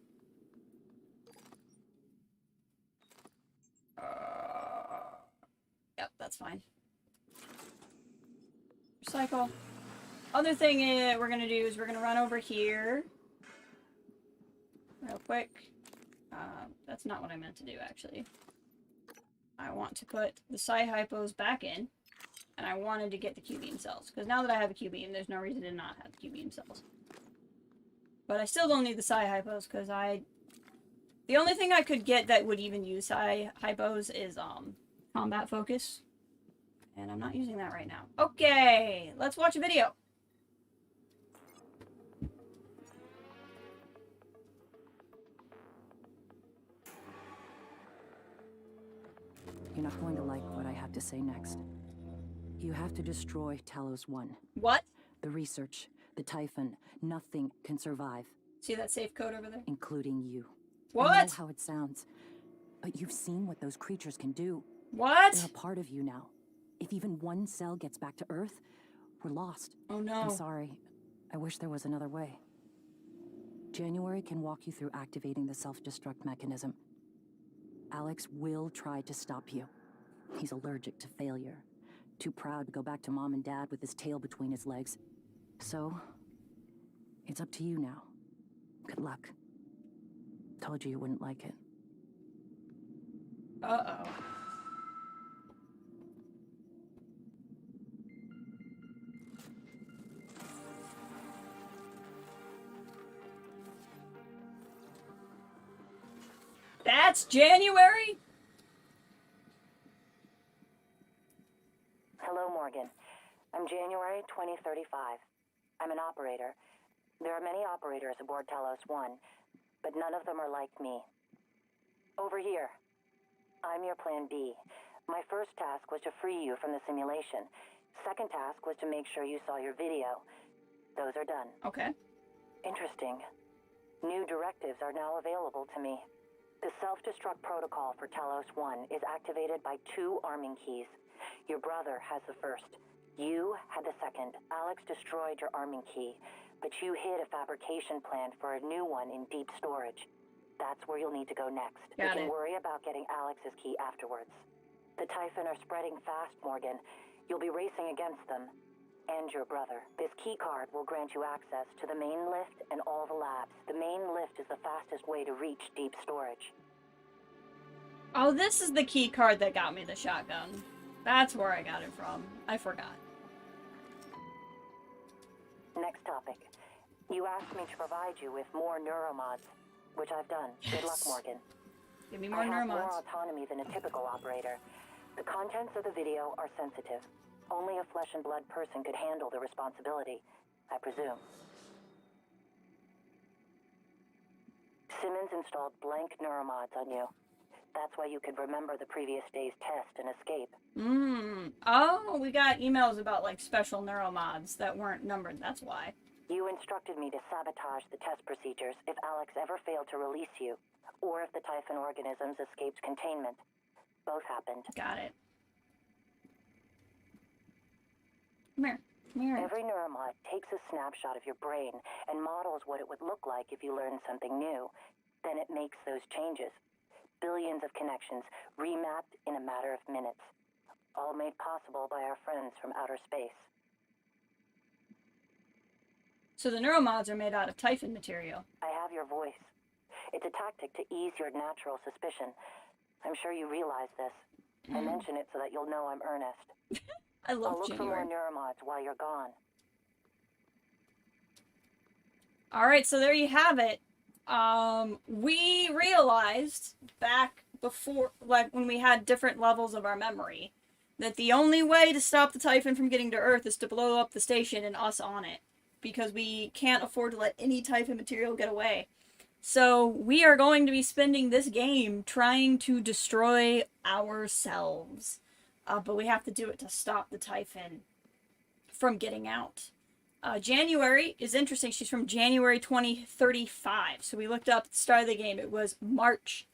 Yep, that's fine. Recycle. Other thing we're gonna do is we're gonna run over here real quick. That's not what I meant to do, actually. I want to put the Psi-Hypos back in, and I wanted to get the Q-beam cells, because now that I have a Q-beam, there's no reason to not have the Q-beam cells. But I still don't need the Psi-Hypos, because the only thing I could get that would even use Psi-Hypos is, combat focus. And I'm not using that right now. Okay, let's watch a video. You're not going to like what I have to say next. You have to destroy Talos 1. What? The research, the Typhon, nothing can survive. See that safe code over there? Including you. What? I know how it sounds, but you've seen what those creatures can do. What? They're a part of you now. If even one cell gets back to Earth, we're lost. Oh no. I'm sorry. I wish there was another way. January can walk you through activating the self-destruct mechanism. Alex will try to stop you. He's allergic to failure. Too proud to go back to Mom and Dad with his tail between his legs. So, it's up to you now. Good luck. Told you wouldn't like it. Uh-oh. That's January? Hello, Morgan. I'm January 2035. I'm an operator. There are many operators aboard Talos 1, but none of them are like me. Over here. I'm your plan B. My first task was to free you from the simulation. Second task was to make sure you saw your video. Those are done. Okay. Interesting. New directives are now available to me. The self-destruct protocol for Talos 1 is activated by 2 arming keys. Your brother has the first. You had the second. Alex destroyed your arming key, but you hid a fabrication plan for a new one in deep storage. That's where you'll need to go next. We can worry about getting Alex's key afterwards. The Typhon are spreading fast, Morgan. You'll be racing against them. And your brother. This key card will grant you access to the main lift and all the labs. The main lift is the fastest way to reach deep storage. Oh, this is the key card that got me the shotgun. That's where I got it from. I forgot. Next topic. You asked me to provide you with more neuromods, which I've done. Yes. Good luck, Morgan. Give me more I have more neuromods. autonomy than a typical operator. The contents of the video are sensitive. Only a flesh and blood person could handle the responsibility, I presume. Simmons installed blank neuromods on you. That's why you could remember the previous day's test and escape. Oh, we got emails about, like, special neuromods that weren't numbered. That's why. You instructed me to sabotage the test procedures if Alex ever failed to release you, or if the Typhon organisms escaped containment. Both happened. Got it. Come here. Come here. Every neuromod takes a snapshot of your brain and models what it would look like if you learned something new. Then it makes those changes. Billions of connections, remapped in a matter of minutes. All made possible by our friends from outer space. So the neuromods are made out of Typhon material. I have your voice. It's a tactic to ease your natural suspicion. I'm sure you realize this. I mention it so that you'll know I'm earnest. I love I'll look January. for more neuromods while you're gone. Alright, so there you have it. We realized back before, like, when we had different levels of our memory, that the only way to stop the Typhon from getting to Earth is to blow up the station and us on it. Because we can't afford to let any Typhon material get away. So we are going to be spending this game trying to destroy ourselves. But we have to do it to stop the Typhon from getting out. January is interesting. She's from January 2035. So we looked up at the start of the game. It was March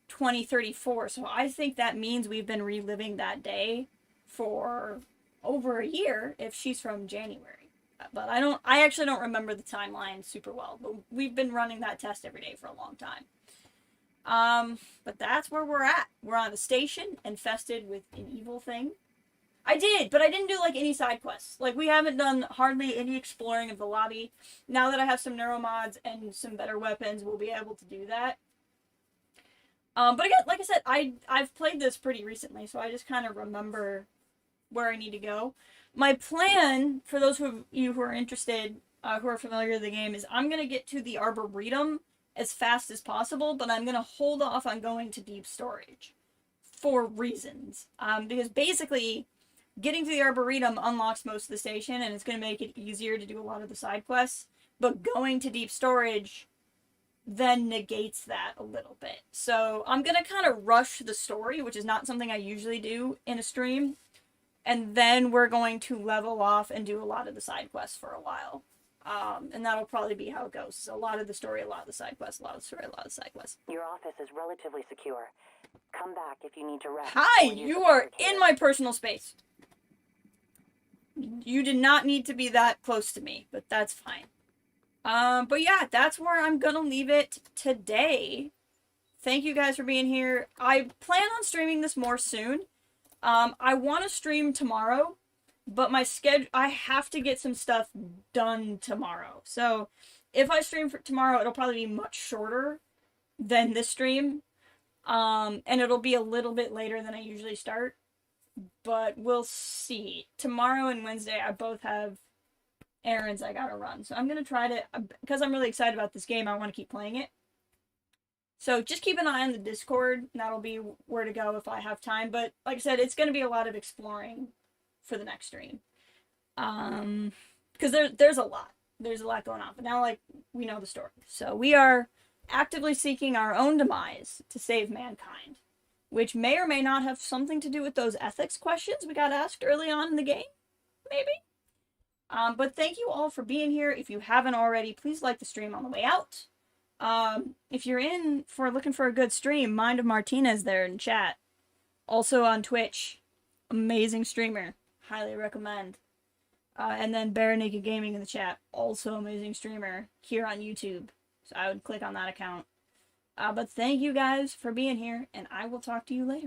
2034. So I think that means we've been reliving that day for over a year if she's from January. But I actually don't remember the timeline super well. But we've been running that test every day for a long time. But that's where we're at. We're on a station infested with an evil thing. I did, but I didn't do, like, any side quests. Like, we haven't done hardly any exploring of the lobby. Now that I have some neuromods and some better weapons, we'll be able to do that. But again, like I said, I've played this pretty recently, so I just kind of remember where I need to go. My plan, for those of you who are interested, who are familiar with the game, is I'm going to get to the Arboretum as fast as possible, but I'm going to hold off on going to deep storage for reasons. Because basically, getting to the Arboretum unlocks most of the station, and it's going to make it easier to do a lot of the side quests, but going to deep storage then negates that a little bit. So I'm going to kind of rush the story, which is not something I usually do in a stream, and then we're going to level off and do a lot of the side quests for a while. And that'll probably be how it goes. So a lot of the story, a lot of the side quests, a lot of the story, a lot of the side quests. Your office is relatively secure. Come back if you need to rest. Hi! or use You the are fabricator. in my personal space. You did not need to be that close to me, but that's fine. But yeah, that's where I'm gonna leave it today. Thank you guys for being here. I plan on streaming this more soon. I want to stream tomorrow, but my schedule, I have to get some stuff done tomorrow. So if I stream for tomorrow, it'll probably be much shorter than this stream. And it'll be a little bit later than I usually start. But we'll see. Tomorrow and Wednesday, I both have errands I gotta run. So I'm gonna try to, because I'm really excited about this game, I want to keep playing it. So just keep an eye on the Discord, and that'll be where to go if I have time. But like I said, it's going to be a lot of exploring for the next stream. Because there's a lot. There's a lot going on. But now, like, we know the story. So we are actively seeking our own demise to save mankind, which may or may not have something to do with those ethics questions we got asked early on in the game. Maybe. But thank you all for being here. If you haven't already, please like the stream on the way out. If you're looking for a good stream, Mind of Martinez there in chat. Also on Twitch. Amazing streamer. Highly recommend. And then Bare Naked Gaming in the chat. Also amazing streamer here on YouTube. So I would click on that account. But thank you guys for being here, and I will talk to you later.